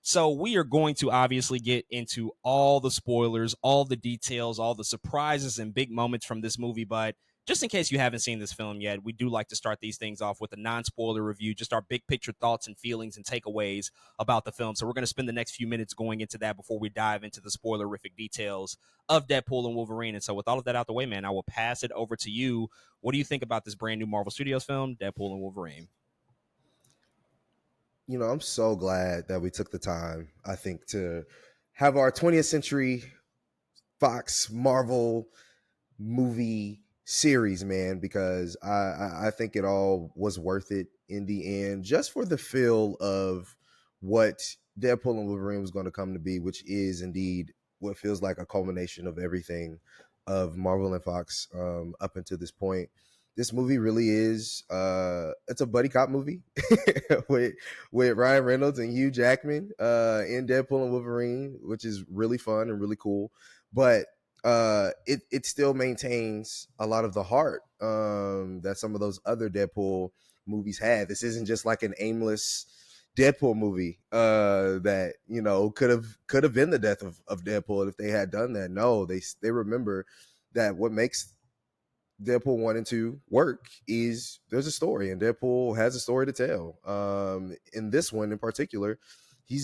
So we are going to obviously get into all the spoilers, all the details, all the surprises and big moments from this movie. But just in case you haven't seen this film yet, we do like to start these things off with a non-spoiler review, just our big picture thoughts and feelings and takeaways about the film. So we're going to spend the next few minutes going into that before we dive into the spoilerific details of Deadpool and Wolverine. And so with all of that out the way, man, I will pass it over to you. What do you think about this brand new Marvel Studios film, Deadpool and Wolverine? I'm so glad that we took the time, I think, to have our 20th century Fox Marvel movie series, man, because I think it all was worth it in the end, just for the feel of what Deadpool and Wolverine was going to come to be, which is indeed what feels like a culmination of everything of Marvel and Fox up until this point. This movie really is it's a buddy cop movie with Ryan Reynolds and Hugh Jackman in Deadpool and Wolverine, which is really fun and really cool. But it still maintains a lot of the heart that some of those other Deadpool movies had. This isn't just like an aimless Deadpool movie that could have been the death of Deadpool if they had done that. No, they remember that what makes Deadpool 1 and 2 work is there's a story, and Deadpool has a story to tell. In this one in particular, he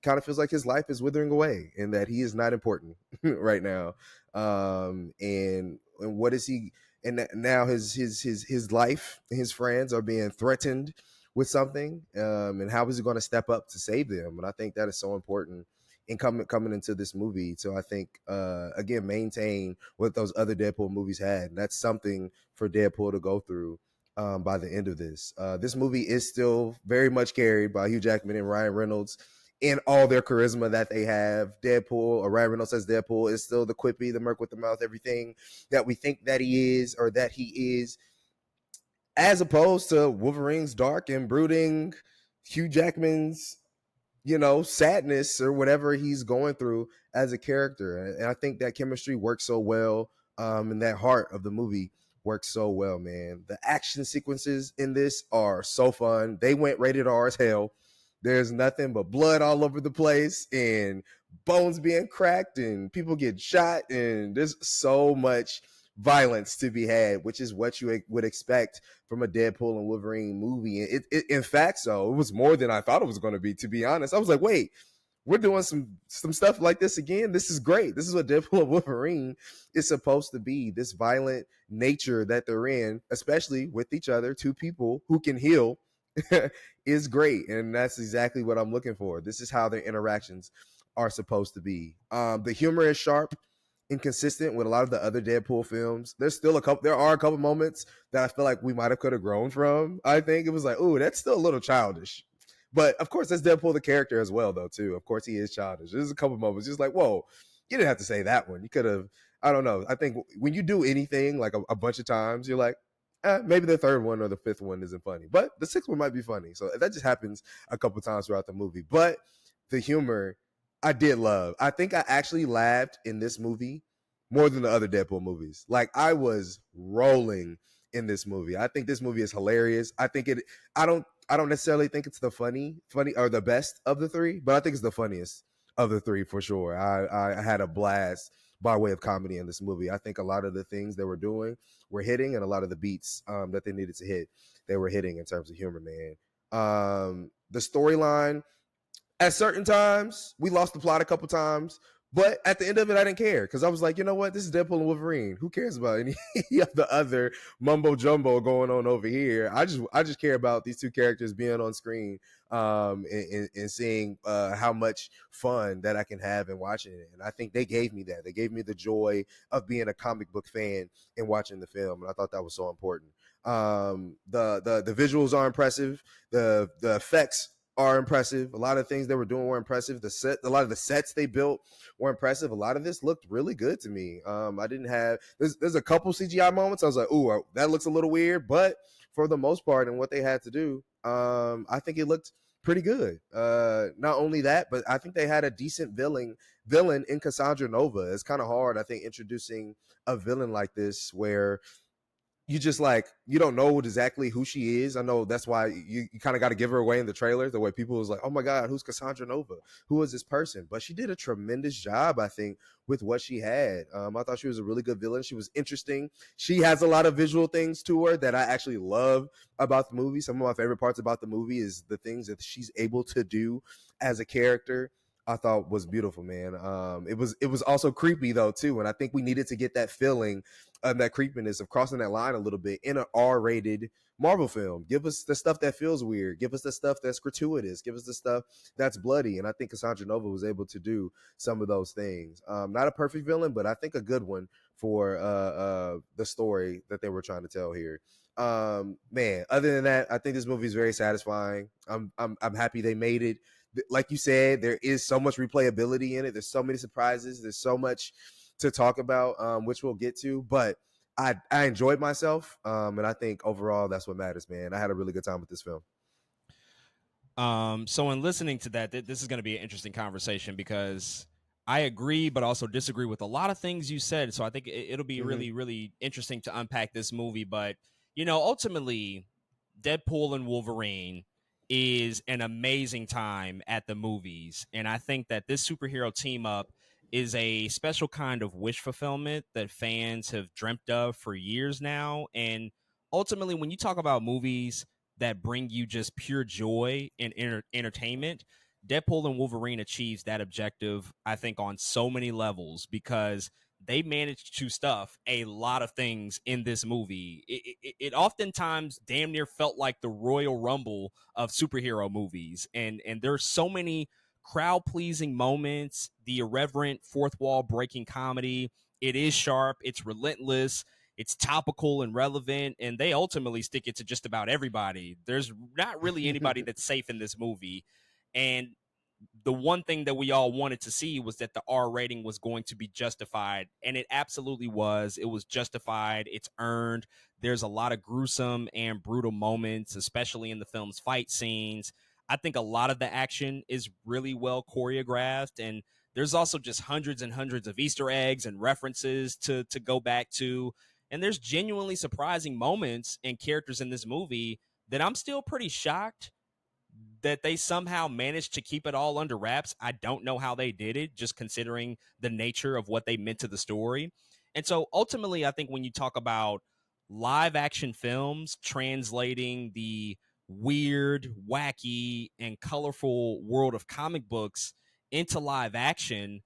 kind of feels like his life is withering away and that he is not important right now. And what is he? And now his life and his friends are being threatened with something. And how is he going to step up to save them? And I think that is so important in coming into this movie. So I think again, maintain what those other Deadpool movies had. And that's something for Deadpool to go through by the end of this. This movie is still very much carried by Hugh Jackman and Ryan Reynolds in all their charisma that they have. Deadpool, or Ryan Reynolds says Deadpool is still the quippy, the merc with the mouth, everything that we think that he is or that he is, as opposed to Wolverine's dark and brooding, Hugh Jackman's sadness or whatever he's going through as a character. And I think that chemistry works so well. And that heart of the movie works so well, man. The action sequences in this are so fun. They went rated R as hell. There's nothing but blood all over the place and bones being cracked and people get shot. And there's so much violence to be had, which is what you would expect from a Deadpool and Wolverine movie. And in fact, so it was more than I thought it was going to be. To be honest, I was like, wait, we're doing some stuff like this again. This is great. This is what Deadpool and Wolverine is supposed to be. This violent nature that they're in, especially with each other, two people who can heal, is great. And that's exactly what I'm looking for. This is how their interactions are supposed to be. The humor is sharp, inconsistent with a lot of the other Deadpool films. There are a couple moments that I feel like we might have could have grown from. I think it was like, ooh, that's still a little childish. But of course, that's Deadpool the character as well, though, too. Of course, he is childish. There's a couple moments just like, whoa, you didn't have to say that one. You could have, I don't know. I think when you do anything like a bunch of times, you're like, maybe the third one or the fifth one isn't funny. But the sixth one might be funny. So that just happens a couple times throughout the movie. But the humor, I did love. I think I actually laughed in this movie more than the other Deadpool movies. Like, I was rolling in this movie. I think this movie is hilarious. I don't necessarily think it's the funny or the best of the three, but I think it's the funniest of the three for sure. I had a blast by way of comedy in this movie. I think a lot of the things they were doing were hitting, and a lot of the beats that they needed to hit, they were hitting in terms of humor, man. The storyline, at certain times, we lost the plot a couple times, but at the end of it, I didn't care because I was like, you know what? This is Deadpool and Wolverine. Who cares about any of the other mumbo jumbo going on over here? I just care about these two characters being on screen and seeing how much fun that I can have in watching it. And I think they gave me that. They gave me the joy of being a comic book fan and watching the film, and I thought that was so important. The visuals are impressive. The effects are impressive. A lot of things they were doing were impressive. A lot of the sets they built were impressive. A lot of this looked really good to me. I didn't have there's a couple CGI moments. I was like, ooh, that looks a little weird, but for the most part, and what they had to do, I think it looked pretty good. Not only that, but I think they had a decent villain in Cassandra Nova. It's kind of hard, I think, introducing a villain like this where you just like you don't know exactly who she is. I know that's why you kind of got to give her away in the trailer. The way people was like, "Oh my God, who's Cassandra Nova? Who is this person?" But she did a tremendous job, I think, with what she had. I thought she was a really good villain. She was interesting. She has a lot of visual things to her that I actually love about the movie. Some of my favorite parts about the movie is the things that she's able to do as a character. I thought was beautiful, man. It was also creepy though too, and I think we needed to get that feeling that creepiness of crossing that line a little bit in an R-rated Marvel film. Give us the stuff that feels weird. Give us the stuff that's gratuitous. Give us the stuff that's bloody. And I think Cassandra Nova was able to do some of those things. Not a perfect villain, but I think a good one for the story that they were trying to tell here. Man, other than that, I think this movie is very satisfying. I'm happy they made it. Like you said, there is so much replayability in it. There's so many surprises. There's so much to talk about, which we'll get to. But I enjoyed myself, and I think overall that's what matters, man. I had a really good time with this film. So in listening to that, this is going to be an interesting conversation because I agree, but also disagree with a lot of things you said. So I think it'll be Mm-hmm. really, really interesting to unpack this movie. But ultimately, Deadpool and Wolverine is an amazing time at the movies, and I think that this superhero team up is a special kind of wish fulfillment that fans have dreamt of for years now. And ultimately, when you talk about movies that bring you just pure joy and entertainment, Deadpool and Wolverine achieves that objective, I think, on so many levels because they managed to stuff a lot of things in this movie. It oftentimes damn near felt like the Royal Rumble of superhero movies, and there's so many crowd pleasing moments. The irreverent fourth wall breaking comedy. It is sharp. It's relentless. It's topical and relevant, and they ultimately stick it to just about everybody. There's not really anybody that's safe in this movie. And the one thing that we all wanted to see was that the R rating was going to be justified, and it absolutely was. It was justified. It's earned. There's a lot of gruesome and brutal moments, especially in the film's fight scenes. I think a lot of the action is really well choreographed, and there's also just hundreds and hundreds of Easter eggs and references to go back to. And there's genuinely surprising moments and characters in this movie that I'm still pretty shocked that they somehow managed to keep it all under wraps. I don't know how they did it, just considering the nature of what they meant to the story. And so ultimately, I think when you talk about live action films translating the weird, wacky, and colorful world of comic books into live action,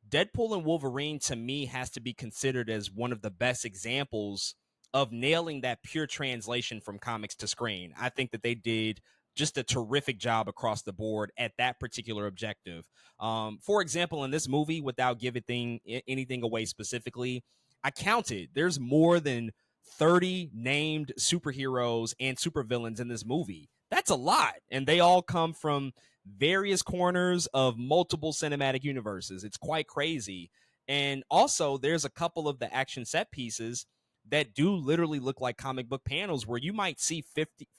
Deadpool and Wolverine to me has to be considered as one of the best examples of nailing that pure translation from comics to screen. I think that they did just a terrific job across the board at that particular objective. For example, in this movie, without giving anything away specifically, I counted there's more than 30 named superheroes and supervillains in this movie. That's a lot. And they all come from various corners of multiple cinematic universes. It's quite crazy. And also, there's a couple of the action set pieces that do literally look like comic book panels where you might see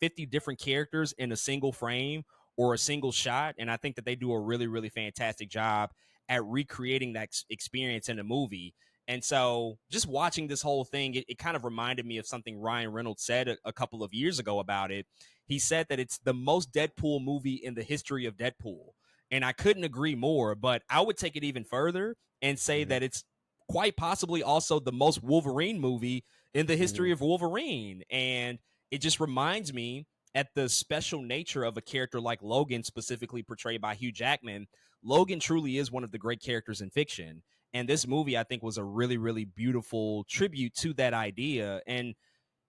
50 different characters in a single frame or a single shot. And I think that they do a really, really fantastic job at recreating that experience in a movie. And so just watching this whole thing, it kind of reminded me of something Ryan Reynolds said a couple of years ago about it. He said that it's the most Deadpool movie in the history of Deadpool. And I couldn't agree more, but I would take it even further and say Mm-hmm. that it's quite possibly also the most Wolverine movie in the Mm-hmm. history of Wolverine. And it just reminds me at the special nature of a character like Logan, specifically portrayed by Hugh Jackman. Logan truly is one of the great characters in fiction. And this movie, I think, was a really, really beautiful tribute to that idea. And,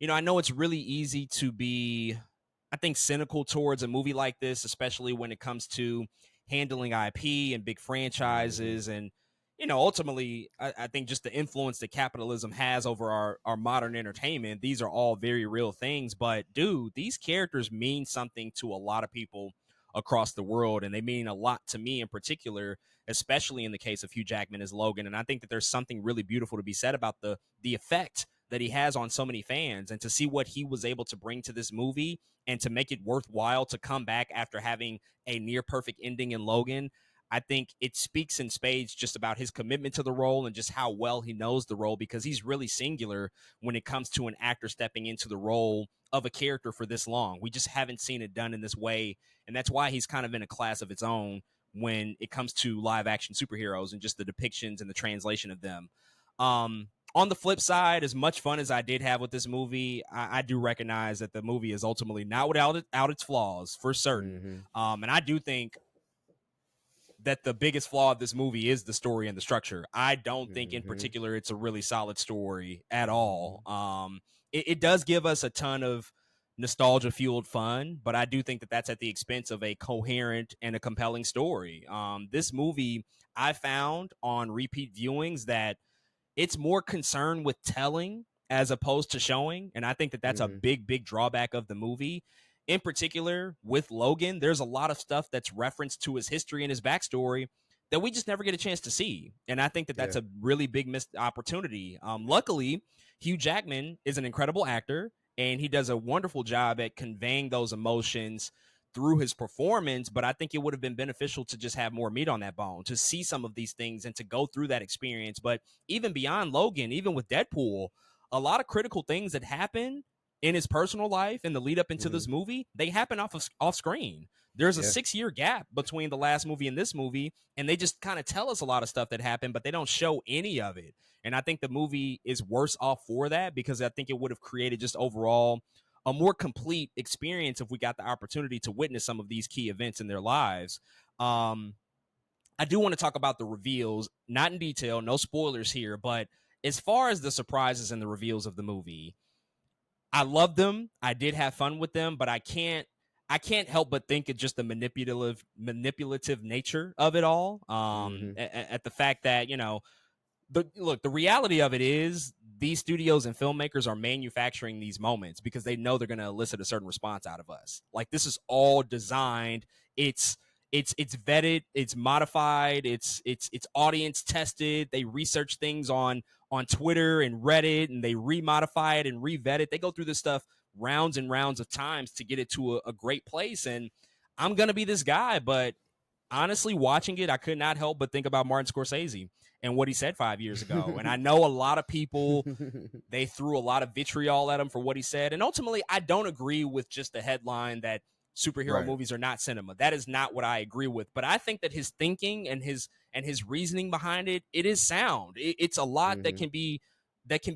I know it's really easy to be, I think, cynical towards a movie like this, especially when it comes to handling IP and big Mm-hmm. franchises. And, ultimately, I think just the influence that capitalism has over our modern entertainment, these are all very real things. But, dude, these characters mean something to a lot of people across the world, and they mean a lot to me in particular, especially in the case of Hugh Jackman as Logan. And I think that there's something really beautiful to be said about the effect that he has on so many fans, and to see what he was able to bring to this movie and to make it worthwhile to come back after having a near perfect ending in Logan. I think it speaks in spades just about his commitment to the role and just how well he knows the role, because he's really singular when it comes to an actor stepping into the role of a character for this long. We just haven't seen it done in this way, and that's why he's kind of in a class of its own when it comes to live action superheroes and just the depictions and the translation of them. On the flip side, as much fun as I did have with this movie, I do recognize that the movie is ultimately not without its flaws, for certain. And I do think that the biggest flaw of this movie is the story and the structure. I don't think in particular it's a really solid story at all. It does give us a ton of nostalgia fueled fun, but I do think that that's at the expense of a coherent and a compelling story. This movie, I found on repeat viewings that it's more concerned with telling as opposed to showing. And I think that that's a big drawback of the movie. In particular, with Logan, there's a lot of stuff that's referenced to his history and his backstory that we just never get a chance to see. And I think that that's a really big missed opportunity. Luckily, Hugh Jackman is an incredible actor, and he does a wonderful job at conveying those emotions through his performance, but I think it would have been beneficial to just have more meat on that bone, to see some of these things and to go through that experience. But even beyond Logan, even with Deadpool, a lot of critical things that happen in his personal life in the lead up into this movie, they happen off screen. There's a 6-year gap between the last movie and this movie, and they just kind of tell us a lot of stuff that happened, but they don't show any of it. And I think the movie is worse off for that, because I think it would have created just overall a more complete experience if we got the opportunity to witness some of these key events in their lives. I do want to talk about the reveals, not in detail, no spoilers here, but as far as the surprises and the reveals of the movie, I love them. I did have fun with them, but I can't help but think of just the manipulative nature of it all. At the fact that, the reality of it is these studios and filmmakers are manufacturing these moments because they know they're going to elicit a certain response out of us. Like, this is all designed. It's vetted, it's modified, it's audience tested. They research things on Twitter and Reddit, and they remodify it and revet it. They go through this stuff rounds and rounds of times to get it to a great place. And I'm going to be this guy, but honestly, watching it, I could not help but think about Martin Scorsese and what he said 5 years ago. And I know a lot of people, they threw a lot of vitriol at him for what he said. And ultimately, I don't agree with just the headline that superhero movies are not cinema. That is not what I agree with. But I think that his thinking and his reasoning behind it, it is sound. It's a lot that can be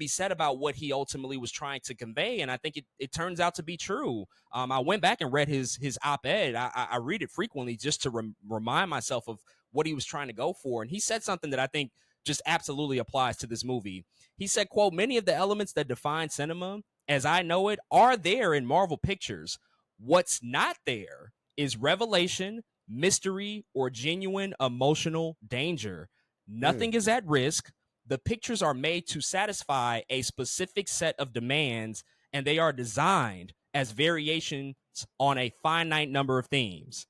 said about what he ultimately was trying to convey, and I think it turns out to be true. I went back and read his op-ed. I read it frequently just to remind myself of what he was trying to go for, and he said something that I think just absolutely applies to this movie. He said, quote, "Many of the elements that define cinema as I know it are there in Marvel Pictures. What's not there is revelation, mystery, or genuine emotional danger. Nothing is at risk. The pictures are made to satisfy a specific set of demands, and they are designed as variations on a finite number of themes."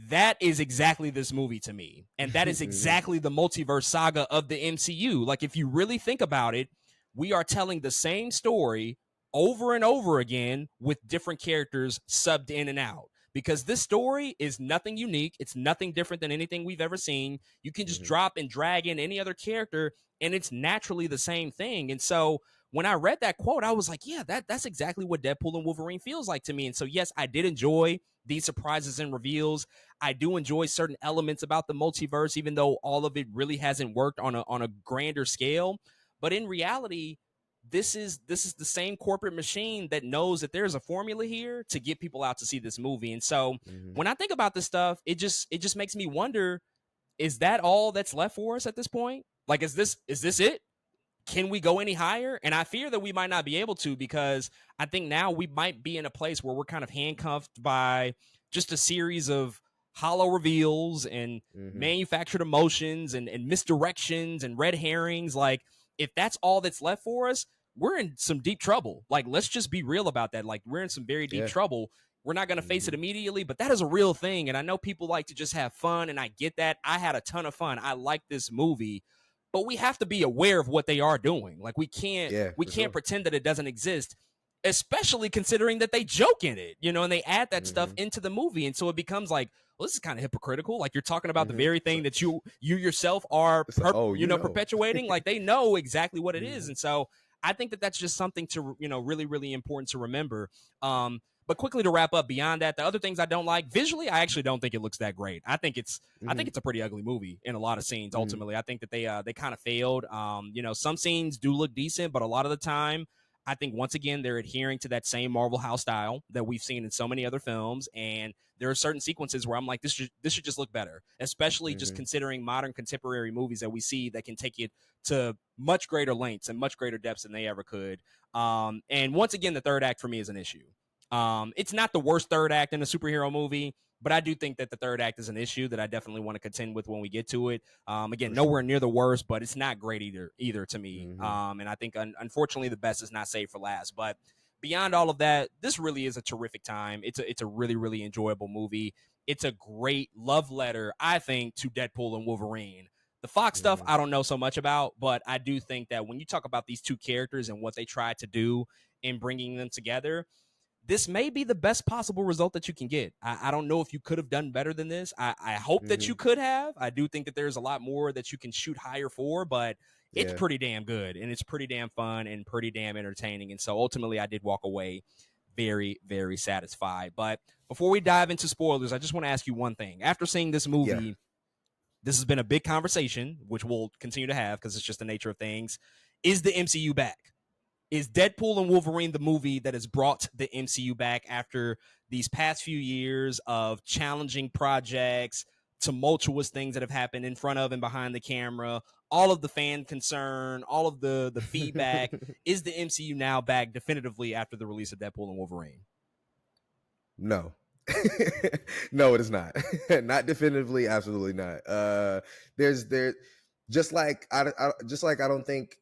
That is exactly this movie to me. And that is exactly the multiverse saga of the MCU. Like, if you really think about it, we are telling the same story over and over again with different characters subbed in and out. Because this story is nothing unique. It's nothing different than anything we've ever seen. You can just drop and drag in any other character, and it's naturally the same thing. And so when I read that quote, I was like, yeah, that's exactly what Deadpool and Wolverine feels like to me. And so, yes, I did enjoy these surprises and reveals. I do enjoy certain elements about the multiverse, even though all of it really hasn't worked on a grander scale. But in reality, this is the same corporate machine that knows that there's a formula here to get people out to see this movie. And so when I think about this stuff, it just makes me wonder, is that all that's left for us at this point? Like, is this it? Can we go any higher? And I fear that we might not be able to, because I think now we might be in a place where we're kind of handcuffed by just a series of hollow reveals and manufactured emotions and misdirections and red herrings. Like, if that's all that's left for us, we're in some deep trouble. Like, let's just be real about that. Like, we're in some very deep trouble. We're not going to face it immediately, but that is a real thing. And I know people like to just have fun, and I get that. I had a ton of fun. I like this movie, but we have to be aware of what they are doing. Like, we can't pretend that it doesn't exist, especially considering that they joke in it, and they add that stuff into the movie. And so it becomes like, well, this is kind of hypocritical. Like, you're talking about the Mm-hmm. very thing that you yourself are, It's like, oh, perpetuating. Like, they know exactly what it is. Mm-hmm. And so I think that that's just something to, really, really important to remember. But quickly to wrap up, beyond that, the other things I don't like visually, I actually don't think it looks that great. I think it's Mm-hmm. a pretty ugly movie in a lot of scenes. Mm-hmm. Ultimately, I think that they kind of failed. Some scenes do look decent, but a lot of the time, I think once again they're adhering to that same Marvel house style that we've seen in so many other films, and there are certain sequences where I'm like, this should just look better, especially just Mm-hmm. considering modern contemporary movies that we see that can take it to much greater lengths and much greater depths than they ever could. And once again, the third act for me is an issue. It's not the worst third act in a superhero movie, but I do think that the third act is an issue that I definitely want to contend with when we get to it. Again, For nowhere sure. near the worst, but it's not great either to me. Mm-hmm. And I think unfortunately the best is not saved for last. But beyond all of that, this really is a terrific time. It's a really, really enjoyable movie. It's a great love letter, I think, to Deadpool and Wolverine. The Fox stuff Mm-hmm. I don't know so much about, but I do think that when you talk about these two characters and what they tried to do in bringing them together, this may be the best possible result that you can get. I don't know if you could have done better than this. I hope that Mm-hmm. you could have. I do think that there's a lot more that you can shoot higher for, but it's Yeah. pretty damn good and it's pretty damn fun and pretty damn entertaining. And so ultimately, I did walk away very, very satisfied. But before we dive into spoilers, I just want to ask you one thing. After seeing this Yeah. movie, this has been a big conversation, which we'll continue to have because it's just the nature of things. Is the MCU back? Is Deadpool and Wolverine the movie that has brought the MCU back after these past few years of challenging projects, tumultuous things that have happened in front of and behind the camera, all of the fan concern, all of the feedback? Is the MCU now back definitively after the release of Deadpool and Wolverine? No. No, it is not. Not definitively, absolutely not. There's there just like I don't think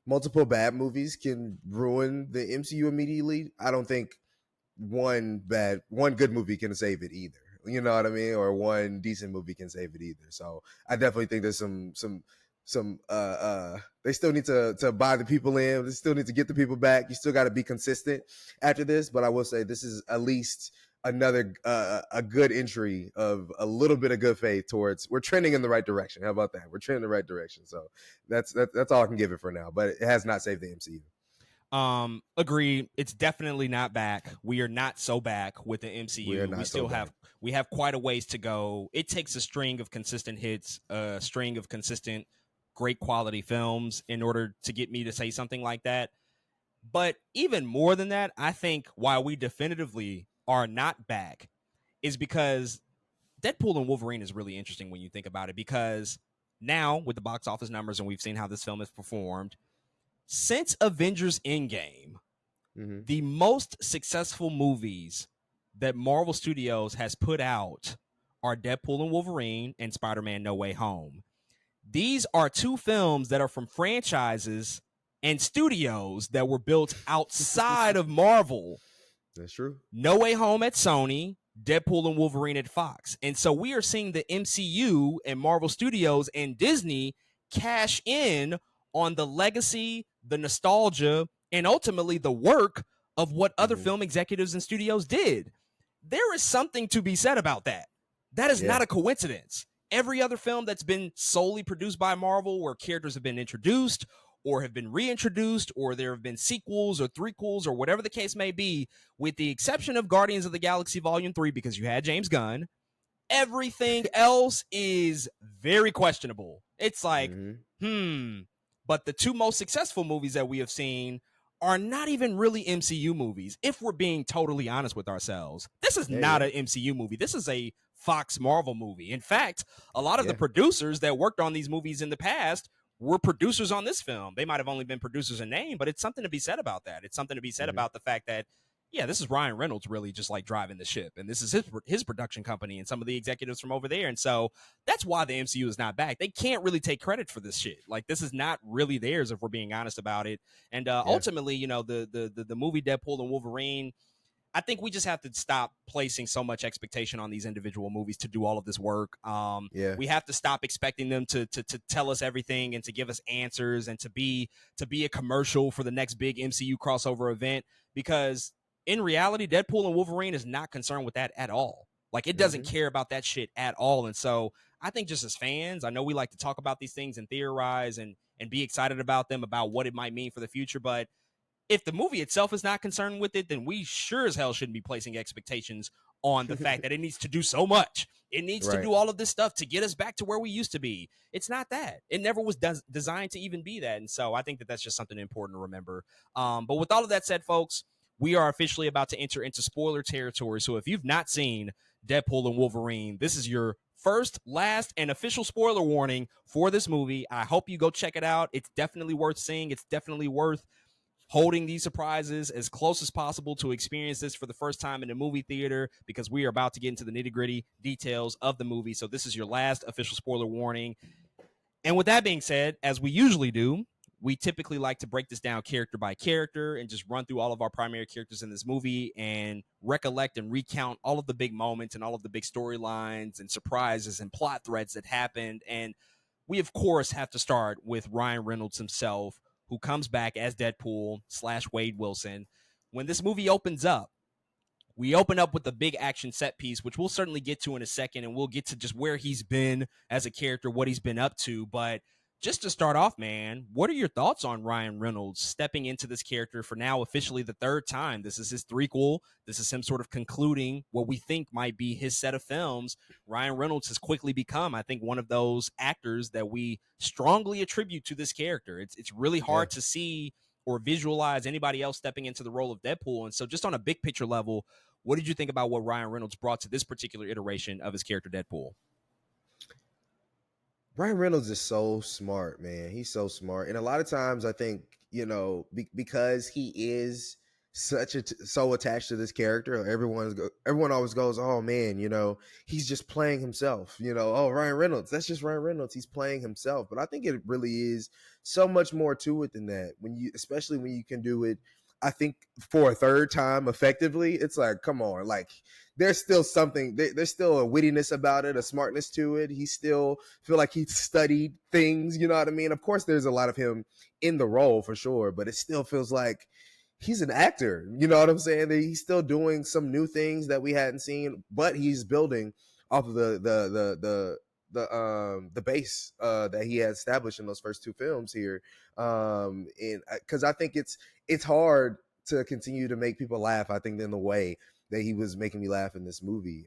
multiple bad movies can ruin the MCU immediately. I don't think one good movie can save it either. You know what I mean? Or one decent movie can save it either. So I definitely think there's some they still need to buy the people in. They still need to get the people back. You still got to be consistent after this. But I will say this is at least another a good entry of a little bit of good faith towards we're trending in the right direction. How about that? We're trending in the right direction. So that's all I can give it for now. But it has not saved the MCU. Agree. It's definitely not back. We are not so back with the MCU. We are not We still so have we have quite a ways to go. It takes a string of consistent hits, a string of consistent great quality films in order to get me to say something like that. But even more than that, I think why we definitively are not back is because Deadpool and Wolverine is really interesting when you think about it, because now with the box office numbers and we've seen how this film has performed, since Avengers Endgame, Mm-hmm. the most successful movies that Marvel Studios has put out are Deadpool and Wolverine and Spider-Man No Way Home. These are two films that are from franchises and studios that were built outside of Marvel. That's true. No Way Home at Sony, Deadpool and Wolverine at Fox. And so we are seeing the MCU and Marvel Studios and Disney cash in on the legacy, the nostalgia, and ultimately the work of what other Mm-hmm. film executives and studios did. There is something to be said about that. That is not a coincidence. Every other film that's been solely produced by Marvel, where characters have been introduced or have been reintroduced, or there have been sequels or threequels or whatever the case may be, with the exception of Guardians of the Galaxy Volume 3, because you had James Gunn, everything else is very questionable. It's like, But the two most successful movies that we have seen are not even really MCU movies, if we're being totally honest with ourselves. This is not an MCU movie. This is a Fox Marvel movie. In fact, a lot of the producers that worked on these movies in the past were producers on this film. They might have only been producers in name, but it's something to be said about that. It's something to be said about the fact that, yeah, this is Ryan Reynolds really just like driving the ship, and this is his production company and some of the executives from over there. And so that's why the MCU is not back. They can't really take credit for this shit. Like, this is not really theirs if we're being honest about it. And ultimately, you know, the movie Deadpool and Wolverine, I think we just have to stop placing so much expectation on these individual movies to do all of this work. We have to stop expecting them to tell us everything and to give us answers and to be a commercial for the next big MCU crossover event, because in reality, Deadpool and Wolverine is not concerned with that at all. Like, it doesn't Mm-hmm. care about that shit at all. And so I think just as fans, I know we like to talk about these things and theorize and be excited about them, about what it might mean for the future. But if the movie itself is not concerned with it, then we sure as hell shouldn't be placing expectations on the fact that it needs to do so much. It needs to Right. do all of this stuff to get us back to where we used to be. It's not that. It never was designed to even be that. And so I think that that's just something important to remember. But with all of that said, folks, we are officially about to enter into spoiler territory. So if you've not seen Deadpool and Wolverine, this is your first, last, and official spoiler warning for this movie. I hope you go check it out. It's definitely worth seeing. It's definitely worth holding these surprises as close as possible to experience this for the first time in the movie theater, because we are about to get into the nitty-gritty details of the movie. So this is your last official spoiler warning. And with that being said, as we usually do, we typically like to break this down character by character and just run through all of our primary characters in this movie and recollect and recount all of the big moments and all of the big storylines and surprises and plot threads that happened. And we, of course, have to start with Ryan Reynolds himself, who comes back as Deadpool / Wade Wilson. When this movie opens up, we open up with the big action set piece, which we'll certainly get to in a second, and we'll get to just where he's been as a character, what he's been up to. But just to start off, man, what are your thoughts on Ryan Reynolds stepping into this character for now officially the third time? This is his threequel. This is him sort of concluding what we think might be his set of films. Ryan Reynolds has quickly become, I think, one of those actors that we strongly attribute to this character. It's really Yeah. hard to see or visualize anybody else stepping into the role of Deadpool. And so just on a big picture level, what did you think about what Ryan Reynolds brought to this particular iteration of his character Deadpool? Ryan Reynolds is so smart, man. He's so smart, and a lot of times I think because he is so attached to this character, everyone always goes, "Oh man, he's just playing himself." Oh, Ryan Reynolds, that's just Ryan Reynolds. He's playing himself, but I think it really is so much more to it than that. Especially when you can do it, I think for a third time effectively, it's like, come on, like there's still something, there's still a wittiness about it, a smartness to it. He still feel like he studied things, you know what I mean? Of course, there's a lot of him in the role for sure, but it still feels like he's an actor. You know what I'm saying? That he's still doing some new things that we hadn't seen, but he's building off of the base that he had established in those first two films here. And because I think it's hard to continue to make people laugh, I think, in the way that he was making me laugh in this movie.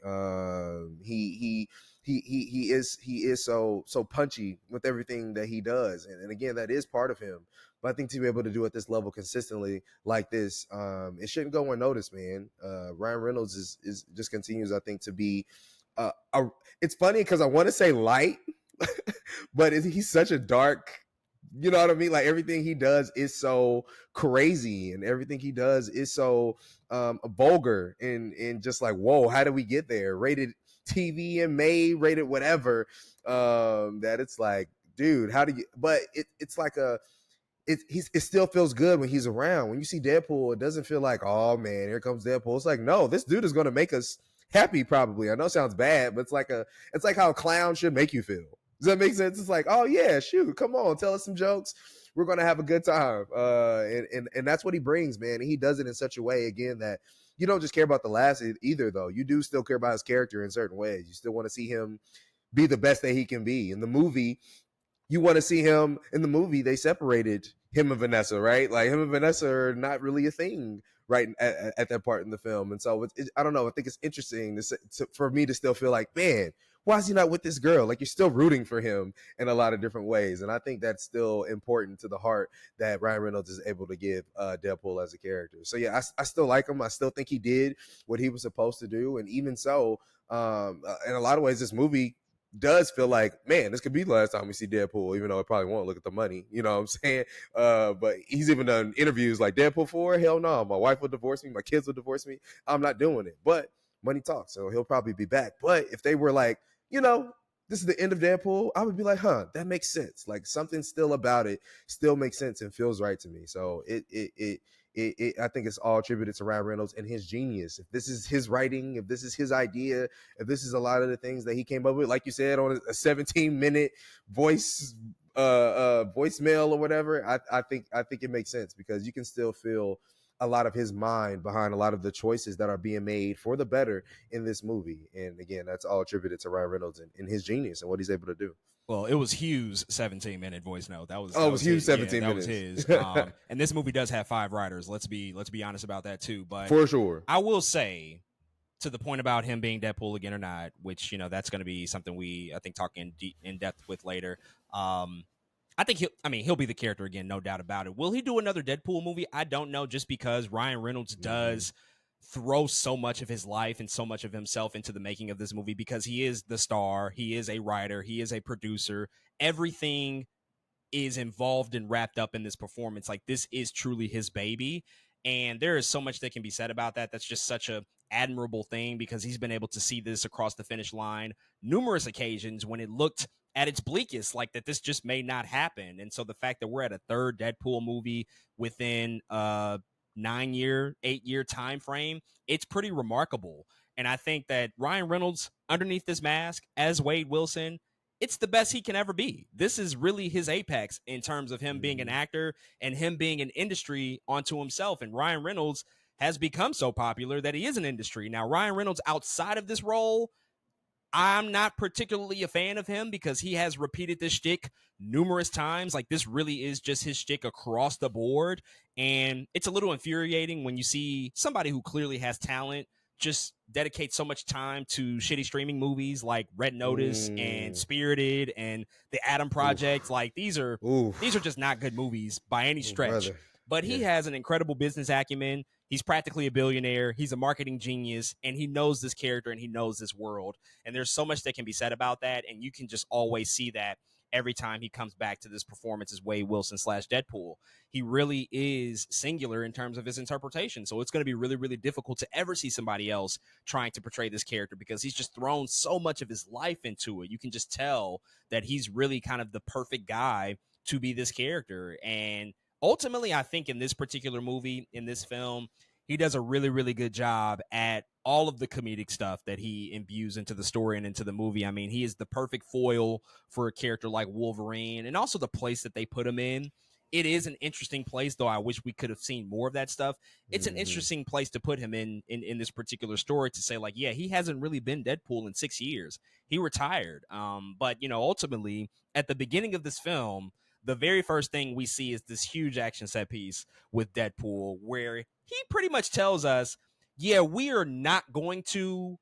He is so punchy with everything that he does, and again, that is part of him. But I think to be able to do it this level consistently like this, it shouldn't go unnoticed, man. Ryan Reynolds is just continues, I think, to be. It's funny because I want to say light, but he's such a dark. You know what I mean? Like everything he does is so crazy, and everything he does is so vulgar and just like, whoa, how did we get there? Rated TV and made, rated whatever. That it's like, dude, how do you? But it's like it still feels good when he's around. When you see Deadpool, it doesn't feel like, oh man, here comes Deadpool. It's like, no, this dude is going to make us happy. Probably. I know it sounds bad, but it's like how a clown should make you feel. Does that make sense? It's like, oh yeah, shoot, come on, tell us some jokes. We're gonna have a good time. And that's what he brings, man. And he does it in such a way, again, that you don't just care about the last either, though. You do still care about his character in certain ways. You still want to see him be the best that he can be. In the movie, you want to see him in the movie. They separated him and Vanessa, right? Like him and Vanessa are not really a thing right at that part in the film. And so I don't know. I think it's interesting for me to still feel like, man, why is he not with this girl? Like you're still rooting for him in a lot of different ways. And I think that's still important to the heart that Ryan Reynolds is able to give Deadpool as a character. So yeah, I still like him. I still think he did what he was supposed to do. And even so, in a lot of ways, this movie does feel like, man, this could be the last time we see Deadpool, even though it probably won't. Look at the money, you know what I'm saying? But he's even done interviews like, Deadpool 4? Hell no, my wife will divorce me, my kids will divorce me, I'm not doing it. But money talks, so he'll probably be back. But if they were like, this is the end of Deadpool, I would be like, huh, that makes sense. Like something still about it still makes sense and feels right to me. So I think it's all attributed to Ryan Reynolds and his genius. If this is his writing, if this is his idea, if this is a lot of the things that he came up with, like you said, on a 17-minute voicemail or whatever, I think it makes sense because you can still feel a lot of his mind behind a lot of the choices that are being made for the better in this movie. And again, that's all attributed to Ryan Reynolds and his genius and what he's able to do. Well, it was Hugh's 17-minute voice note. Oh, That it was was huge his. Yeah, 17 that was minutes. his. And this movie does have 5 writers. Let's be honest about that too. But For sure. I will say, to the point about him being Deadpool again or not, which that's going to be something we I think talk in depth with later. I think he'll be the character again, no doubt about it. Will he do another Deadpool movie? I don't know, just because Ryan Reynolds does throw so much of his life and so much of himself into the making of this movie, because he is the star, he is a writer, he is a producer. Everything is involved and wrapped up in this performance. Like, this is truly his baby. And there is so much that can be said about that. That's just such a admirable thing, because he's been able to see this across the finish line numerous occasions when it looked at its bleakest, like that this just may not happen. And so the fact that we're at a third Deadpool movie within 8 year time frame, it's pretty remarkable. And I think that Ryan Reynolds, underneath this mask as Wade Wilson, it's the best he can ever be. This is really his apex in terms of him being an actor and him being an industry onto himself. And Ryan Reynolds has become so popular that he is an industry. Now, Ryan Reynolds outside of this role, I'm not particularly a fan of him, because he has repeated this shtick numerous times. Like, this really is just his shtick across the board. And it's a little infuriating when you see somebody who clearly has talent just dedicate so much time to shitty streaming movies like Red Notice and Spirited and The Adam Project. Oof. Like, these are Oof. just not good movies by any stretch. Brother. But he has an incredible business acumen. He's practically a billionaire. He's a marketing genius, and he knows this character and he knows this world. And there's so much that can be said about that. And you can just always see that every time he comes back to this performance as Wade Wilson / Deadpool. He really is singular in terms of his interpretation. So it's going to be really, really difficult to ever see somebody else trying to portray this character, because he's just thrown so much of his life into it. You can just tell that he's really kind of the perfect guy to be this character. And ultimately, I think in this particular movie, in this film, he does a really, really good job at all of the comedic stuff that he imbues into the story and into the movie. I mean, he is the perfect foil for a character like Wolverine, and also the place that they put him in. It is an interesting place, though I wish we could have seen more of that stuff. It's an interesting place to put him in this particular story, to say, like, yeah, he hasn't really been Deadpool in 6 years. He retired. But, ultimately, at the beginning of this film, the very first thing we see is this huge action set piece with Deadpool, where he pretty much tells us, yeah, we're not going to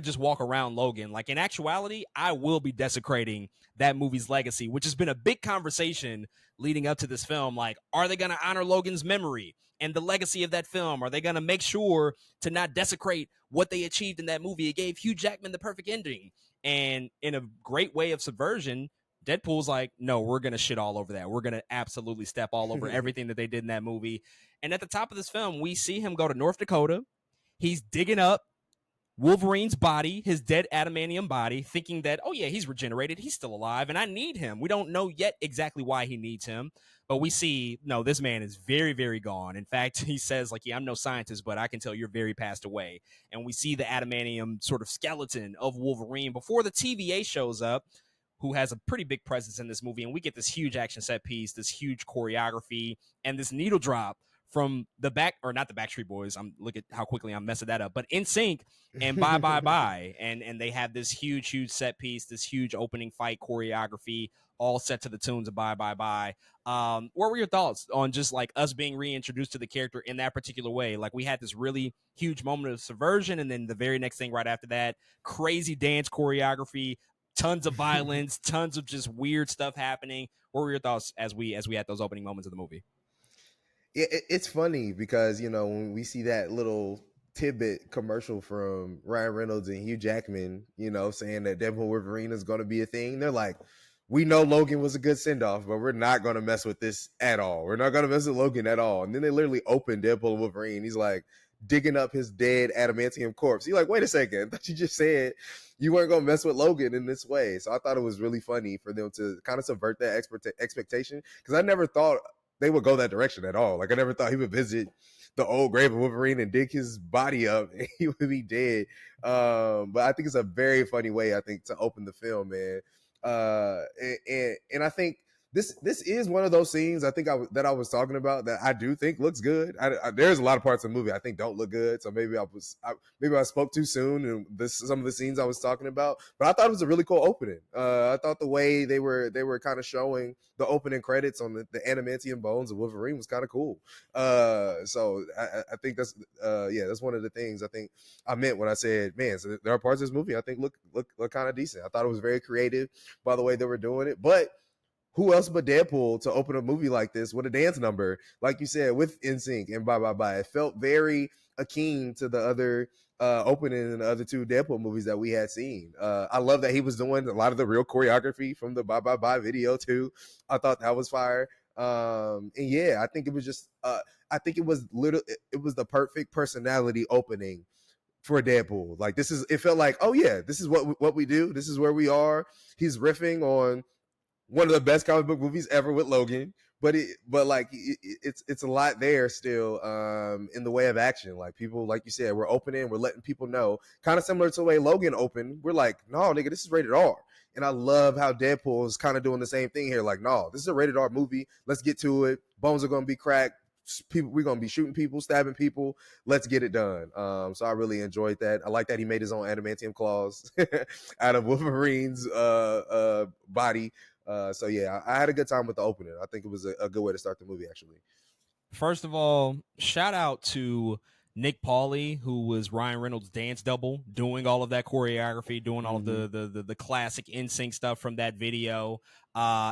just walk around Logan. Like, in actuality, I will be desecrating that movie's legacy, which has been a big conversation leading up to this film. Like, are they going to honor Logan's memory and the legacy of that film? Are they going to make sure to not desecrate what they achieved in that movie? It gave Hugh Jackman the perfect ending. And in a great way of subversion, Deadpool's like, no, we're going to shit all over that. We're going to absolutely step all over everything that they did in that movie. And at the top of this film, we see him go to North Dakota. He's digging up Wolverine's body, his dead adamantium body, thinking that, oh yeah, he's regenerated, he's still alive, and I need him. We don't know yet exactly why he needs him, but we see, no, this man is very, very gone. In fact, he says, like, yeah, I'm no scientist, but I can tell you're very passed away. And we see the adamantium sort of skeleton of Wolverine before the TVA shows up, who has a pretty big presence in this movie, and we get this huge action set piece, this huge choreography, and this needle drop from the back, or not the Backstreet Boys. Look at how quickly I'm messing that up, but NSYNC and Bye Bye Bye, and they have this huge set piece, this huge opening fight choreography, all set to the tunes of Bye Bye Bye. What were your thoughts on just like us being reintroduced to the character in that particular way? Like, we had this really huge moment of subversion, and then the very next thing right after that, crazy dance choreography, tons of violence, tons of just weird stuff happening. What were your thoughts as we had those opening moments of the movie? It's funny because, when we see that little tidbit commercial from Ryan Reynolds and Hugh Jackman, saying that Deadpool Wolverine is going to be a thing, they're like, we know Logan was a good send-off, but we're not going to mess with this at all. We're not going to mess with Logan at all. And then they literally open Deadpool Wolverine. He's like digging up his dead adamantium corpse. You're like, wait a second. I thought you just said you weren't going to mess with Logan in this way. So I thought it was really funny for them to kind of subvert that expectation, because I never thought they would go that direction at all. Like, I never thought he would visit the old grave of Wolverine and dig his body up and he would be dead. But I think it's a very funny way, I think, to open the film, man. And I think this is one of those scenes I think that I was talking about that I do think looks good. There's a lot of parts of the movie I think don't look good, so maybe I spoke too soon and some of the scenes I was talking about. But I thought it was a really cool opening. I thought the way they were kind of showing the opening credits on the adamantium bones of Wolverine was kind of cool. So I think that's that's one of the things I think I meant when I said, man, so there are parts of this movie I think look kind of decent. I thought it was very creative by the way they were doing it, but who else but Deadpool to open a movie like this with a dance number, like you said, with NSYNC and bye bye bye. It felt very akin to the other opening in the other two Deadpool movies that we had seen. I love that he was doing a lot of the real choreography from the bye bye bye video too. I thought that was fire. And yeah, I think it was just I think it was the perfect personality opening for Deadpool. Like it felt like, oh yeah, this is what we do. This is where we are. He's riffing on one of the best comic book movies ever with Logan, but it's a lot there still in the way of action. Like people, like you said, we're opening, we're letting people know, kind of similar to the way Logan opened. We're like, no, nigga, this is rated R. And I love how Deadpool is kind of doing the same thing here. Like, no, this is a rated R movie. Let's get to it. Bones are going to be cracked. We're going to be shooting people, stabbing people. Let's get it done. So I really enjoyed that. I like that he made his own adamantium claws out of Wolverine's body. So yeah, I had a good time with the opening. I think it was a good way to start the movie, actually. First of all, shout out to Nick Pauley, who was Ryan Reynolds' dance double, doing all of that choreography, doing all of the classic NSYNC stuff from that video.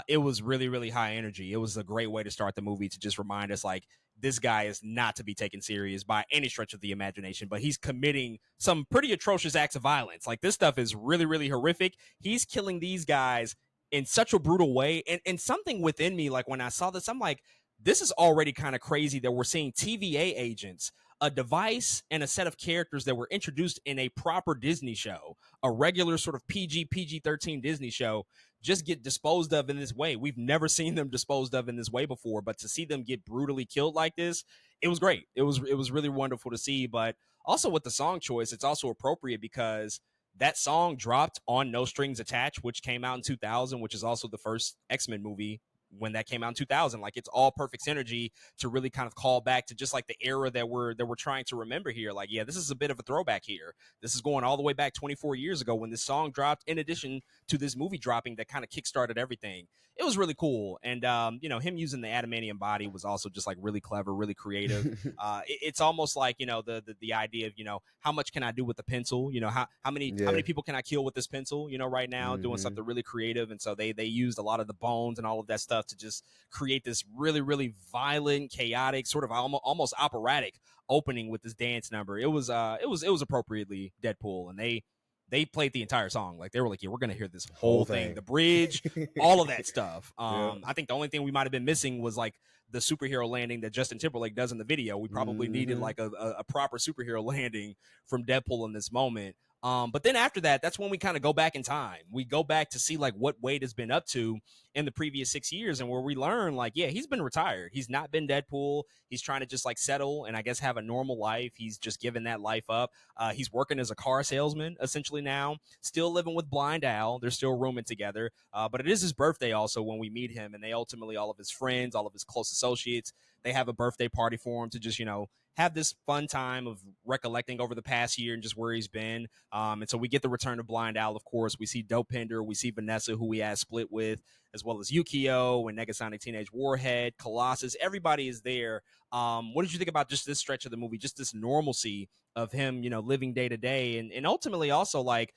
It was really, really high energy. It was a great way to start the movie to just remind us, like, this guy is not to be taken serious by any stretch of the imagination, but he's committing some pretty atrocious acts of violence. Like, this stuff is really, really horrific. He's killing these guys in such a brutal way. And something within me, like, when I saw this, I'm like, this is already kind of crazy that we're seeing TVA agents, a device and a set of characters that were introduced in a proper Disney show, a regular sort of PG-13 Disney show, just get disposed of in this way. We've never seen them disposed of in this way before, but to see them get brutally killed like this, it was great. It was really wonderful to see. But also with the song choice, it's also appropriate because that song dropped on No Strings Attached, which came out in 2000, which is also the first X-Men movie when that came out in 2000. Like, it's all perfect synergy to really kind of call back to just like the era that we're trying to remember here. Like, yeah, this is a bit of a throwback here. This is going all the way back 24 years ago when this song dropped, in addition to this movie dropping that kind of kickstarted everything. It was really cool. And him using the adamantium body was also just like really clever, really creative. It's almost like, the idea of, how much can I do with the pencil? How many people can I kill with this pencil, right now, doing something really creative. And so they used a lot of the bones and all of that stuff to just create this really, really violent, chaotic, sort of almost operatic opening with this dance number. It was appropriately Deadpool, and they played the entire song. Like, they were like, yeah, we're gonna hear this whole thing, the bridge, all of that stuff. I think the only thing we might have been missing was like the superhero landing that Justin Timberlake does in the video. We probably needed like a proper superhero landing from Deadpool in this moment. But then after that, that's when we kind of go back in time. We go back to see like what Wade has been up to in the previous 6 years, and where we learn like, yeah, he's been retired. He's not been Deadpool. He's trying to just like settle and I guess have a normal life. He's just given that life up. He's working as a car salesman essentially now, still living with Blind Al. They're still rooming together. But it is his birthday also when we meet him, and they ultimately, all of his friends, all of his close associates, they have a birthday party for him to just, have this fun time of recollecting over the past year and just where he's been. And so we get the return of Blind Al, of course. We see Dopinder, we see Vanessa, who we had split with, as well as Yukio and Negasonic Teenage Warhead, Colossus. Everybody is there. What did you think about just this stretch of the movie, just this normalcy of him, living day to day, and ultimately also like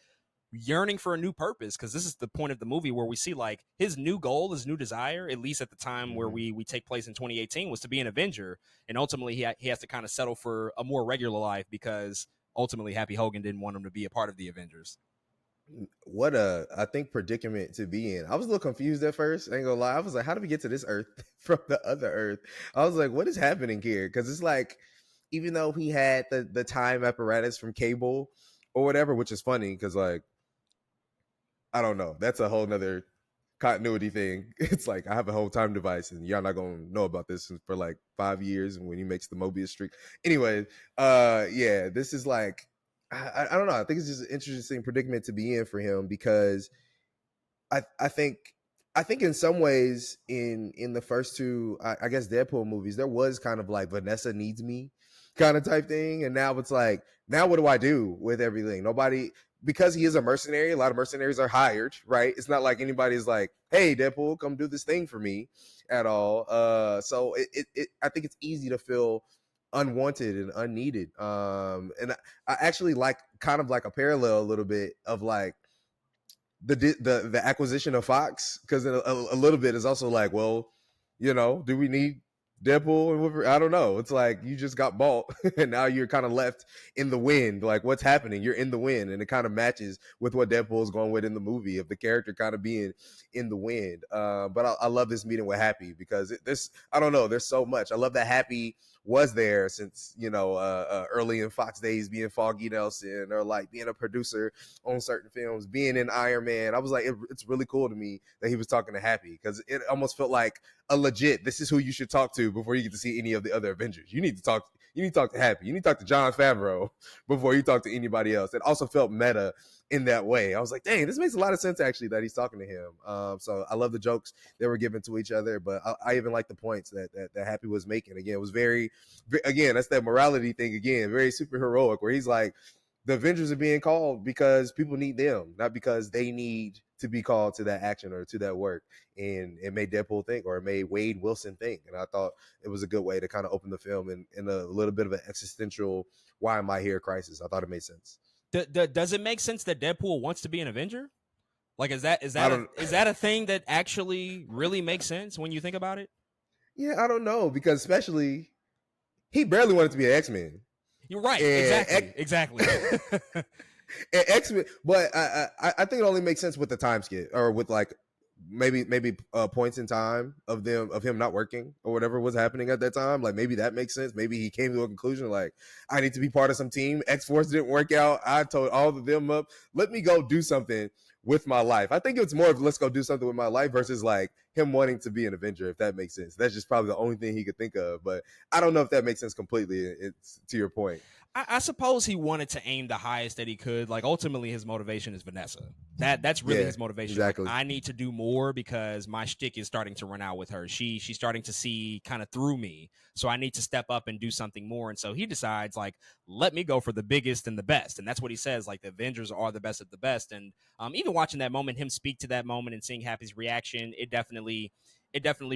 yearning for a new purpose? Because this is the point of the movie where we see like his new goal, his new desire, at least at the time where we take place in 2018, was to be an Avenger. And ultimately he has to kind of settle for a more regular life because ultimately Happy Hogan didn't want him to be a part of the Avengers. What I think predicament to be in. I was a little confused at first. I ain't gonna lie. I was like, how do we get to this Earth from the other Earth? I was like, what is happening here? Because it's like, even though he had the time apparatus from Cable or whatever, which is funny because like, I don't know. That's a whole nother continuity thing. It's like, I have a whole time device and y'all not gonna know about this for like 5 years when he makes the Mobius streak. Anyway, yeah, this is like, I don't know. I think it's just an interesting predicament to be in for him because I think I think in some ways, in the first two, I guess Deadpool movies, there was kind of like Vanessa needs me kind of type thing, and now it's like, now what do I do with everything? Nobody, because he is a mercenary. A lot of mercenaries are hired, right? It's not like anybody's like, hey, Deadpool, come do this thing for me at all. So I think it's easy to feel unwanted and unneeded. And I actually like kind of like a parallel a little bit of like the acquisition of Fox, because a little bit is also like, well, do we need Deadpool and Wolverine? I don't know. It's like you just got bought and now you're kind of left in the wind. Like, what's happening? You're in the wind, and it kind of matches with what Deadpool is going with in the movie of the character kind of being in the wind. But I love this meeting with Happy because this, I don't know. There's so much. I love that Happy was there since early in Fox days, being Foggy Nelson or like being a producer on certain films, being in Iron Man. I was like, it's really cool to me that he was talking to Happy, because it almost felt like a legit, this is who you should talk to before you get to see any of the other Avengers. You need to talk to Happy. You need to talk to Jon Favreau before you talk to anybody else. It also felt meta in that way. I was like, dang, this makes a lot of sense actually that he's talking to him. So I love the jokes they were given to each other, but I even like the points that Happy was making. Again, it was again, that's that morality thing again, very super heroic, where he's like, the Avengers are being called because people need them, not because they need to be called to that action or to that work. And it made Deadpool think, or it made Wade Wilson think. And I thought it was a good way to kind of open the film in a little bit of an existential, why am I here crisis. I thought it made sense. Does it make sense that Deadpool wants to be an Avenger? Like, is that I don't. is that a thing that actually really makes sense when you think about it? Yeah, I don't know, because especially he barely wanted to be an X-Men. You're right. And Exactly. and X-Men, but I think it only makes sense with the time skip, or with like maybe points in time of him not working or whatever was happening at that time. Like, maybe that makes sense. Maybe he came to a conclusion like, I need to be part of some team. X-Force didn't work out. I told all of them up. Let me go do something with my life. I think it's more of, let's go do something with my life, versus like him wanting to be an Avenger, if that makes sense. That's just probably the only thing he could think of. But I don't know if that makes sense completely. It's to your point. I suppose he wanted to aim the highest that he could. Like, ultimately, his motivation is Vanessa. That's really Yeah, his motivation. exactly. Like, I need to do more because my shtick is starting to run out with her. She's starting to see kind of through me, so I need to step up and do something more. And so he decides, like, let me go for the biggest and the best. And that's what he says. Like, the Avengers are the best of the best. And even watching that moment, him speak to that moment and seeing Happy's reaction, it definitely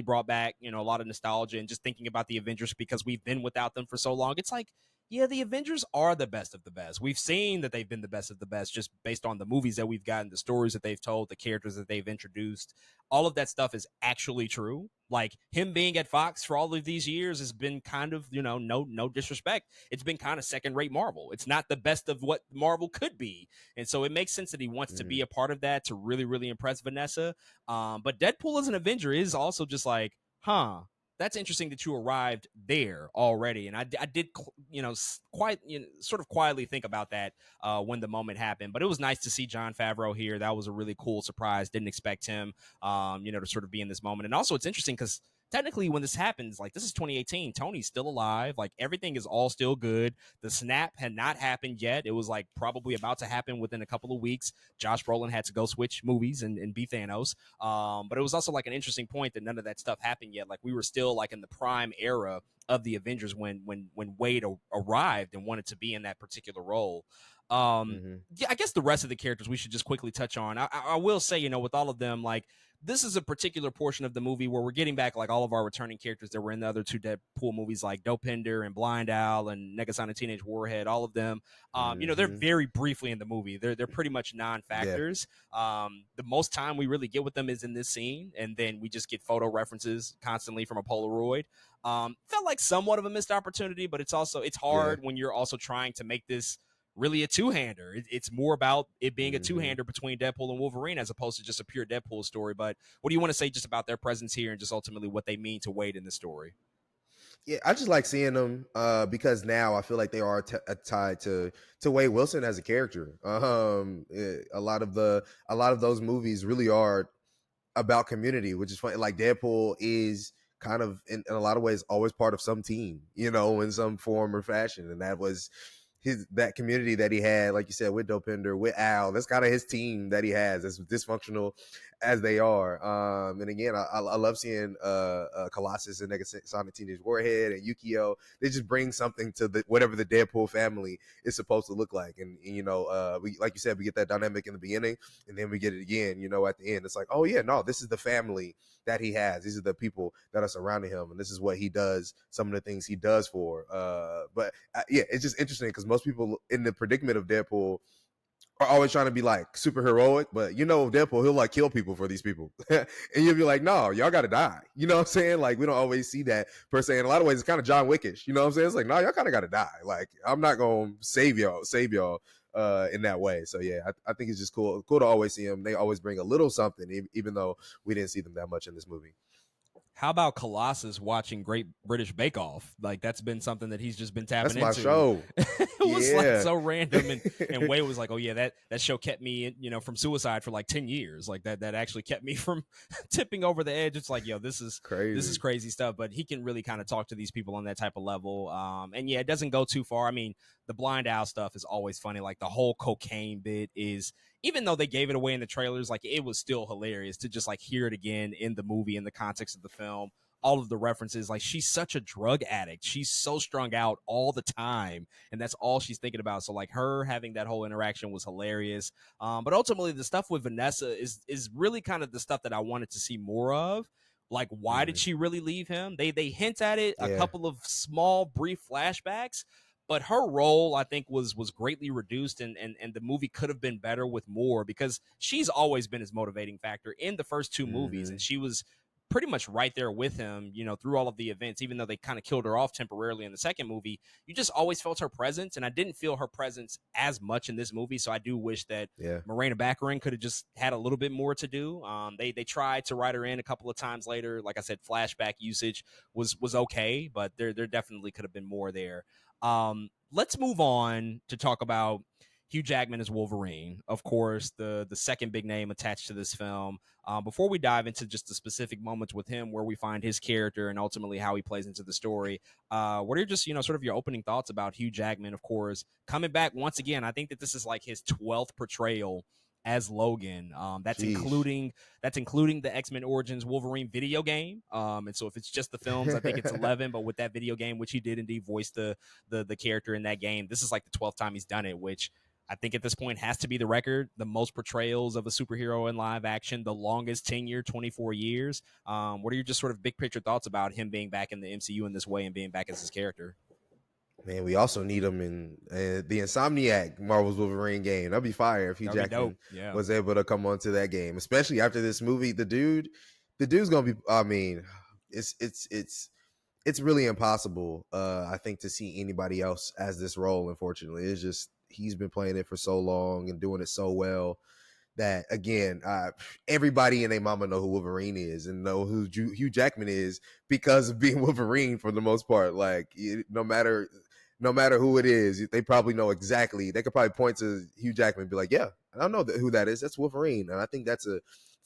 brought back, a lot of nostalgia, and just thinking about the Avengers because we've been without them for so long. It's like, yeah, the Avengers are the best of the best. We've seen that they've been the best of the best just based on the movies that we've gotten, the stories that they've told, the characters that they've introduced. All of that stuff is actually true. Like, him being at Fox for all of these years has been kind of, no disrespect. It's been kind of second-rate Marvel. It's not the best of what Marvel could be. And so it makes sense that he wants to be a part of that to really, really impress Vanessa. But Deadpool as an Avenger is also just like, that's interesting that you arrived there already. And I did, sort of quietly think about that when the moment happened. But it was nice to see Jon Favreau here. That was a really cool surprise. Didn't expect him, to sort of be in this moment. And also, it's interesting because technically when this happens, like, this is 2018, Tony's still alive, like, everything is all still good. The snap had not happened yet. It was like probably about to happen within a couple of weeks. Josh Brolin had to go switch movies and be Thanos. But it was also like an interesting point that none of that stuff happened yet. Like, we were still like in the prime era of the Avengers when Wade arrived and wanted to be in that particular role. Yeah, I guess the rest of the characters we should just quickly touch on. I will say, with all of them, like, this is a particular portion of the movie where we're getting back like all of our returning characters that were in the other two Deadpool movies, like Dopinder and Blind Owl and Negasonic Teenage Warhead. All of them, they're very briefly in the movie. They're pretty much non-factors. Yeah. The most time we really get with them is in this scene, and then we just get photo references constantly from a Polaroid. Felt like somewhat of a missed opportunity, but it's hard when you're also trying to make this really a two-hander. It's more about it being a two-hander between Deadpool and Wolverine as opposed to just a pure Deadpool story. But what do you want to say just about their presence here and just ultimately what they mean to Wade in the story? Yeah, I just like seeing them because now I feel like they are tied to Wade Wilson as a character. A lot of those movies really are about community, which is funny. Like, Deadpool is kind of in a lot of ways always part of some team, in some form or fashion, and that was that community that he had, like you said, with Dopinder, with Al. That's kind of his team that he has, as dysfunctional as they are. And again, I love seeing Colossus and Sonic Teenage Warhead and Yukio. They just bring something to whatever the Deadpool family is supposed to look like. And you know, we, like you said, we get that dynamic in the beginning, and then we get it again, you know, at the end. It's like, oh yeah, no, this is the family that he has. These are the people that are surrounding him, and this is what he does. Some of the things he does for. But yeah, it's just interesting because most people in the predicament of Deadpool are always trying to be like super heroic, but you know, Deadpool, he'll like kill people for these people. And you'll be like, no, y'all got to die. You know what I'm saying? Like, we don't always see that per se. In a lot of ways, it's kind of John Wickish. You know what I'm saying? It's like, no, y'all kind of got to die. Like, I'm not going to save y'all in that way. So yeah, I think it's just cool to always see them. They always bring a little something, even though we didn't see them that much in this movie. How about Colossus watching Great British Bake Off? Like, that's been something that he's just been tapping into. That's my show. It was like so random, and Wade was like, "Oh yeah, that show kept me, you know, from suicide for like 10 years. Like that actually kept me from tipping over the edge." It's like, yo, this is crazy stuff. But he can really kind of talk to these people on that type of level. And yeah, it doesn't go too far. I mean, the Blind Owl stuff is always funny. Like the whole cocaine bit is, even though they gave it away in the trailers, like it was still hilarious to just like hear it again in the movie, in the context of the film. All of the references, like she's such a drug addict. She's so strung out all the time, and that's all she's thinking about. So like her having that whole interaction was hilarious. But ultimately the stuff with Vanessa is really kind of the stuff that I wanted to see more of. Like, why did she really leave him? They hint at it, a couple of small brief flashbacks, but her role, I think, was greatly reduced, and the movie could have been better with more, because she's always been his motivating factor in the first two movies, and she was pretty much right there with him, you know, through all of the events. Even though they kind of killed her off temporarily in the second movie, you just always felt her presence, and I didn't feel her presence as much in this movie. So I do wish that Morena Baccarin could have just had a little bit more to do. They tried to write her in a couple of times later. Like I said, flashback usage was okay, but there definitely could have been more there. Let's move on to talk about Hugh Jackman as Wolverine, of course, the second big name attached to this film. Before we dive into just the specific moments with him, where we find his character and ultimately how he plays into the story, what are just, you know, sort of your opening thoughts about Hugh Jackman, of course, coming back once again? I think that this is like his 12th portrayal as Logan. That's including the X-Men Origins Wolverine video game. And so if it's just the films, I think it's 11. But with that video game, which he did indeed voice the character in that game, this is like the 12th time he's done it, which I think at this point has to be the record. The most portrayals of a superhero in live action, the longest tenure, 24 years. What are your just sort of big picture thoughts about him being back in the MCU in this way and being back as his character? Man, we also need him in the Insomniac Marvel's Wolverine game. That'd be fire if Hugh Jackman was able to come onto that game, especially after this movie. The dude's gonna be. I mean, it's really impossible. I think, to see anybody else as this role. Unfortunately, it's just he's been playing it for so long and doing it so well that, again, everybody and their mama know who Wolverine is and know who Hugh Jackman is because of being Wolverine for the most part. Like, no matter who it is, they probably know exactly. They could probably point to Hugh Jackman and be like, yeah, I don't know who that is. That's Wolverine. And I think that's a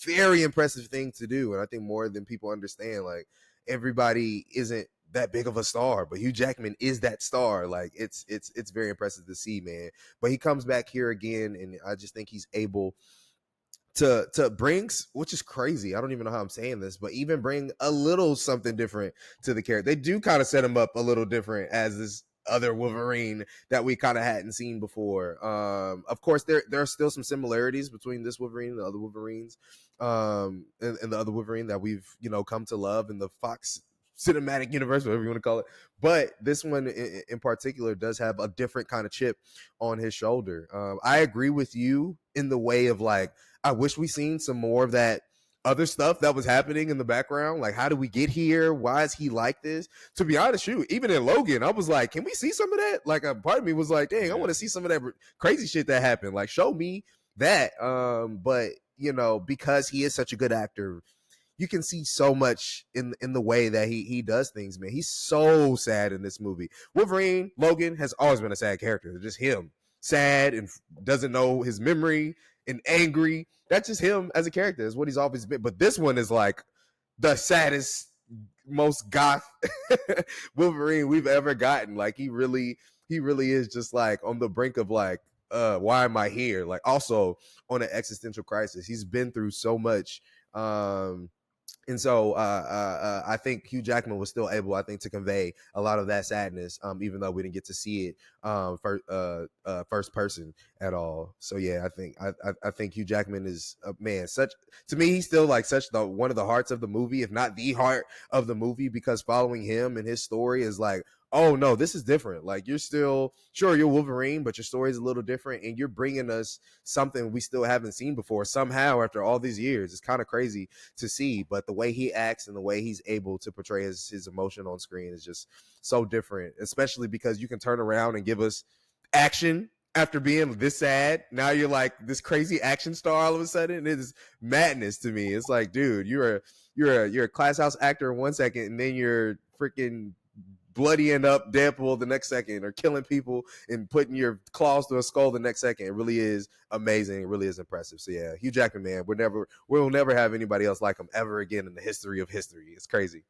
very impressive thing to do. And I think more than people understand, like, everybody isn't that big of a star, but Hugh Jackman is that star. Like, it's very impressive to see, man. But he comes back here again, and I just think he's able to bring, which is crazy, I don't even know how I'm saying this, but even bring a little something different to the character. They do kind of set him up a little different as this other Wolverine that we kind of hadn't seen before. Of course, there are still some similarities between this Wolverine and the other Wolverines, and the other Wolverine that we've, you know, come to love in the Fox cinematic universe, whatever you want to call it. But this one in particular does have a different kind of chip on his shoulder. I agree with you in the way of, like, I wish we seen some more of that other stuff that was happening in the background. Like, how did we get here? Why is he like this? To be honest, even in Logan, I was like, can we see some of that? Like, a part of me was like, dang, I want to see some of that crazy shit that happened. Like, show me that. But, you know, because he is such a good actor, you can see so much in the way that he does things, man. He's so sad in this movie. Wolverine, Logan, has always been a sad character. Just him. Sad and doesn't know his memory and angry. That's just him as a character. Is what he's always been. But this one is like the saddest, most goth Wolverine we've ever gotten. Like, he's he really is just like on the brink of like, why am I here? Like also on an existential crisis. He's been through so much. And so I think Hugh Jackman was still able, I think, to convey a lot of that sadness, even though we didn't get to see it first person at all. So yeah, I think Hugh Jackman is man. Such to me, he's still like such the one of the hearts of the movie, if not the heart of the movie, because following him and his story is like, oh no, this is different. Like you're still sure you're Wolverine, but your story is a little different, and you're bringing us something we still haven't seen before somehow after all these years. It's kind of crazy to see, but the way he acts and the way he's able to portray his emotion on screen is just so different, especially because you can turn around and give us action after being this sad. Now you're like this crazy action star all of a sudden. It is madness to me. It's like, dude, you're a class house actor in 1 second, and then you're freaking bloodying up Deadpool the next second, or killing people and putting your claws through a skull the next second. It really is amazing. It really is impressive. So yeah, Hugh Jackman, man, we'll never have anybody else like him ever again in the history of history. It's crazy.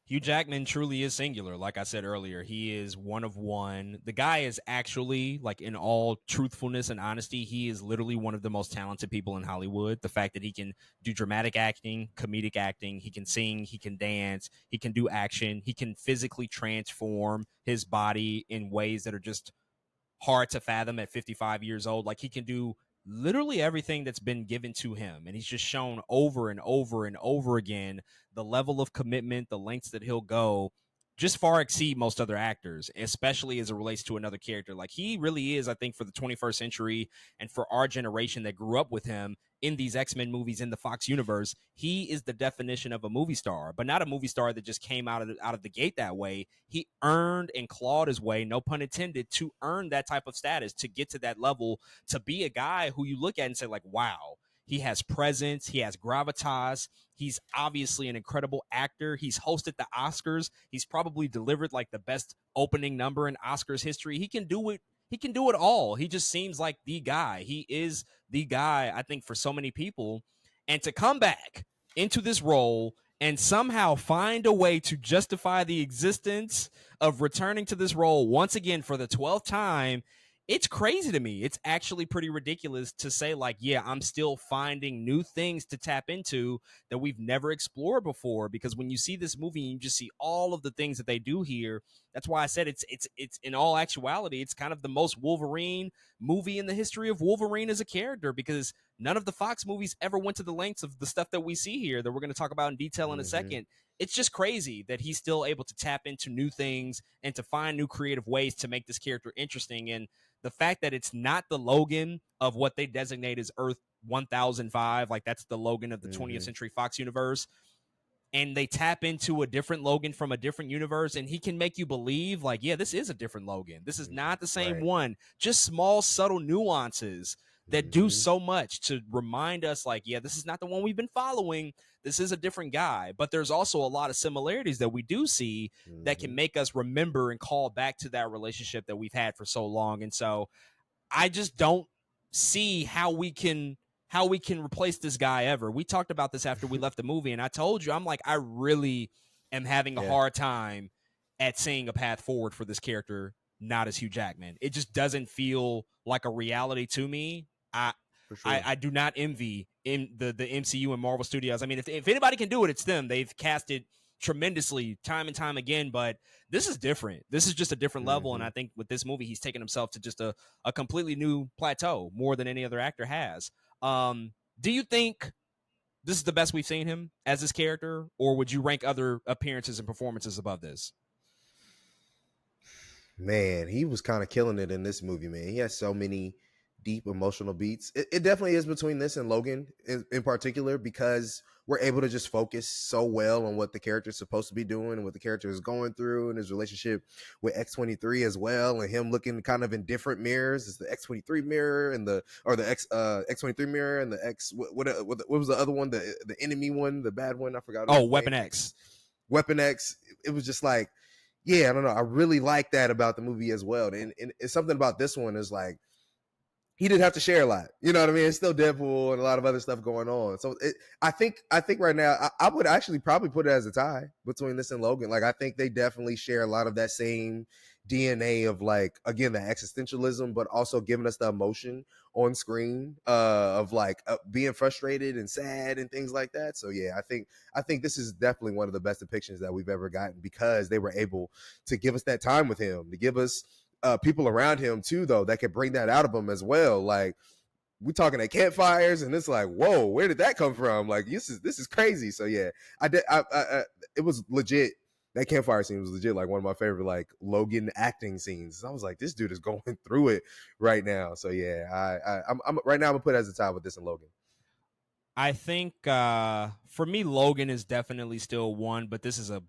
Hugh Jackman truly is singular. Like I said earlier, he is one of one. The guy is actually, like, in all truthfulness and honesty, he is literally one of the most talented people in Hollywood. The fact that he can do dramatic acting, comedic acting, he can sing, he can dance, he can do action, he can physically transform his body in ways that are just hard to fathom at 55 years old. Like, he can do literally everything that's been given to him, and he's just shown over and over and over again the level of commitment, the lengths that he'll go, just far exceed most other actors, especially as it relates to another character. Like, he really is, I think, for the 21st century and for our generation that grew up with him in these X-Men movies in the Fox universe, he is the definition of a movie star, but not a movie star that just came out of the gate that way. He earned and clawed his way, no pun intended, to earn that type of status, to get to that level, to be a guy who you look at and say, like, wow, he has presence, he has gravitas, he's obviously an incredible actor. He's hosted the Oscars. He's probably delivered like the best opening number in Oscars history. He can do it. He can do it all. He just seems like the guy. He is the guy, I think, for so many people. And to come back into this role and somehow find a way to justify the existence of returning to this role once again for the 12th time, it's crazy to me. It's actually pretty ridiculous to say, like, yeah, I'm still finding new things to tap into that we've never explored before. Because when you see this movie and you just see all of the things that they do here, that's why I said it's in all actuality, it's kind of the most Wolverine movie in the history of Wolverine as a character, because none of the Fox movies ever went to the lengths of the stuff that we see here that we're going to talk about in detail in a second. It's just crazy that he's still able to tap into new things and to find new creative ways to make this character interesting. And the fact that it's not the Logan of what they designate as Earth 1005, like that's the Logan of the 20th Century Fox universe, and they tap into a different Logan from a different universe, and he can make you believe, like, yeah, this is a different Logan. This is not the same one. Just small, subtle nuances that do so much to remind us, like, yeah, this is not the one we've been following. This is a different guy. But there's also a lot of similarities that we do see that can make us remember and call back to that relationship that we've had for so long. And so I just don't see how we can replace this guy ever. We talked about this after we left the movie, and I told you, I'm like, I really am having a hard time at seeing a path forward for this character, not as Hugh Jackman. It just doesn't feel like a reality to me. I do not envy in the MCU and Marvel Studios. I mean, if anybody can do it, it's them. They've cast it tremendously time and time again, but this is different. This is just a different level, and I think with this movie, he's taken himself to just a completely new plateau, more than any other actor has. Do you think this is the best we've seen him as this character, or would you rank other appearances and performances above this? Man, he was kind of killing it in this movie, man. He has so many deep emotional beats. It definitely is between this and Logan in particular, because we're able to just focus so well on what the character is supposed to be doing and what the character is going through, and his relationship with X-23 as well, and him looking kind of in different mirrors. It's the X-23 mirror and the X-23 mirror and the what was the other one, the enemy one, the bad one, I forgot. Oh, Weapon X. Weapon X. It was just like, yeah, I don't know. I really like that about the movie as well. And it's something about this one is like, he didn't have to share a lot. You know what I mean? It's still Deadpool and a lot of other stuff going on. So I think right now, I would actually probably put it as a tie between this and Logan. Like, I think they definitely share a lot of that same DNA of like, again, the existentialism, but also giving us the emotion on screen of like being frustrated and sad and things like that. So yeah, I think this is definitely one of the best depictions that we've ever gotten, because they were able to give us that time with him, to give us people around him too, though, that could bring that out of him as well. Like, we talking at campfires, and it's like, whoa, where did that come from? Like, this is crazy. So yeah, I did. It was legit. That campfire scene was legit, like one of my favorite, like, Logan acting scenes. I was like, this dude is going through it right now. So yeah, I'm right now. I'm gonna put it as a tie with this and Logan. I think for me, Logan is definitely still one, but this is a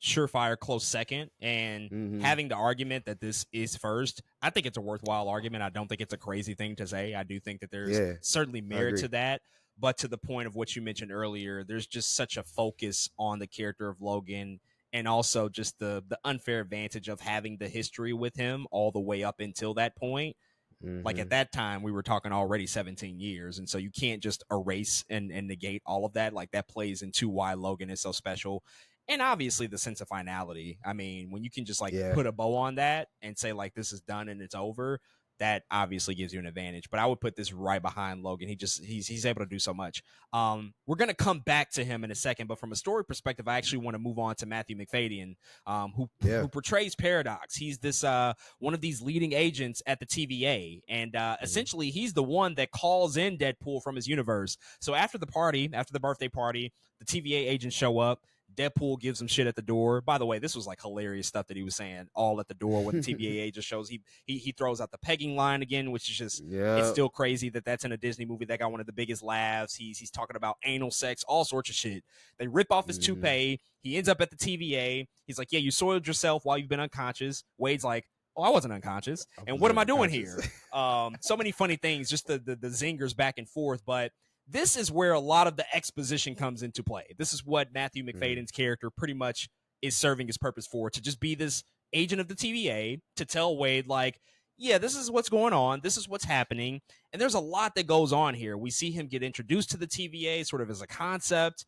surefire close second. And Mm-hmm. having the argument that this is first, I think it's a worthwhile argument. I don't think it's a crazy thing to say. I do think that there's Yeah, certainly I merit agree. to that. But to the point of what you mentioned earlier, there's just such a focus on the character of Logan, and also just the unfair advantage of having the history with him all the way up until that point. Like at Mm-hmm. that time we were talking already 17 years, and so you can't just erase and negate all of that. Like that plays into why Logan is so special. And obviously the sense of finality. I mean, when you can just like Yeah, put a bow on that and say like this is done and it's over, that obviously gives you an advantage. But I would put this right behind Logan. He's able to do so much. We're gonna come back to him in a second, but from a story perspective, I actually want to move on to Matthew McFadyen, yeah. who portrays Paradox. He's this one of these leading agents at the TVA, and Mm-hmm. essentially he's the one that calls in Deadpool from his universe. So after the party, after the birthday party, the TVA agents show up. Deadpool gives him shit at the door. By the way, this was like hilarious stuff that he was saying all at the door when the TVA agent shows. He throws out the pegging line again, which is just, it's Yeah. still crazy that that's in a Disney movie. That got one of the biggest laughs. He's talking about anal sex, all sorts of shit. They rip off his Mm-hmm. toupee. He ends up at the TVA. He's like, yeah, you soiled yourself while you've been unconscious. Wade's like, oh, I wasn't unconscious. I And what am wasn't I doing conscious. here? So many funny things, just the zingers back and forth. But this is where a lot of the exposition comes into play. This is what Matthew Mm-hmm. McFadyen's character pretty much is serving his purpose for, to just be this agent of the TVA, to tell Wade, like, yeah, this is what's going on. This is what's happening. And there's a lot that goes on here. We see him get introduced to the TVA sort of as a concept.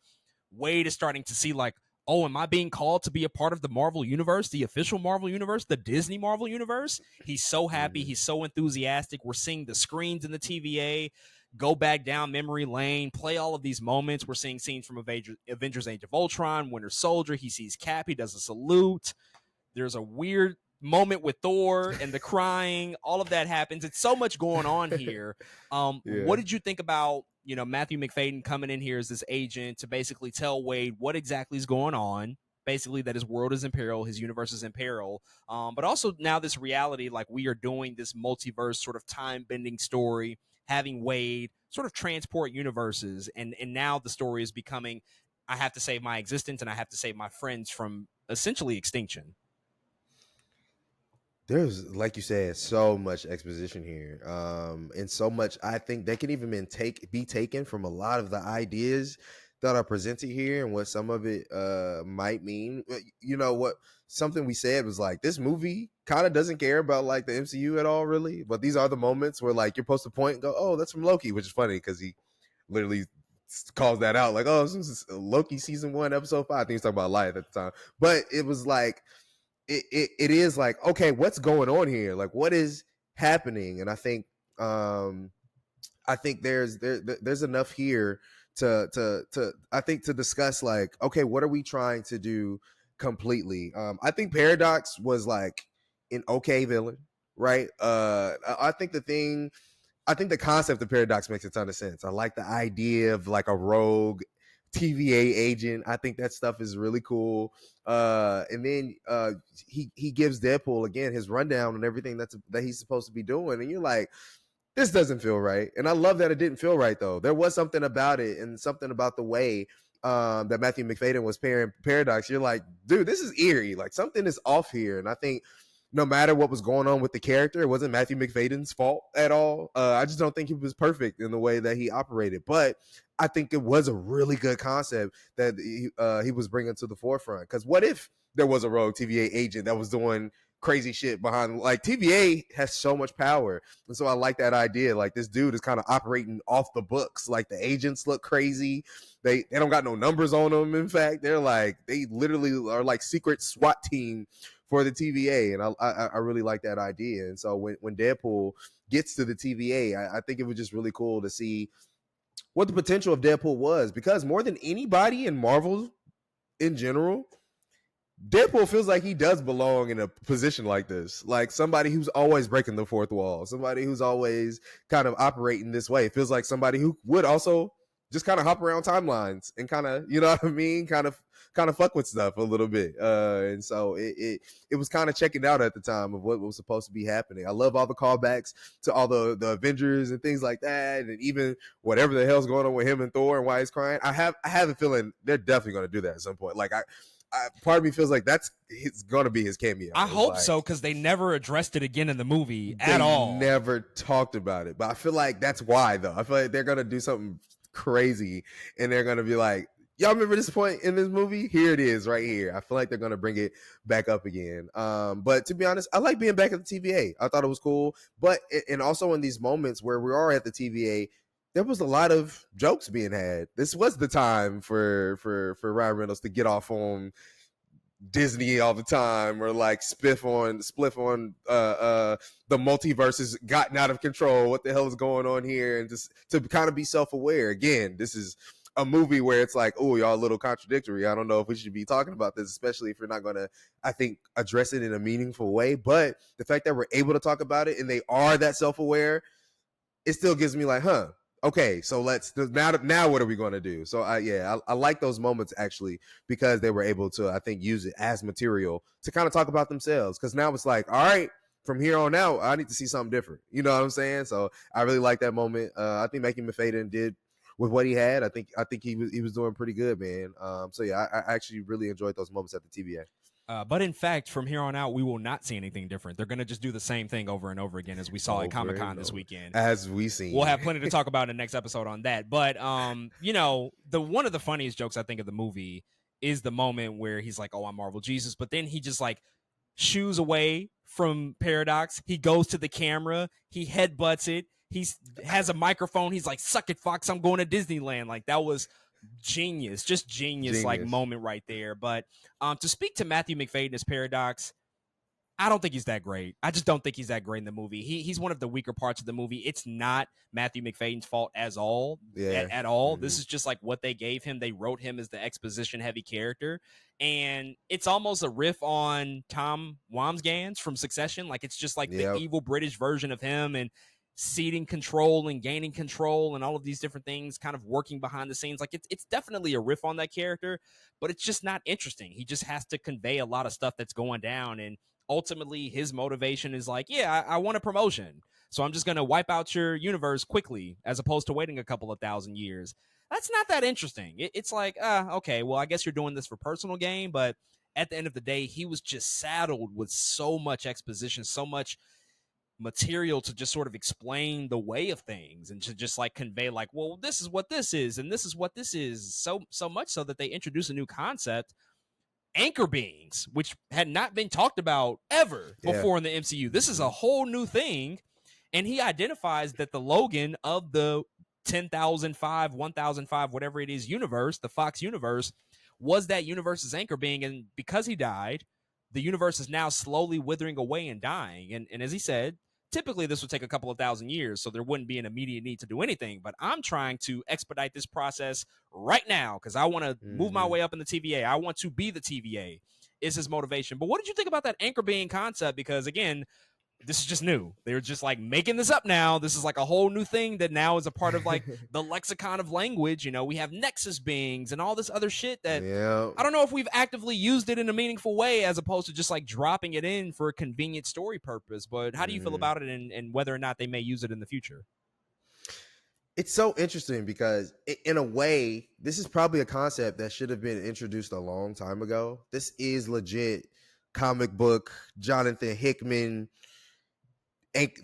Wade is starting to see, like, oh, am I being called to be a part of the Marvel Universe, the official Marvel Universe, the Disney Marvel Universe? He's so happy. Mm-hmm. He's so enthusiastic. We're seeing the screens in the TVA go back down memory lane, play all of these moments. We're seeing scenes from Avengers Age of Ultron, Winter Soldier. He sees Cap. He does a salute. There's a weird moment with Thor and the crying. All of that happens. It's so much going on here. Yeah. What did you think about, Matthew McFadyen coming in here as this agent to basically tell Wade what exactly is going on? Basically, that his world is in peril, his universe is in peril. But also now this reality, like we are doing this multiverse sort of time bending story, having Wade sort of transport universes, and now the story is becoming, I have to save my existence and I have to save my friends from essentially extinction. There's, like you said, so much exposition here, and so much, I think, that can even be taken from a lot of the ideas that are presented here, and what some of it might mean. You know what? Something we said was like, this movie kind of doesn't care about like the MCU at all, really. But these are the moments where like you're supposed to point and go, "Oh, that's from Loki," which is funny because he literally calls that out, like, "Oh, this is Loki season 1, episode 5." I think he's talking about life at the time, but it was like, it is like, okay, what's going on here, like what is happening? And I think there's enough here to I think, to discuss, like, okay, what are we trying to do completely. I think Paradox was like an okay villain, right? I think the concept of Paradox makes a ton of sense. I like the idea of like a rogue TVA agent. I think that stuff is really cool. And then he gives Deadpool again his rundown on everything that he's supposed to be doing, and you're like, this doesn't feel right. And I love that it didn't feel right, though. There was something about it, and something about the way that Matthew McFadyen was pairing Paradox. You're like, dude, this is eerie. Like, something is off here. And I think no matter what was going on with the character, it wasn't Matthew McFadyen's fault at all. I just don't think he was perfect in the way that he operated. But I think it was a really good concept that he was bringing to the forefront. Because what if there was a rogue TVA agent that was doing crazy shit behind, like, TVA has so much power, and so I like that idea. Like, this dude is kind of operating off the books. Like, the agents look crazy. They don't got no numbers on them. In fact, they literally are like secret SWAT team for the TVA, and I really like that idea. And so when Deadpool gets to the TVA, I think it was just really cool to see what the potential of Deadpool was, because more than anybody in Marvel in general, Deadpool feels like he does belong in a position like this, like somebody who's always breaking the fourth wall, somebody who's always kind of operating this way. It feels like somebody who would also just kind of hop around timelines and kind of, you know what I mean, kind of fuck with stuff a little bit. And so it was kind of checking out at the time of what was supposed to be happening. I love all the callbacks to all the Avengers and things like that, and even whatever the hell's going on with him and Thor and why he's crying. I have a feeling they're definitely going to do that at some point. Like part of me feels like it's going to be his cameo. I hope like, so, because they never addressed it again in the movie at all. They never talked about it, but I feel like that's why, though. I feel like they're going to do something crazy, and they're going to be like, y'all remember this point in this movie? Here it is right here. I feel like they're going to bring it back up again. But to be honest, I like being back at the TVA. I thought it was cool. But, and also in these moments where we are at the TVA, there was a lot of jokes being had. This was the time for Ryan Reynolds to get off on Disney all the time, or like spliff on the multiverse has gotten out of control. What the hell is going on here? And just to kind of be self-aware. Again, this is a movie where it's like, oh, y'all a little contradictory. I don't know if we should be talking about this, especially if you're not going to, I think, address it in a meaningful way. But the fact that we're able to talk about it and they are that self-aware, it still gives me like, huh, okay, so now what are we going to do? So I like those moments actually, because they were able to, I think, use it as material to kind of talk about themselves. Because now it's like, all right, from here on out, I need to see something different. You know what I'm saying? So I really like that moment. I think Mackie McFadden did with what he had. I think he was doing pretty good, man. So yeah, I actually really enjoyed those moments at the TVA. But in fact, from here on out, we will not see anything different. They're going to just do the same thing over and over again, as we saw at Comic-Con this weekend. As we seen. We'll have plenty to talk about in the next episode on that. But, you know, one of the funniest jokes I think of the movie is the moment where he's like, oh, I'm Marvel Jesus. But then he just like shoos away from Paradox. He goes to the camera. He headbutts it. He has a microphone. He's like, suck it, Fox. I'm going to Disneyland. Like, that was genius, just genius like moment right there. But to speak to Matthew McFadden as Paradox, I don't think he's that great. I just don't think he's that great in the movie. He's one of the weaker parts of the movie. It's not Matthew McFadden's fault at all. Mm-hmm. This is just like what they gave him. They wrote him as the exposition heavy character, and it's almost a riff on Tom Wamsgans from Succession. Like, it's just like the evil British version of him, and ceding control and gaining control and all of these different things kind of working behind the scenes. Like, it's definitely a riff on that character, but it's just not interesting. He just has to convey a lot of stuff that's going down, and ultimately his motivation is like, yeah, I want a promotion, so I'm just going to wipe out your universe quickly as opposed to waiting a couple of thousand years. That's not that interesting. It's like, okay, well, I guess you're doing this for personal gain, but at the end of the day, he was just saddled with so much exposition, so much material to just sort of explain the way of things, and to just like convey like, well, this is what this is and this is what this is, so much so that they introduce a new concept, anchor beings, which had not been talked about ever before in the MCU. This is a whole new thing, and he identifies that the Logan of the 10,005, 1,005, whatever it is universe, the Fox universe, was that universe's anchor being, and because he died, the universe is now slowly withering away and dying. And as he said, typically this would take a couple of thousand years, so there wouldn't be an immediate need to do anything. But I'm trying to expedite this process right now because I want to move my way up in the TVA. I want to be the TVA, is his motivation. But what did you think about that anchor being concept? Because, again, this is just new. They're just like making this up now. This is like a whole new thing that now is a part of like the lexicon of language. You know, we have nexus beings and all this other shit that I don't know if we've actively used it in a meaningful way, as opposed to just like dropping it in for a convenient story purpose. But how do you feel about it, and whether or not they may use it in the future? It's so interesting because in a way, this is probably a concept that should have been introduced a long time ago. This is legit comic book, Jonathan Hickman.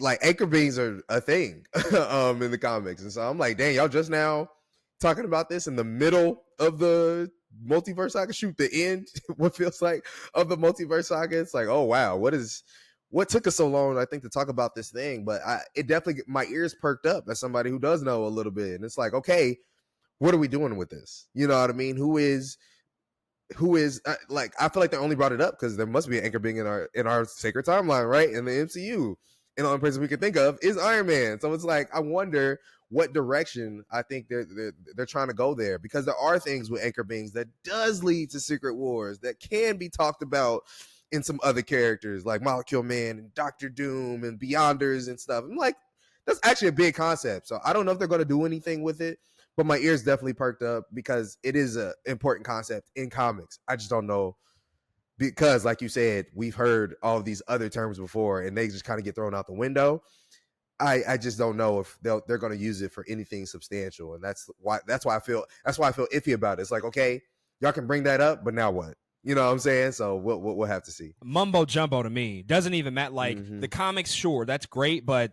Like, anchor beings are a thing in the comics, and so I'm like, dang, y'all just now talking about this in the middle of the Multiverse Saga, shoot, the end, what feels like, of the Multiverse Saga. It's like, oh wow, what took us so long, I think, to talk about this thing? But it definitely, my ears perked up as somebody who does know a little bit, and it's like, okay, what are we doing with this? You know what I mean? Who is who is like, I feel like they only brought it up because there must be an anchor being in our sacred timeline, right, in the MCU. And the only person we can think of is Iron Man. So it's like, I wonder what direction I think they're trying to go there, because there are things with anchor beings that does lead to secret wars that can be talked about in some other characters like Molecule Man and Doctor Doom and Beyonders and stuff. I'm like, that's actually a big concept. So I don't know if they're going to do anything with it, but my ears definitely perked up because it is an important concept in comics. I just don't know, because like you said, we've heard all of these other terms before and they just kind of get thrown out the window. I just don't know if they're going to use it for anything substantial, and that's why I feel iffy about it. It's like, okay, y'all can bring that up, but now what? You know what I'm saying? So we'll have to see. Mumbo jumbo to me. Doesn't even matter. Like the comics, sure, that's great, but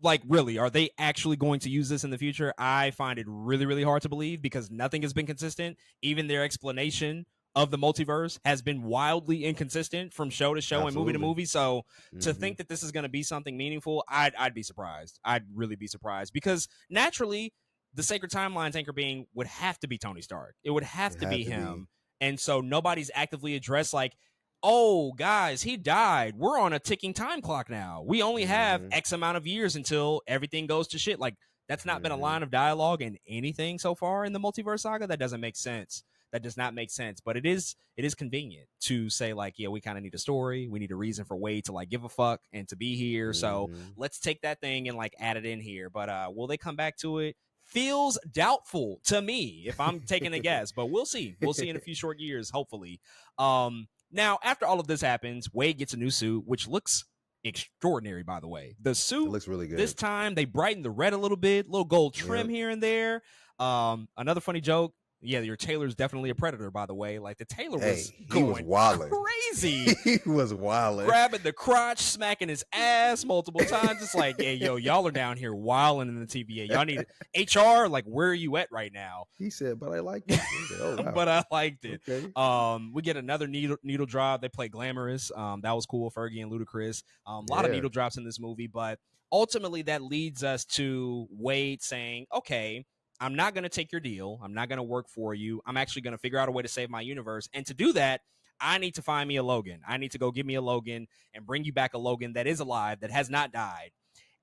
like, really, are they actually going to use this in the future? I find it really, really hard to believe, because nothing has been consistent. Even their explanation of the multiverse has been wildly inconsistent from show to show and movie to movie. So to think that this is going to be something meaningful, I'd be surprised. I'd really be surprised, because naturally the sacred timelines anchor being would have to be Tony Stark. It would have to be him. And so nobody's actively addressed like, oh, guys, he died. We're on a ticking time clock now. We only have X amount of years until everything goes to shit. Like, that's not been a line of dialogue in anything so far in the Multiverse Saga. That doesn't make sense. That does not make sense. But it is convenient to say, like, yeah, we kind of need a story. We need a reason for Wade to, like, give a fuck and to be here. So let's take that thing and, like, add it in here. But will they come back to it? Feels doubtful to me, if I'm taking a guess. But we'll see. We'll see in a few short years, hopefully. Now, after all of this happens, Wade gets a new suit, which looks extraordinary, by the way. The suit, it looks really good. This time, they brightened the red a little bit, little gold trim here and there. Another funny joke. Yeah, your tailor's definitely a predator, by the way. Like, the tailor was going crazy. He was wilding. Grabbing the crotch, smacking his ass multiple times. It's like, hey, yo, y'all are down here wilding in the TVA. Y'all need HR. Like, where are you at right now? He said, but I liked it. Oh, wow. But I liked it. Okay. We get another needle drop. They play Glamorous. That was cool. Fergie and Ludacris. A lot of needle drops in this movie. But ultimately, that leads us to Wade saying, okay, I'm not going to take your deal. I'm not going to work for you. I'm actually going to figure out a way to save my universe. And to do that, I need to find me a Logan. I need to go get me a Logan and bring you back a Logan that is alive, that has not died.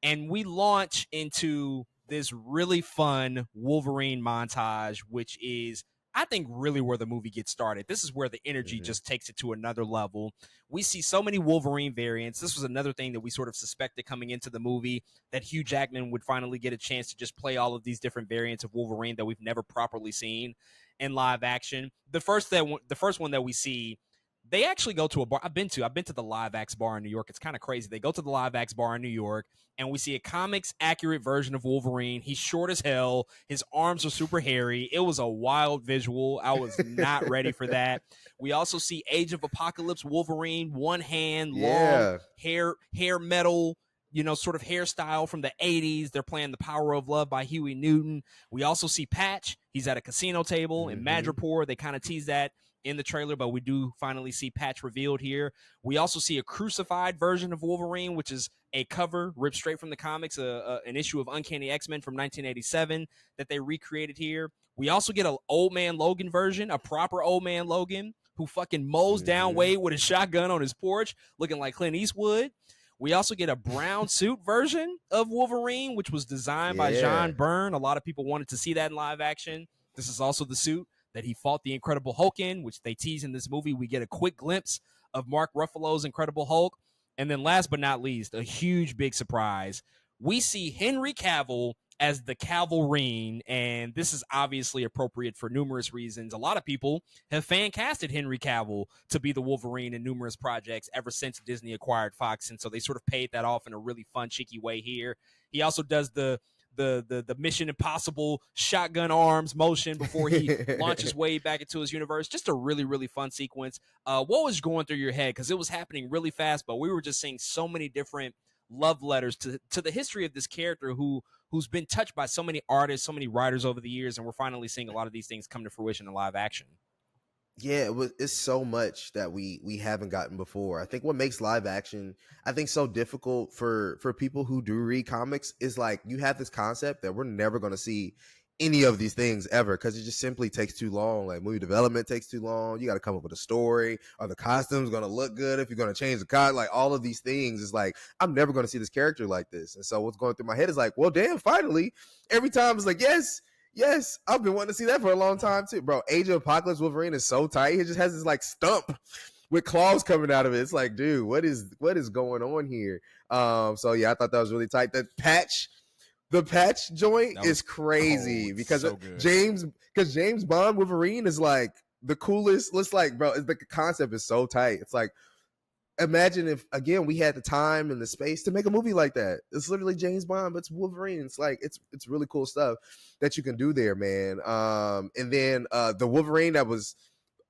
And we launch into this really fun Wolverine montage, which is, I think, really where the movie gets started. This is where the energy just takes it to another level. We see so many Wolverine variants. This was another thing that we sort of suspected coming into the movie, that Hugh Jackman would finally get a chance to just play all of these different variants of Wolverine that we've never properly seen in live action. The first one that we see, they actually go to a bar. I've been to the Live Axe bar in New York. It's kind of crazy. They go to the Live Axe bar in New York, and we see a comics accurate version of Wolverine. He's short as hell. His arms are super hairy. It was a wild visual. I was not ready for that. We also see Age of Apocalypse Wolverine, one hand, long hair metal, sort of hairstyle from the 80s. They're playing The Power of Love by Huey Newton. We also see Patch. He's at a casino table in Madripoor. They kind of tease that in the trailer, but we do finally see Patch revealed here. We also see a crucified version of Wolverine, which is a cover ripped straight from the comics, an issue of Uncanny X-Men from 1987 that they recreated here. We also get an Old Man Logan version, a proper Old Man Logan who fucking mows down Wade with a shotgun on his porch, looking like Clint Eastwood. We also get a brown suit version of Wolverine, which was designed by John Byrne. A lot of people wanted to see that in live action. This is also the suit that he fought the Incredible Hulk in, which they tease in this movie. We get a quick glimpse of Mark Ruffalo's Incredible Hulk. And then last but not least, a huge big surprise. We see Henry Cavill as the Calverine, and this is obviously appropriate for numerous reasons. A lot of people have fan casted Henry Cavill to be the Wolverine in numerous projects ever since Disney acquired Fox, and so they sort of paid that off in a really fun, cheeky way here. He also does the Mission Impossible shotgun arms motion before he launches Wade back into his universe. Just a really, really fun sequence. What was going through your head? Because it was happening really fast, but we were just seeing so many different love letters to the history of this character who's been touched by so many artists, so many writers over the years, and we're finally seeing a lot of these things come to fruition in live action. Yeah, it's so much that we haven't gotten before. I think what makes live action, I think, so difficult for people who do read comics is like, you have this concept that we're never going to see any of these things ever, because it just simply takes too long. Like, movie development takes too long. You got to come up with a story. Are the costumes going to look good if you're going to change the costume? Like, all of these things is like, I'm never going to see this character like this. And so what's going through my head is like, well, damn, finally. Every time it's like, yes, I've been wanting to see that for a long time too, bro. Age of Apocalypse Wolverine is so tight. He just has this like stump with claws coming out of it. It's like, dude, what is going on here? So yeah, I thought that was really tight. The patch joint is crazy because so James Bond Wolverine is like the coolest. It's like, bro, the concept is so tight. It's like, imagine if again we had the time and the space to make a movie like that. It's literally James Bond, but it's Wolverine. It's like it's really cool stuff that you can do there, man. And then the Wolverine that was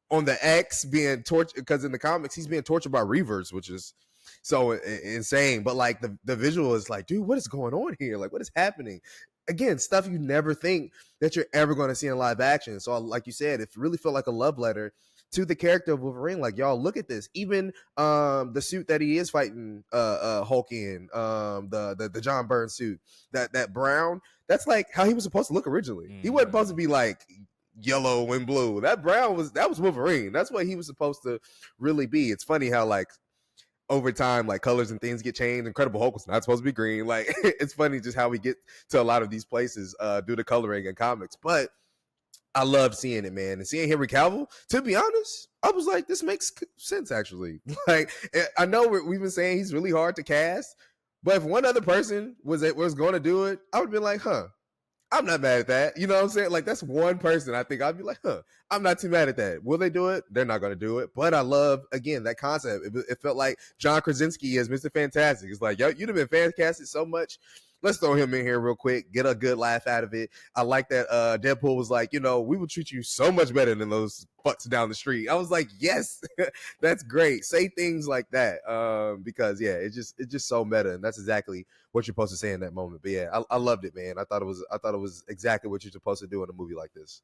on the X being tortured, because in the comics he's being tortured by Reavers, which is so insane. But like the visual is like, dude, what is going on here? Like, what is happening? Again, stuff you never think that you're ever going to see in live action. So like you said, it really felt like a love letter to the character of Wolverine. Like, y'all, look at this. Even the suit that he is fighting Hulk in, the John Byrne suit, that brown, that's like how he was supposed to look originally. He wasn't supposed to be like yellow and blue. That brown was Wolverine. That's what he was supposed to really be. It's funny how like over time, like colors and things get changed. Incredible Hulk was not supposed to be green. Like, it's funny just how we get to a lot of these places due to coloring in comics. But I love seeing it, man. And seeing Henry Cavill, to be honest, I was like, this makes sense, actually. Like, I know we've been saying he's really hard to cast, but if one other person was going to do it, I would be like, huh, I'm not mad at that. You know what I'm saying? Like, that's one person I think I'd be like, huh, I'm not too mad at that. Will they do it? They're not going to do it. But I love, again, that concept. It felt like John Krasinski as Mr. Fantastic. It's like, yo, you'd have been fan casted so much. Let's throw him in here real quick, get a good laugh out of it. I like that Deadpool was like, we will treat you so much better than those fucks down the street. I was like, yes, that's great. Say things like that because, yeah, it's just so meta, and that's exactly what you're supposed to say in that moment. But yeah, I loved it, man. I thought it was exactly what you're supposed to do in a movie like this.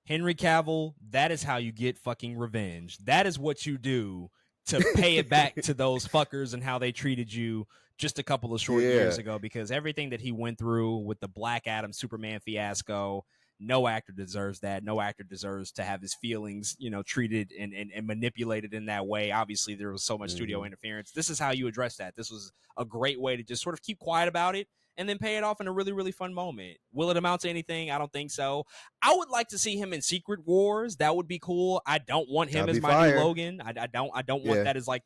Henry Cavill, that is how you get fucking revenge. That is what you do to pay it back to those fuckers and how they treated you just a couple of short years ago, because everything that he went through with the Black Adam Superman fiasco, no actor deserves that. No actor deserves to have his feelings, treated and manipulated in that way. Obviously, there was so much studio interference. This is how you address that. This was a great way to just sort of keep quiet about it and then pay it off in a really, really fun moment. Will it amount to anything? I don't think so. I would like to see him in Secret Wars. That would be cool. I don't want him as my new Logan. I don't want that as like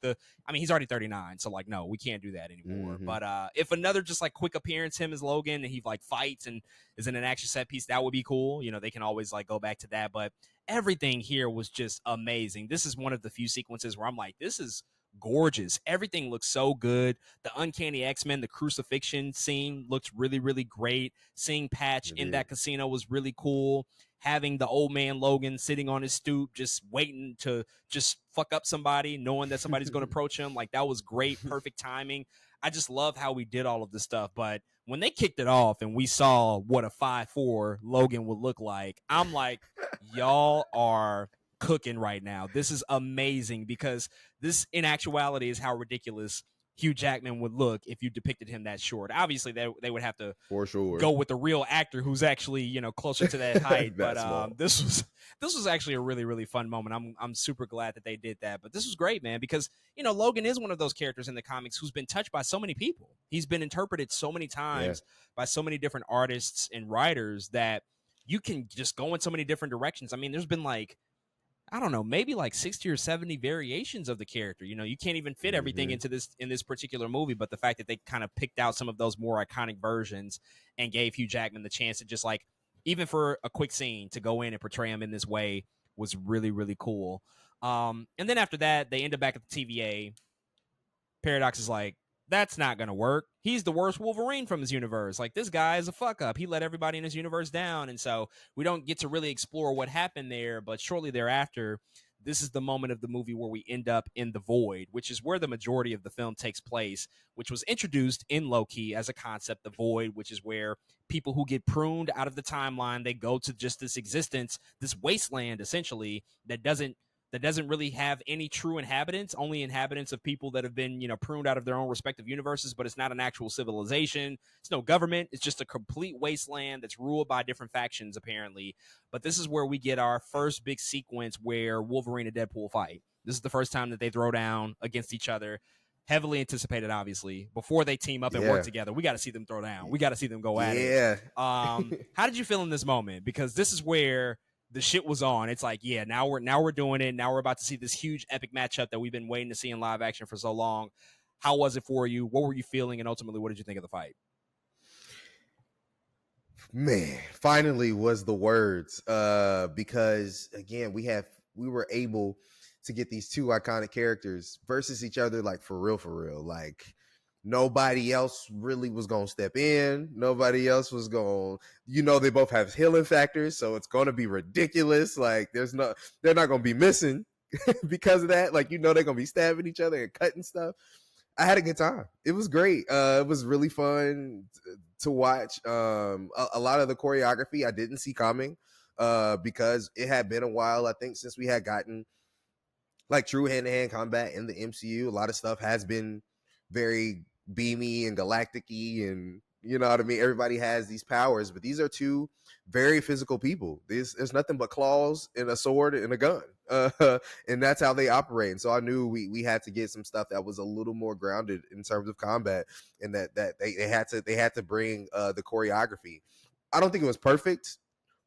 he's already 39, so like, no, we can't do that anymore. But if another just like quick appearance, him as Logan, and he like fights and is in an action set piece, that would be cool. They can always like go back to that. But everything here was just amazing. This is one of the few sequences where I'm like, this is gorgeous. Everything looks so good. The Uncanny X-Men, the crucifixion scene looked really, really great. Seeing Patch in that casino was really cool. Having the old man Logan sitting on his stoop, just waiting to just fuck up somebody, knowing that somebody's going to approach him. Like, that was great. Perfect timing. I just love how we did all of this stuff. But when they kicked it off and we saw what a 5'4" Logan would look like, I'm like, y'all are cooking right now. This is amazing, because this in actuality is how ridiculous Hugh Jackman would look if you depicted him that short. Obviously, they would have to for sure go with the real actor who's actually closer to that height. But this was actually a really, really fun moment. I'm super glad that they did that. But this was great, man, because Logan is one of those characters in the comics who's been touched by so many people. He's been interpreted so many times by so many different artists and writers that you can just go in so many different directions. I mean, there's been like, I don't know, maybe like 60 or 70 variations of the character. You can't even fit everything into this particular movie, but the fact that they kind of picked out some of those more iconic versions and gave Hugh Jackman the chance to just like, even for a quick scene, to go in and portray him in this way was really, really cool. And then after that, they end up back at the TVA. Paradox is like, that's not going to work. He's the worst Wolverine from his universe. Like, this guy is a fuck up. He let everybody in his universe down. And so we don't get to really explore what happened there. But shortly thereafter, this is the moment of the movie where we end up in the Void, which is where the majority of the film takes place, which was introduced in Loki as a concept, the Void, which is where people who get pruned out of the timeline, they go to just this existence, this wasteland, essentially, that doesn't that doesn't really have any true inhabitants, only inhabitants of people that have been, pruned out of their own respective universes, but it's not an actual civilization. It's no government. It's just a complete wasteland that's ruled by different factions, apparently. But this is where we get our first big sequence where Wolverine and Deadpool fight. This is the first time that they throw down against each other. Heavily anticipated, obviously. Before they team up and work Yeah. together, we got to see them throw down. We got to see them go at it. Yeah. How did you feel in this moment? Because this is where the shit was on. It's like, yeah, now we're doing it. Now we're about to see this huge epic matchup that we've been waiting to see in live action for so long. How was it for you? What were you feeling? And ultimately, what did you think of the fight? Man, finally was the words. Because again, we were able to get these two iconic characters versus each other, like for real. Like nobody else really was gonna step in. Nobody else was gonna, they both have healing factors, so it's gonna be ridiculous. Like they're not gonna be missing because of that. Like, they're gonna be stabbing each other and cutting stuff. I had a good time. It was great. It was really fun to watch. A lot of the choreography I didn't see coming because it had been a while, I think, since we had gotten like true hand-to-hand combat in the MCU. A lot of stuff has been very beamy and galactic-y, and you know what I mean? Everybody has these powers, but these are two very physical people. There's nothing but claws and a sword and a gun. And that's how they operate. And so I knew we had to get some stuff that was a little more grounded in terms of combat, and that they had to bring the choreography. I don't think it was perfect,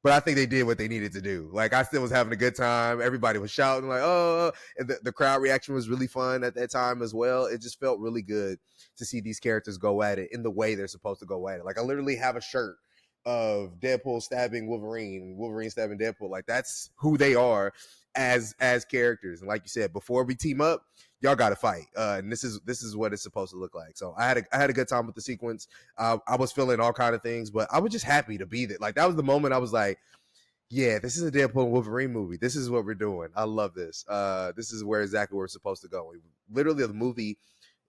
but I think they did what they needed to do. Like, I still was having a good time. Everybody was shouting like, oh, and the crowd reaction was really fun at that time as well. It just felt really good to see these characters go at it in the way they're supposed to go at it. Like, I literally have a shirt of Deadpool stabbing Wolverine, Wolverine stabbing Deadpool. Like, that's who they are as characters. And like you said, before we team up, y'all got to fight. And this is what it's supposed to look like. So I had a good time with the sequence. I was feeling all kind of things, but I was just happy to be there. Like, that was the moment I was like, yeah, this is a Deadpool Wolverine movie. This is what we're doing. I love this. This is exactly where we're supposed to go. Literally, the movie,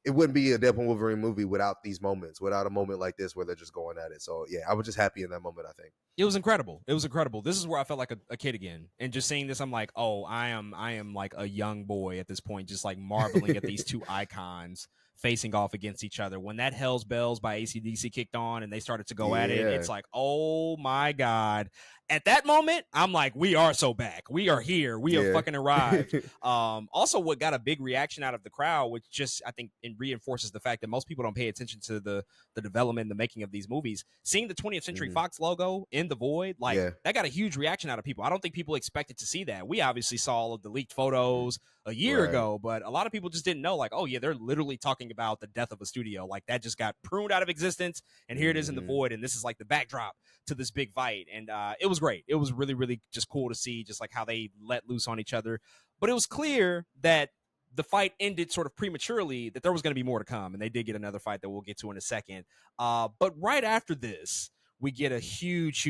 it wouldn't be a Deadpool Wolverine movie without these moments, without a moment like this where they're just going at it. So yeah, I was just happy in that moment, I think. It was incredible. It was incredible. This is where I felt like a kid again. And just seeing this, I'm like, oh, I am like a young boy at this point, just like marveling at these two icons facing off against each other. When that Hell's Bells by AC/DC kicked on and they started to go at it, it's like, oh my God. At that moment, I'm like, we are so back. We are here. We have fucking arrived. Also, what got a big reaction out of the crowd, which just, I think, it reinforces the fact that most people don't pay attention to the development and the making of these movies. Seeing the 20th Century Fox logo in the void, like, that got a huge reaction out of people. I don't think people expected to see that. We obviously saw all of the leaked photos a year ago, but a lot of people just didn't know, like, oh yeah, they're literally talking about the death of a studio. Like, that just got pruned out of existence, and here it is in the void, and this is like the backdrop to this big fight. And it was great. It was really, really just cool to see just like how they let loose on each other. But it was clear that the fight ended sort of prematurely, that there was going to be more to come, and they did get another fight that we'll get to in a second. But right after this, we get a huge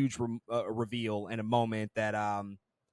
reveal and a moment that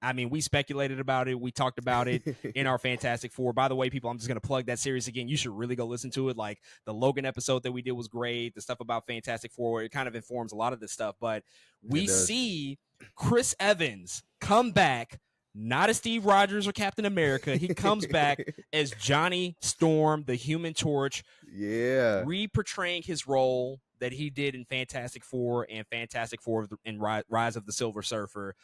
I mean, we speculated about it. We talked about it in our Fantastic Four. By the way, people, I'm just going to plug that series again. You should really go listen to it. Like, the Logan episode that we did was great. The stuff about Fantastic Four, it kind of informs a lot of this stuff. But we see Chris Evans come back, not as Steve Rogers or Captain America. He comes back as Johnny Storm, the Human Torch. Yeah. Re-portraying his role that he did in Fantastic Four and Fantastic Four and Rise of the Silver Surfer.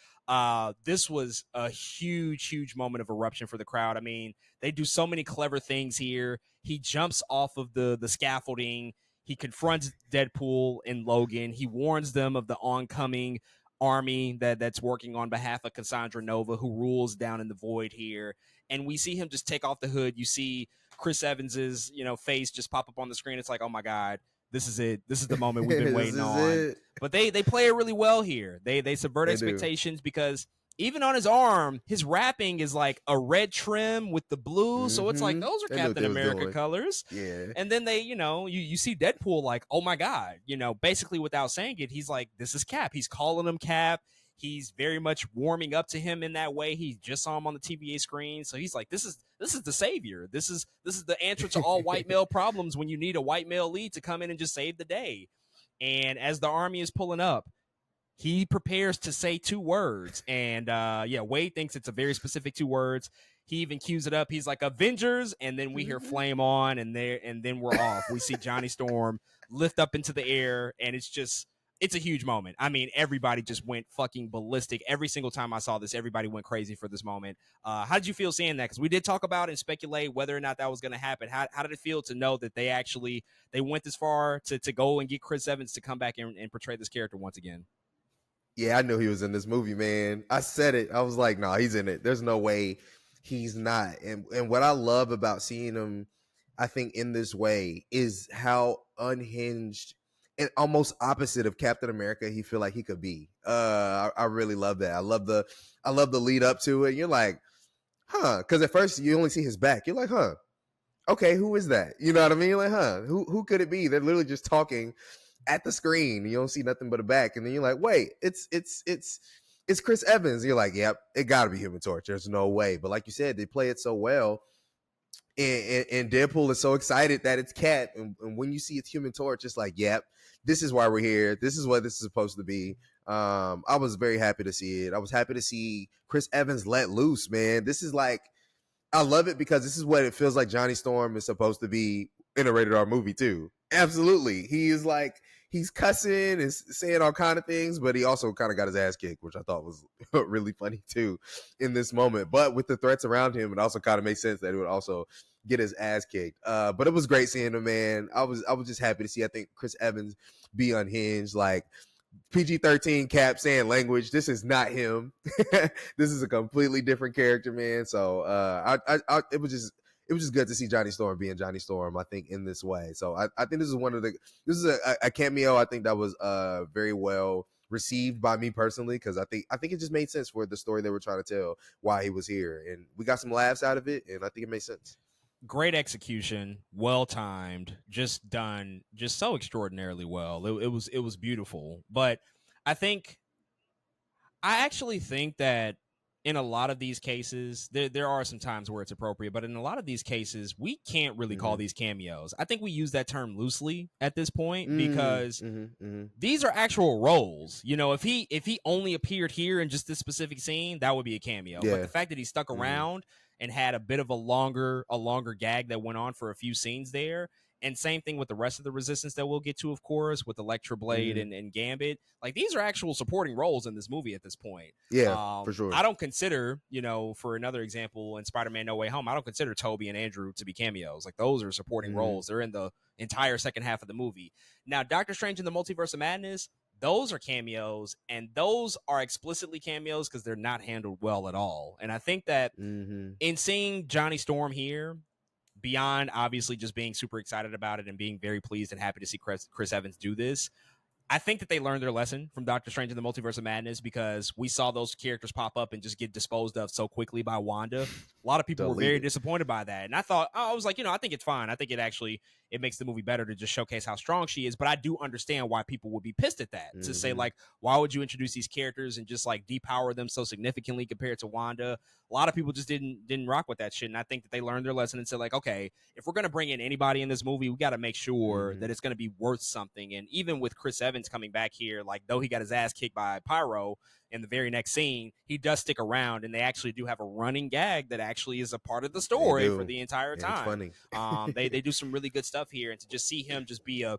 This was a huge moment of eruption for the crowd. I mean, they do so many clever things here. He jumps off of the scaffolding. He confronts Deadpool and Logan. He warns them of the oncoming army that's working on behalf of Cassandra Nova, who rules down in the void here. And we see him just take off the hood. You see Chris Evans's, face just pop up on the screen. It's like, oh my God, this is it. This is the moment we've been waiting on. But they play it really well here. They subvert expectations because even on his arm, his wrapping is like a red trim with the blue. So it's like, those are Captain America colors. Yeah. And then they, you see Deadpool like, oh my God, basically without saying it, he's like, this is Cap. He's calling him Cap. He's very much warming up to him in that way. He just saw him on the TVA screen. So he's like, this is the savior. This is the answer to all white male problems when you need a white male lead to come in and just save the day. And as the army is pulling up, he prepares to say two words. And Wade thinks it's a very specific two words. He even cues it up. He's like Avengers, and then we hear flame on, and then we're off. We see Johnny Storm lift up into the air, and it's a huge moment. I mean, everybody just went fucking ballistic. Every single time I saw this, everybody went crazy for this moment. How did you feel seeing that? Because we did talk about and speculate whether or not that was going to happen. How did it feel to know that they went this far to go and get Chris Evans to come back and portray this character once again? Yeah, I knew he was in this movie, man. I said it. I was like, no, he's in it. There's no way he's not. And what I love about seeing him, I think, in this way is how unhinged and almost opposite of Captain America he feel like he could be. I really love that. I love the lead up to it. You're like, huh? Because at first you only see his back. You're like, huh? Okay, who is that? You know what I mean? You're like, huh? Who could it be? They're literally just talking at the screen. You don't see nothing but a back, and then you're like, wait, it's Chris Evans. You're like, yep, it got to be Human Torch. There's no way. But like you said, they play it so well. And Deadpool is so excited that it's Cap, and when you see it's Human Torch, it's like, yep, this is why we're here. This is what this is supposed to be. I was very happy to see it. I was happy to see Chris Evans let loose, man. This is like, I love it because this is what it feels like Johnny Storm is supposed to be in a rated R movie too. Absolutely. He is like, he's cussing and saying all kind of things, but he also kind of got his ass kicked, which I thought was really funny too in this moment. But with the threats around him, it also kind of makes sense that he would also get his ass kicked. But it was great seeing him, man. I was just happy to see, I think, Chris Evans be unhinged. Like, PG-13 Cap saying language. This is not him. This is a completely different character, man. So it was just good to see Johnny Storm being Johnny Storm, I think, in this way. So I think this is a cameo. I think that was very well received by me personally, because I think it just made sense for the story they were trying to tell why he was here, and we got some laughs out of it, and I think it made sense. Great execution, well timed, just done, just so extraordinarily well. It was beautiful. But I think I actually think that in a lot of these cases, there are some times where it's appropriate, but in a lot of these cases, we can't really call these cameos. I think we use that term loosely at this point because these are actual roles. You know, if he only appeared here in just this specific scene, that would be a cameo. Yeah. But the fact that he stuck around and had a bit of a longer gag that went on for a few scenes there. And same thing with the rest of the Resistance that we'll get to, of course, with Electra Blade and Gambit. Like, these are actual supporting roles in this movie at this point. Yeah, for sure. I don't consider, for another example, in Spider-Man No Way Home, I don't consider Toby and Andrew to be cameos. Like, those are supporting roles. They're in the entire second half of the movie. Now, Doctor Strange in the Multiverse of Madness, those are cameos, and those are explicitly cameos because they're not handled well at all. And I think that in seeing Johnny Storm here, beyond obviously just being super excited about it and being very pleased and happy to see Chris Evans do this, I think that they learned their lesson from Doctor Strange in the Multiverse of Madness, because we saw those characters pop up and just get disposed of so quickly by Wanda. A lot of people were very disappointed by that. And I thought, I was like, I think it's fine. I think it makes the movie better to just showcase how strong she is. But I do understand why people would be pissed at that, to say, like, why would you introduce these characters and just like depower them so significantly compared to Wanda? A lot of people just didn't rock with that shit. And I think that they learned their lesson and said, like, okay, if we're going to bring in anybody in this movie, we got to make sure that it's going to be worth something. And even with Chris Evans coming back here, like, though he got his ass kicked by Pyro in the very next scene, he does stick around, and they actually do have a running gag that actually is a part of the story for the entire time. It's funny. They do some really good stuff here, and to just see him just be a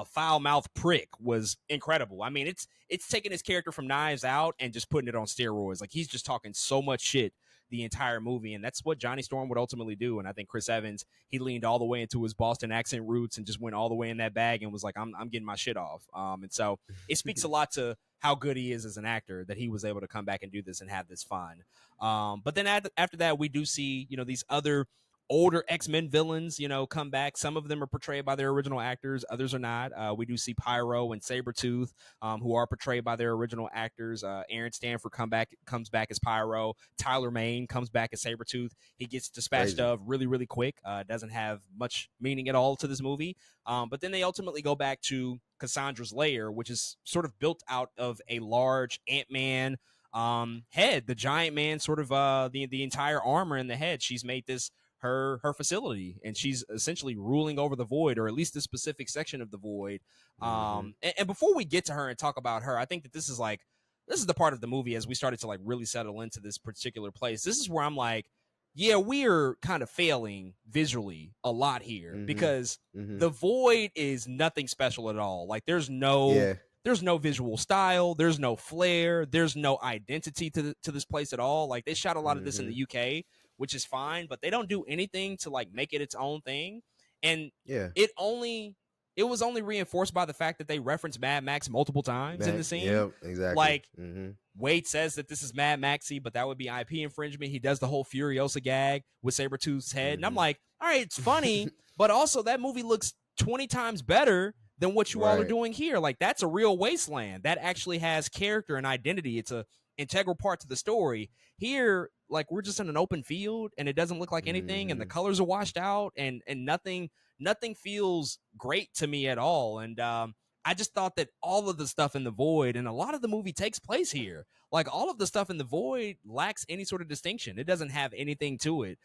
foul-mouthed prick was incredible. I mean, it's taking his character from Knives Out and just putting it on steroids. Like, he's just talking so much shit the entire movie, and that's what Johnny Storm would ultimately do. And I think Chris Evans, he leaned all the way into his Boston accent roots and just went all the way in that bag and was like, I'm getting my shit off. And so it speaks a lot to how good he is as an actor that he was able to come back and do this and have this fun. But then after that, we do see, these other older X-Men villains, come back. Some of them are portrayed by their original actors. Others are not. We do see Pyro and Sabretooth, who are portrayed by their original actors. Aaron Stanford comes back as Pyro. Tyler Mane comes back as Sabretooth. He gets dispatched of really, really quick. Doesn't have much meaning at all to this movie. But then they ultimately go back to Cassandra's lair, which is sort of built out of a large Ant-Man head. The giant man, sort of the entire armor in the head. She's made this her facility, and she's essentially ruling over the void, or at least this specific section of the void. And before we get to her and talk about her, I think that this is the part of the movie, as we started to like really settle into this particular place. This is where I'm like, yeah, we are kind of failing visually a lot here Mm-hmm. because Mm-hmm. the Void is nothing special at all. Like Yeah. there's no visual style, there's no flair, there's no identity to this place at all. Like they shot a lot of this in Mm-hmm. the UK, which is fine, but they don't do anything to like make it its own thing. And Yeah. it only it was only reinforced by the fact that they referenced Mad Max multiple times in the Mac. scene. Yep. Exactly. Like Mm-hmm. Wade says that this is Mad Maxy, but that would be IP infringement. He does the whole Furiosa gag with Sabretooth's head. And I'm Mm-hmm. like, all right, it's funny, but also that movie looks 20 times better than what you all are Right. doing here. Like, that's a real wasteland. That actually has character and identity. It's a integral part to the story. Here, like, we're just in an open field and it doesn't look like anything, and the Mm-hmm. colors are washed out, and nothing feels great to me at all. And I just thought that all of the stuff in the Void, and a lot of the movie takes place here. Like, all of the stuff in the Void lacks any sort of distinction. It doesn't have anything to it.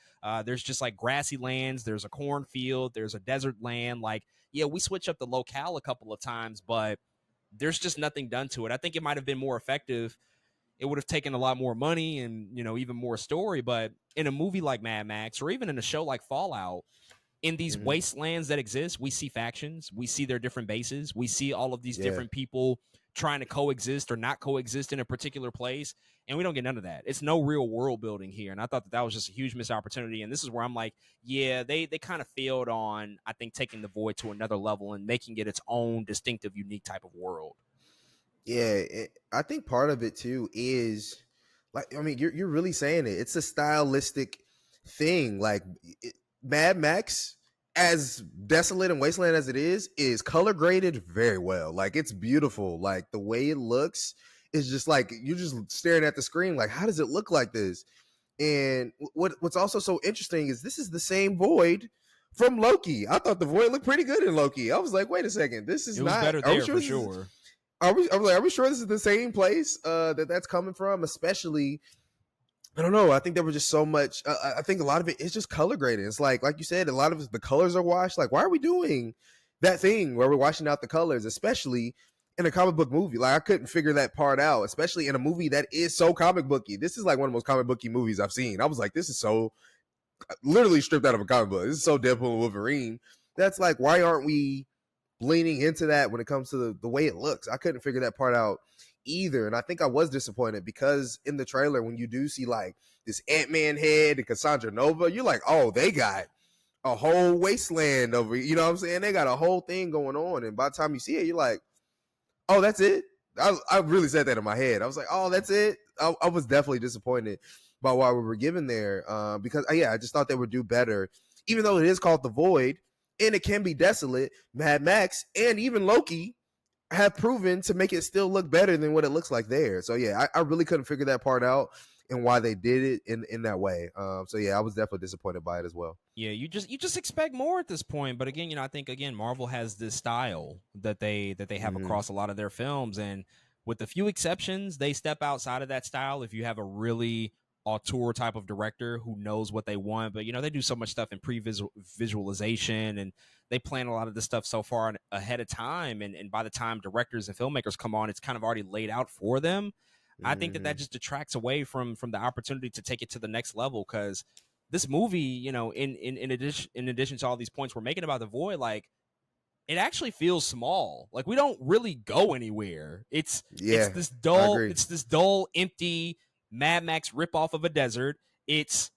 There's just like grassy lands. There's a cornfield. There's a desert land. Like, yeah, we switch up the locale a couple of times, but there's just nothing done to it. I think it might have been more effective. It would have taken a lot more money and, even more story. But in a movie like Mad Max, or even in a show like Fallout, in these Mm-hmm. wastelands that exist, we see factions, we see their different bases, we see all of these Yeah. different people trying to coexist or not coexist in a particular place, and we don't get none of that. It's no real world building here, and I thought that was just a huge missed opportunity. And this is where I'm like, yeah, they kind of failed on, I think, taking the Void to another level and making it its own distinctive, unique type of world. Yeah. I think part of it too is like, I mean, you're really saying it. It's a stylistic thing. Like Mad Max, as desolate and wasteland as it is color graded very well. Like it's beautiful. Like the way it looks is just like you're just staring at the screen. Like, how does it look like this? And what's also so interesting is this is the same Void from Loki. I thought the Void looked pretty good in Loki. I was like, wait a second, this is It was not. better Are we there sure for this is? sure. Are we sure this is the same place that's coming from? Especially, I don't know. I think there was just so much. I think a lot of it is just color grading. It's like you said, a lot of the colors are washed. Like, why are we doing that thing where we're washing out the colors, especially in a comic book movie? Like, I couldn't figure that part out, especially in a movie that is so comic booky. This is like one of the most comic booky movies I've seen. I was like, this is so literally stripped out of a comic book. This is so Deadpool and Wolverine. That's like, why aren't we leaning into that when it comes to the way it looks? I couldn't figure that part out either. And I think I was disappointed because in the trailer, when you do see like this Ant-Man head and Cassandra Nova, you're like, oh, they got a whole wasteland over, you know what I'm saying? They got a whole thing going on. And by the time you see it, you're like, oh, that's it. I really said that in my head. I was like, oh, that's it. I was definitely disappointed by what we were given there because, yeah, I just thought they would do better. Even though it is called The Void and it can be desolate, Mad Max and even Loki have proven to make it still look better than what it looks like there. So, yeah, I really couldn't figure that part out and why they did it in that way. So, yeah, I was definitely disappointed by it as well. Yeah, you just expect more at this point. But again, I think Marvel has this style that they have across a lot of their films, and with a few exceptions, they step outside of that style. If you have a really auteur type of director who knows what they want, but they do so much stuff in visualization, and they plan a lot of this stuff so far ahead of time, and by the time directors and filmmakers come on, it's kind of already laid out for them. I think that just detracts away from the opportunity to take it to the next level, because this movie, in addition to all these points we're making about the Void, like, it actually feels small. Like, we don't really go anywhere. It's this dull, empty Mad Max ripoff of a desert. It's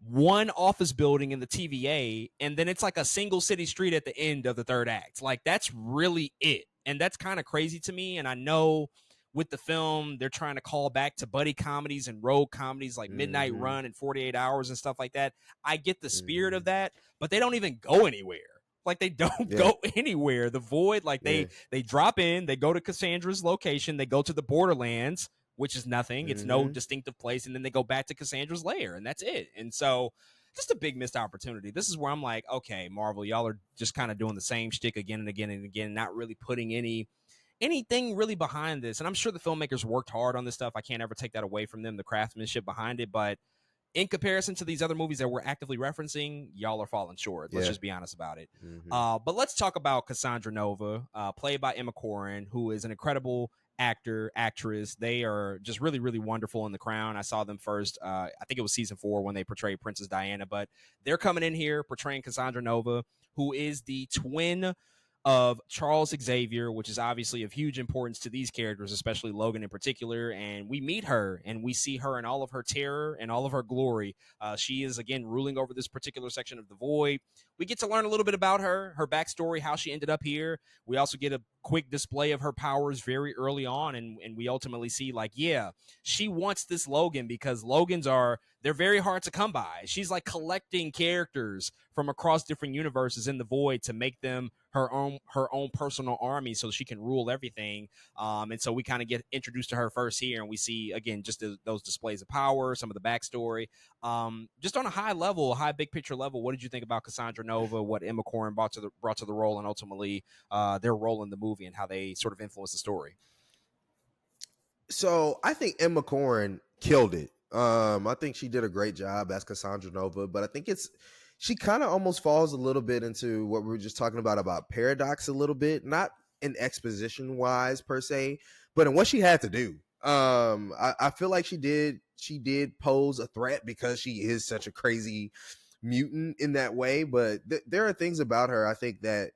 one office building in the TVA, and then it's like a single city street at the end of the third act. Like, that's really it. And that's kind of crazy to me. And I know with the film, they're trying to call back to buddy comedies and road comedies like Midnight Run and 48 Hours and stuff like that. I get the spirit of that, but they don't even go anywhere. Like, they don't go anywhere. The Void, like, they drop in, they go to Cassandra's location, they go to the Borderlands, which is nothing. It's no distinctive place, and then they go back to Cassandra's lair, and that's it. And so, just a big missed opportunity. This is where I'm like, okay, Marvel, y'all are just kind of doing the same shtick again and again and again, not really putting anything really behind this. And I'm sure the filmmakers worked hard on this stuff. I can't ever take that away from them, the craftsmanship behind it. But in comparison to these other movies that we're actively referencing, y'all are falling short. Let's just be honest about it. But let's talk about Cassandra Nova, played by Emma Corrin, who is an incredible actor, actress. They are just really, really wonderful in The Crown. I saw them first. I think it was season 4 when they portrayed Princess Diana, but they're coming in here portraying Cassandra Nova, who is the twin of Charles Xavier, which is obviously of huge importance to these characters, especially Logan in particular. And we meet her and we see her in all of her terror and all of her glory. She is, again, ruling over this particular section of the void. We get to learn a little bit about her backstory, how she ended up here. We also get a quick display of her powers very early on. And we ultimately see, like, yeah, she wants this Logan because they're very hard to come by. She's like collecting characters from across different universes in the void to make them her own personal army so she can rule everything. And so we kind of get introduced to her first here, and we see, again, just those displays of power, some of the backstory. Just on a high level, high big picture level, what did you think about Cassandra Nova, what Emma Corrin brought to the role, and ultimately their role in the movie and how they sort of influenced the story? So I think Emma Corrin killed it. I think she did a great job as Cassandra Nova, but I think she kind of almost falls a little bit into what we were just talking about paradox a little bit, not in exposition wise per se, but in what she had to do. I feel like she did pose a threat because she is such a crazy mutant in that way, but there are things about her I think that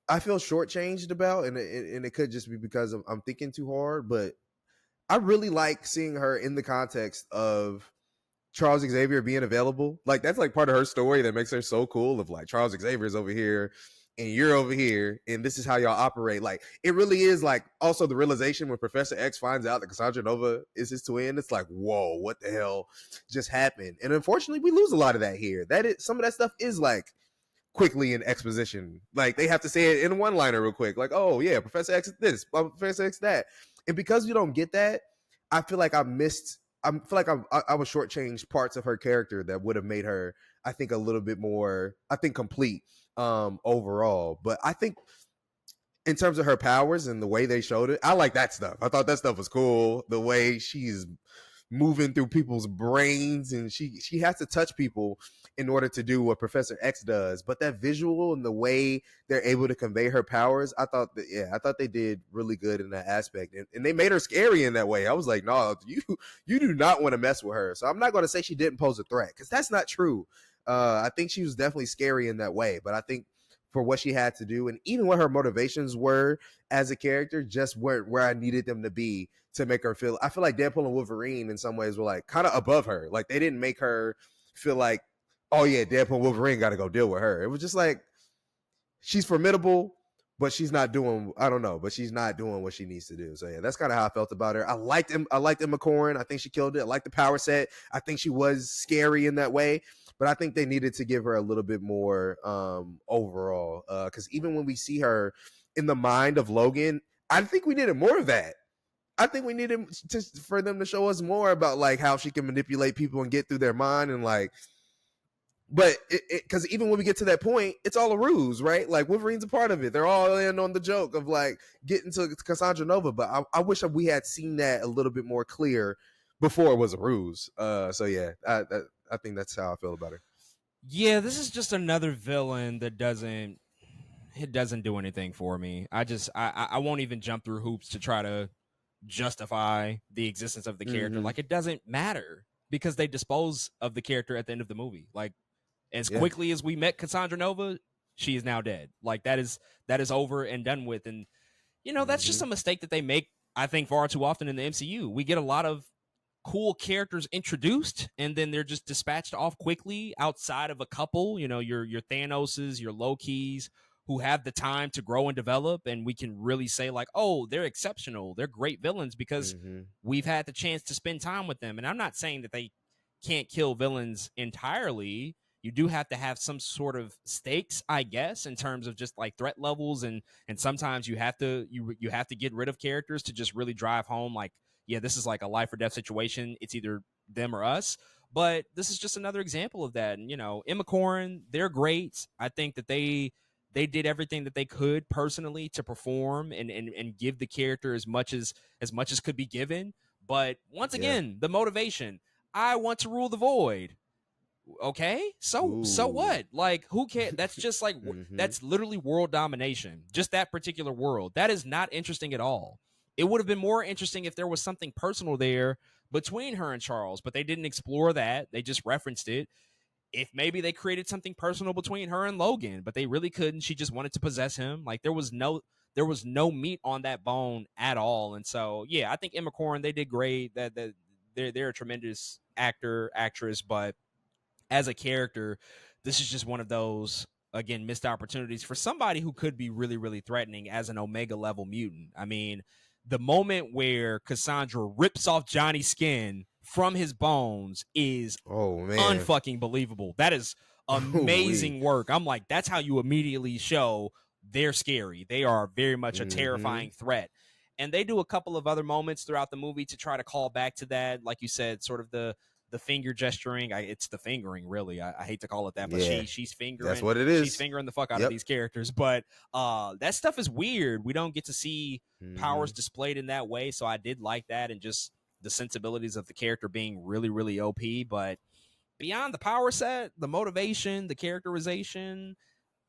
I feel shortchanged about, and it could just be because I'm thinking too hard, but I really like seeing her in the context of Charles Xavier being available. Like, that's like part of her story that makes her so cool, of like, Charles Xavier's over here and you're over here and this is how y'all operate. Like, it really is like also the realization when Professor X finds out that Cassandra Nova is his twin. It's like, whoa, what the hell just happened? And unfortunately, we lose a lot of that here. Some of that stuff is like quickly in exposition. Like, they have to say it in one liner real quick. Like, oh yeah, Professor X this, Professor X that. And because you don't get that, I feel like I feel like I was shortchanged parts of her character that would have made her, I think, a little bit more, I think, complete overall. But I think in terms of her powers and the way they showed it, I like that stuff. I thought that stuff was cool. The way she's moving through people's brains, and she has to touch people in order to do what Professor X does. But that visual and the way they're able to convey her powers, I thought they did really good in that aspect, and they made her scary in that way. I was like, no, you do not want to mess with her. So I'm not going to say she didn't pose a threat, because that's not true. I think she was definitely scary in that way, but I think for what she had to do, and even what her motivations were as a character, just weren't where I needed them to be to make her feel. I feel like Deadpool and Wolverine in some ways were like kind of above her. Like, they didn't make her feel like, oh yeah, Deadpool and Wolverine got to go deal with her. It was just like, she's formidable, but she's not doing, I don't know, but she's not doing what she needs to do. So yeah, that's kind of how I felt about her. I liked Emma Corrin. I think she killed it. I liked the power set. I think she was scary in that way, but I think they needed to give her a little bit more overall. Because even when we see her in the mind of Logan, I think we needed more of that. I think we needed for them to show us more about like how she can manipulate people and get through their mind, and like, but because even when we get to that point, it's all a ruse, right? Like, Wolverine's a part of it. They're all in on the joke of like getting to Cassandra Nova. But I wish we had seen that a little bit more clear before it was a ruse. So yeah, I think that's how I feel about her. Yeah, this is just another villain that doesn't do anything for me. I won't even jump through hoops to try to justify the existence of the character. Mm-hmm. Like, it doesn't matter because they dispose of the character at the end of the movie. Like, as Yeah. quickly as we met Cassandra Nova, she is now dead. Like, that is over and done with. And that's just Mm-hmm. a mistake that they make, I think, far too often in the MCU. We get a lot of cool characters introduced and then they're just dispatched off quickly outside of a couple, your Thanoses, your Lokis, who have the time to grow and develop, and we can really say like, oh, they're exceptional, they're great villains because Mm-hmm. we've had the chance to spend time with them. And I'm not saying that they can't kill villains entirely. You do have to have some sort of stakes, I guess, in terms of just like threat levels, and sometimes you have to get rid of characters to just really drive home like, yeah, this is like a life or death situation. It's either them or us. But this is just another example of that. And Emma Corrin, they're great. I think that they did everything that they could personally to perform and give the character as much as could be given. But once Yeah. again, the motivation, I want to rule the void. Okay, so Ooh. what? Like, who cares? That's just like Mm-hmm. that's literally world domination. Just that particular world. That is not interesting at all. it would have been more interesting if there was something personal there between her and Charles, but they didn't explore that. They just referenced it. If maybe they created something personal between her and Logan, but they really couldn't. She just wanted to possess him. Like there was no meat on that bone at all. And so yeah, I think Emma Corrin, they did great. That they're a tremendous actress, but as a character, this is just one of those, again, missed opportunities for somebody who could be really, really threatening as an Omega level mutant. I mean, the moment where Cassandra rips off Johnny's skin from his bones is Oh man, unfucking believable. That is amazing work. I'm like, that's how you immediately show they're scary. They are very much a terrifying threat. And they do a couple of other moments throughout the movie to try to call back to that. Like you said, sort of the finger gesturing. It's the fingering, really. I hate to call it that, but she's fingering. That's what it is. She's fingering the fuck out of these characters. But that stuff is weird. We don't get to see powers displayed in that way. So I did like that, and just the sensibilities of the character being really, really OP. But beyond the power set, the motivation, the characterization,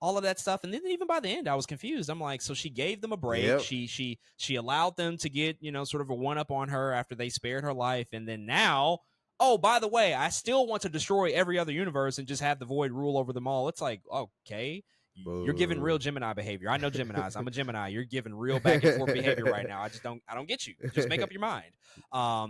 all of that stuff, and then even by the end, I was confused. I'm like, so she gave them a break. Yep. She allowed them to get, sort of a one up on her after they spared her life, and then now, oh, by the way, I still want to destroy every other universe and just have the Void rule over them all. It's like, okay, you're giving real Gemini behavior. I know Geminis. I'm a Gemini. You're giving real back and forth behavior right now. I don't get you. Just make up your mind.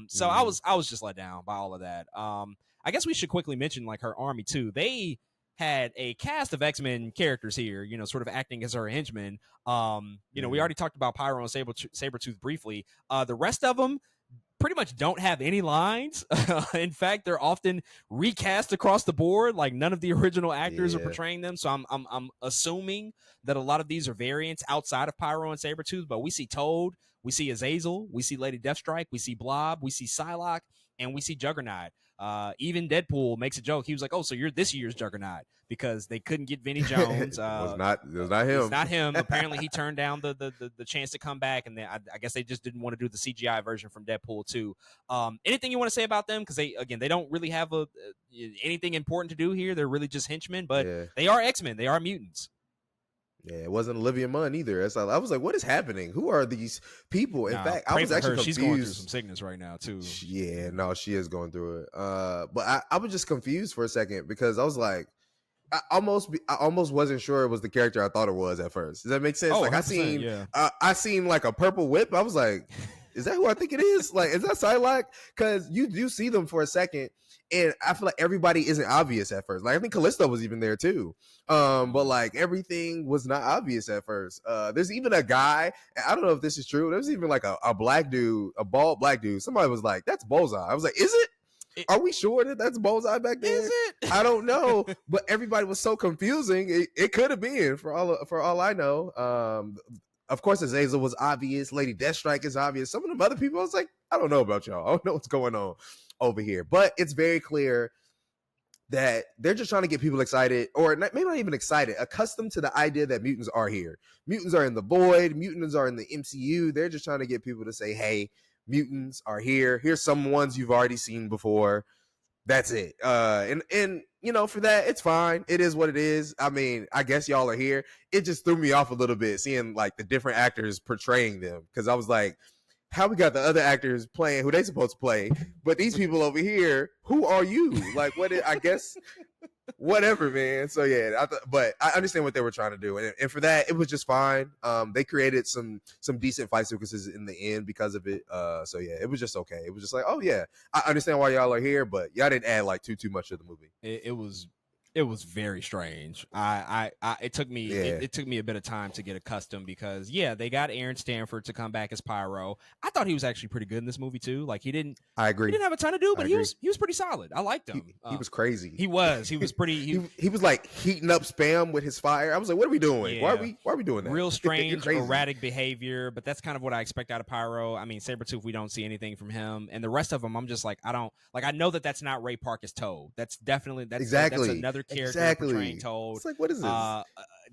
So I was just let down by all of that. I guess we should quickly mention like her army too. They had a cast of X-Men characters here, sort of acting as her henchmen. We already talked about Pyro and Sabretooth briefly. The rest of them pretty much don't have any lines. In fact, they're often recast across the board. Like none of the original actors are portraying them. So I'm assuming that a lot of these are variants outside of Pyro and Sabretooth. But we see Toad, we see Azazel, we see Lady Deathstrike, we see Blob, we see Psylocke, and we see Juggernaut. Even Deadpool makes a joke. He was like, "Oh, so you're this year's Juggernaut," because they couldn't get Vinnie Jones. It was not him. It's not him. Apparently, he turned down the chance to come back, and then I guess they just didn't want to do the CGI version from Deadpool 2. Anything you want to say about them? Because they don't really have anything important to do here. They're really just henchmen, but they are X-Men. They are mutants. Yeah, it wasn't Olivia Munn either. I was like, what is happening? Who are these people? In fact, I was actually confused. She's going through some sickness right now, too. Yeah, no, she is going through it. But I was just confused for a second because I was like, I almost wasn't sure it was the character I thought it was at first. Does that make sense? Oh, like I seen like a purple whip. I was like, is that who I think it is? Like, is that Psylocke? Because you do see them for a second. And I feel like everybody isn't obvious at first. Like I think Callisto was even there too. But like everything was not obvious at first. There's even a guy, I don't know if this is true. There's even like a black dude, a bald black dude. Somebody was like, that's Bullseye. I was like, is it? Are we sure that that's Bullseye back there? Is it? I don't know. But everybody was so confusing. It could have been for all I know. Of course, Azazel was obvious. Lady Deathstrike is obvious. Some of them other people, I was like, I don't know about y'all. I don't know what's going on over here. But it's very clear that they're just trying to get people excited, or maybe not even excited, accustomed to the idea that mutants are here. Mutants are in the Void. Mutants are in the MCU. They're just trying to get people to say, hey, mutants are here. Here's some ones you've already seen before. That's it. And for that, it's fine. It is what it is. I mean, I guess y'all are here. It just threw me off a little bit seeing like the different actors portraying them, because I was like, how we got the other actors playing who they supposed to play, but these people over here, who are you? Like, I guess, whatever, man. So yeah, but I understand what they were trying to do, and for that, it was just fine. They created some decent fight sequences in the end because of it. So yeah, it was just okay. It was just like, oh yeah, I understand why y'all are here, but y'all didn't add like too much to the movie. It was very strange. It took me it took me a bit of time to get accustomed, because they got Aaron Stanford to come back as Pyro. I thought he was actually pretty good in this movie too. Like I agree. He didn't have a ton to do, but he was pretty solid. I liked him. He was crazy. He was pretty. He was like heating up spam with his fire. I was like, what are we doing? Yeah. Why are we doing that? Real strange, erratic behavior, but that's kind of what I expect out of Pyro. I mean, Sabretooth, we don't see anything from him, and the rest of them, I'm just like, I know that's not Ray Park's Toad. That's definitely that's another character portraying Toad. It's like, what is this?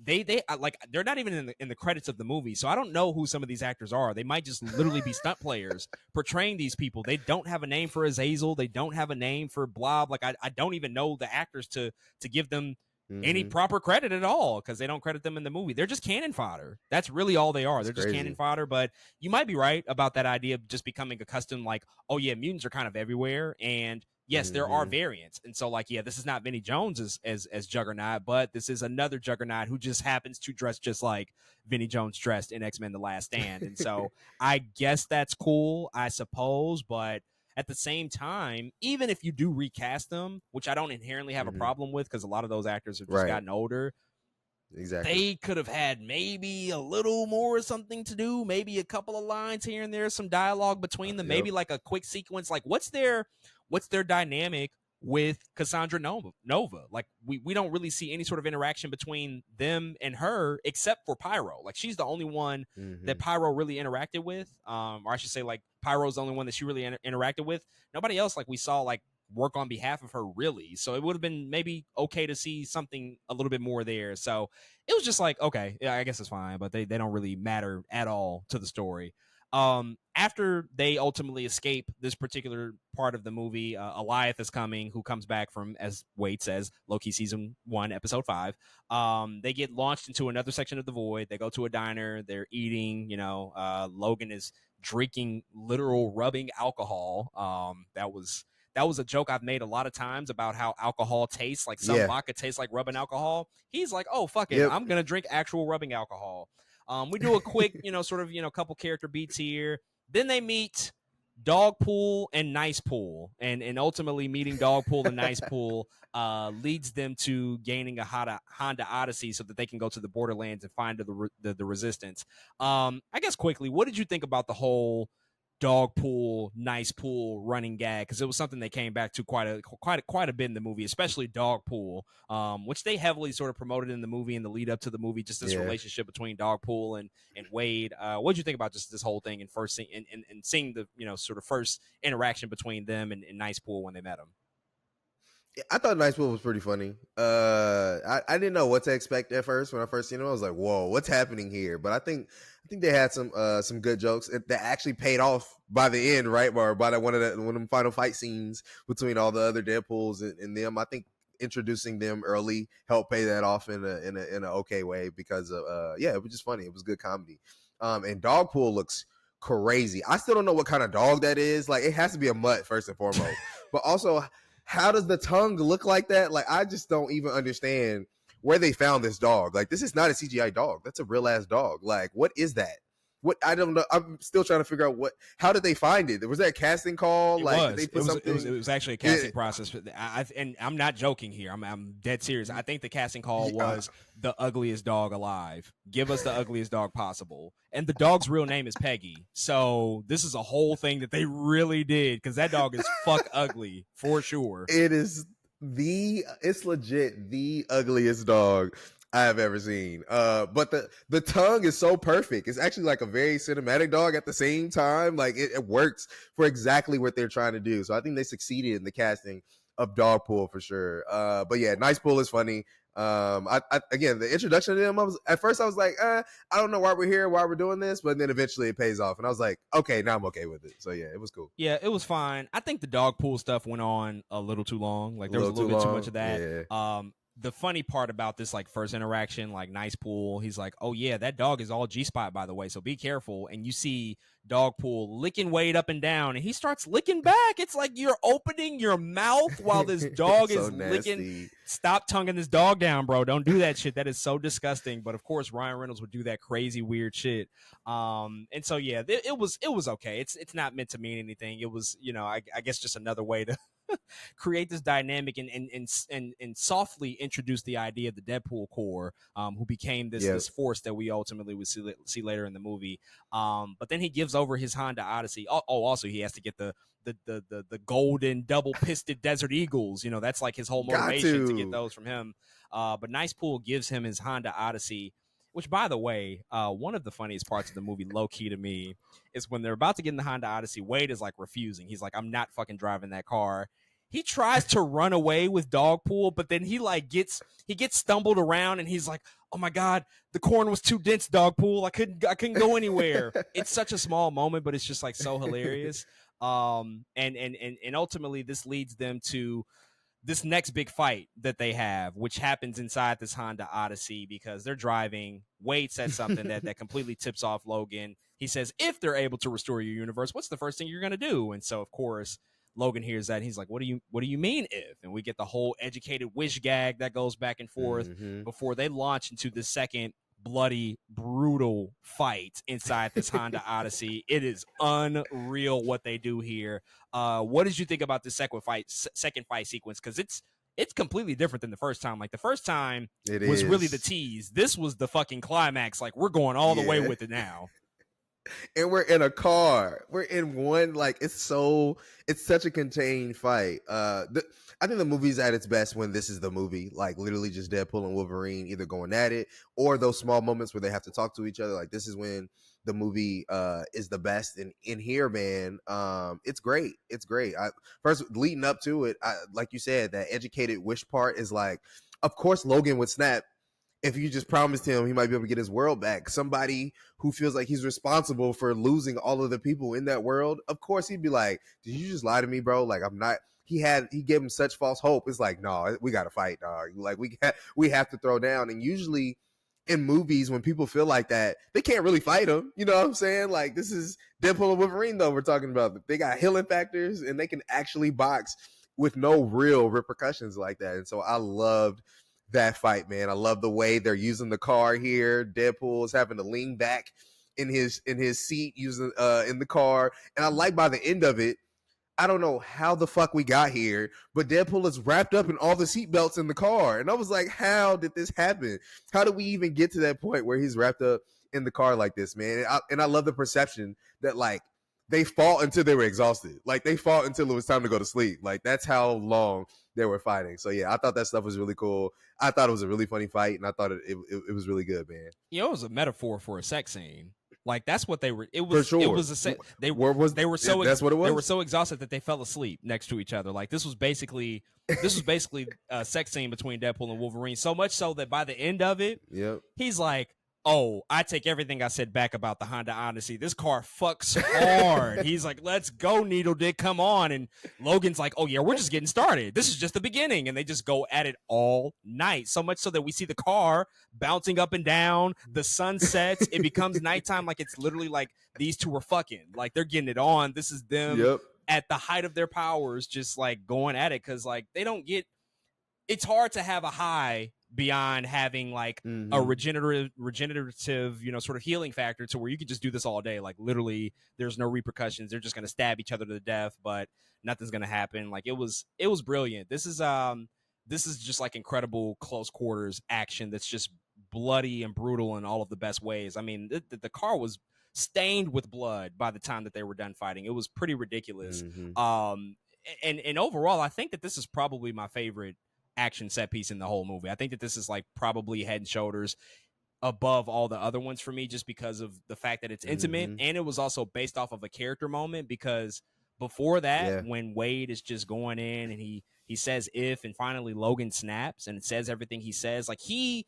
They're not even in the credits of the movie, so I don't know who some of these actors are. They might just literally be stunt players portraying these people. They don't have a name for Azazel. They don't have a name for Blob. Like I don't even know the actors to give them any Mm-hmm. proper credit at all because they don't credit them in the movie. They're just cannon fodder. That's really all they are. It's They're just cannon crazy. fodder. But you might be right about that idea of just becoming accustomed, like, oh yeah, mutants are kind of everywhere, and yes, there are Mm-hmm. variants. And so, like, yeah, this is not Vinnie Jones as Juggernaut, but this is another Juggernaut who just happens to dress just like Vinnie Jones dressed in X-Men: The Last Stand. And so, I guess that's cool, I suppose, but at the same time, even if you do recast them, which I don't inherently have a Mm-hmm. problem with because a lot of those actors have just Right. gotten older, Exactly. they could have had maybe a little more something to do, maybe a couple of lines here and there, some dialogue between them, Yep. maybe like a quick sequence. Like what's their dynamic with Cassandra Nova? Like we don't really see any sort of interaction between them and her except for Pyro. Like she's the only one Mm-hmm. that Pyro really interacted with, or I should say like Pyro's the only one that she really interacted with. Nobody else like we saw like work on behalf of her really. So it would have been maybe okay to see something a little bit more there. So it was just like, okay, yeah, I guess it's fine, but they don't really matter at all to the story. After they ultimately escape this particular part of the movie, Alioth is coming, who comes back from, as Wade says, Loki season 1, episode 5. They get launched into another section of the void. They go to a diner. They're eating. Logan is drinking literal rubbing alcohol. That was a joke I've made a lot of times about how alcohol tastes. Like some Yeah. vodka tastes like rubbing alcohol. He's like, oh, fuck it. Yep. I'm going to drink actual rubbing alcohol. We do a quick, couple character beats here. Then they meet Dogpool and Nicepool. And ultimately meeting Dogpool and Nicepool leads them to gaining a Honda Odyssey so that they can go to the Borderlands and find the Resistance. I guess quickly, what did you think about the whole Nicepool running gag? Because it was something they came back to quite a bit in the movie, especially Dogpool, which they heavily sort of promoted in the movie and the lead up to the movie. Just this Yeah. relationship between Dogpool and Wade. What did you think about just this whole thing and first seeing the sort of first interaction between them and Nicepool when they met him? I thought Nicepool was pretty funny. I didn't know what to expect at first when I first seen him. I was like, "Whoa, what's happening here?" But I think they had some good jokes that actually paid off by the end, right? Or by one of the final fight scenes between all the other Deadpools and them. I think introducing them early helped pay that off in a okay way because of it was just funny. It was good comedy. And Dogpool looks crazy. I still don't know what kind of dog that is. Like it has to be a mutt first and foremost, but also, how does the tongue look like that? Like, I just don't even understand where they found this dog. Like, this is not a CGI dog. That's a real ass dog. Like, what is that? What I don't know. I'm still trying to figure out how did they find it? Was that a casting call? Did they put something? It was actually a casting process. And I'm not joking here. I'm dead serious. I think the casting call was the ugliest dog alive. Give us the ugliest dog possible. And the dog's real name is Peggy. So this is a whole thing that they really did because that dog is fuck ugly for sure. It's legit the ugliest dog I have ever seen. But the tongue is so perfect. It's actually like a very cinematic dog at the same time. Like it works for exactly what they're trying to do. So I think they succeeded in the casting of Dogpool for sure. But yeah, Nicepool is funny. Again, the introduction to them, at first I was like, I don't know why we're here, why we're doing this, but then eventually it pays off, and I was like, okay, now I'm okay with it. So yeah, it was cool. Yeah, it was fine. I think the Dogpool stuff went on a little too long. Like there was a little bit too much of that. Yeah. The funny part about this like first interaction, like Nicepool, he's like, oh yeah, that dog is all G-spot, by the way, so be careful. And you see Dogpool licking Wade up and down, and he starts licking back. It's like you're opening your mouth while this dog is licking. Stop tonguing this dog down, bro. Don't do that shit. That is so disgusting. But of course, Ryan Reynolds would do that crazy weird shit. And so yeah, it was okay. It's not meant to mean anything. It was, I guess just another way to create this dynamic and softly introduce the idea of the Deadpool Corps, who became this force that we ultimately would see later in the movie. But then he gives over his Honda Odyssey. Also he has to get the golden double pisted Desert Eagles. That's like his whole motivation to get those from him. But Nicepool gives him his Honda Odyssey, which, by the way, one of the funniest parts of the movie, low key to me, is when they're about to get in the Honda Odyssey. Wade is like refusing. He's like, I'm not fucking driving that car. He tries to run away with Dogpool, but then he gets stumbled around, and he's like, oh my God, the corn was too dense, Dogpool. I couldn't go anywhere. It's such a small moment, but it's just like so hilarious. And ultimately this leads them to this next big fight that they have, which happens inside this Honda Odyssey because they're driving. Wade says something that completely tips off Logan. He says, if they're able to restore your universe, what's the first thing you're going to do? And so, of course, Logan hears that. And he's like, what do you mean if? And we get the whole educated wish gag that goes back and forth before they launch into the second bloody, brutal fight inside this Honda Odyssey. It is unreal what they do here. What did you think about the second fight sequence? Because it's completely different than the first time. Like the first time was really the tease. This was the fucking climax. Like we're going all the way with it now. And we're in a car. We're in one, like it's such a contained fight. I think the movie's at its best when this is the movie, like literally just Deadpool and Wolverine either going at it or those small moments where they have to talk to each other. Like this is when the movie is the best. And in here, man, it's great. It's great. First, leading up to it, like you said, that educated wish part is like, of course, Logan would snap if you just promised him he might be able to get his world back. Somebody who feels like he's responsible for losing all of the people in that world, of course he'd be like, did you just lie to me, bro? Like I'm not. He gave him such false hope. It's like, no, we got to fight, dog. Like we have to throw down. And usually in movies, when people feel like that, they can't really fight him. You know what I'm saying? Like this is Deadpool and Wolverine, though. We're talking about they got healing factors and they can actually box with no real repercussions like that. And so I loved that fight, man. I love the way they're using the car here. Deadpool is having to lean back in his seat using in the car. And I like by the end of it, I don't know how the fuck we got here, but Deadpool is wrapped up in all the seatbelts in the car. And I was like, how did this happen? How did we even get to that point where he's wrapped up in the car like this, man? And I love the perception that like they fought until they were exhausted. Like they fought until it was time to go to sleep. Like that's how long they were fighting. So yeah, I thought that stuff was really cool. I thought it was a really funny fight, and I thought it was really good, man. You know, it was a metaphor for a sex scene. Like that's what they were. It was. For sure. It was a. They were so. That's what it was. They were so exhausted that they fell asleep next to each other. Like this was basically a sex scene between Deadpool and Wolverine. So much so that by the end of it, he's like, oh, I take everything I said back about the Honda Odyssey. This car fucks hard. He's like, let's go, Needle Dick, come on. And Logan's like, oh, yeah, we're just getting started. This is just the beginning. And they just go at it all night. So much so that we see the car bouncing up and down. The sun sets. It becomes nighttime. Like, it's literally like these two are fucking. Like, they're getting it on. This is them at the height of their powers, just, like, going at it. Because, like, they don't get – it's hard to have a high – beyond having like a regenerative, you know, sort of healing factor to where you can just do this all day. Like literally there's no repercussions. They're just going to stab each other to death, but nothing's going to happen. Like it was brilliant. This is just like incredible close quarters action. That's just bloody and brutal in all of the best ways. I mean, the car was stained with blood by the time that they were done fighting. It was pretty ridiculous. And overall, I think that this is probably my favorite action set piece in the whole movie. I think that this is like probably head and shoulders above all the other ones for me, just because of the fact that it's intimate and it was also based off of a character moment. Because before that, when Wade is just going in and he says if, and finally Logan snaps and it says everything he says, like he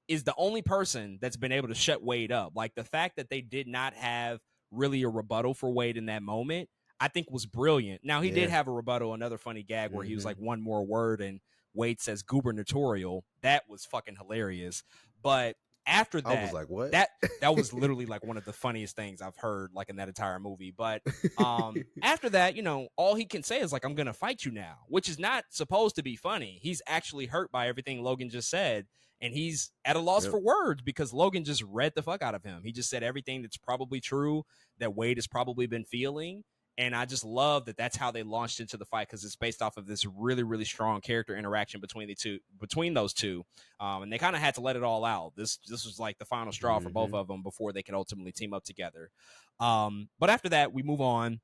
is the only person that's been able to shut Wade up. Like the fact that they did not have really a rebuttal for Wade in that moment, I think was brilliant. Now he did have a rebuttal, another funny gag where he was like one more word and Wade says gubernatorial. That was fucking hilarious. But after that, I was like, what? That was literally like one of the funniest things I've heard like in that entire movie. But after that, you know, all he can say is like, I'm going to fight you now, which is not supposed to be funny. He's actually hurt by everything Logan just said. And he's at a loss for words because Logan just read the fuck out of him. He just said everything that's probably true that Wade has probably been feeling. And I just love that that's how they launched into the fight, because it's based off of this really, really strong character interaction between those two. And they kind of had to let it all out. This was like the final straw for both of them before they could ultimately team up together. But after that, we move on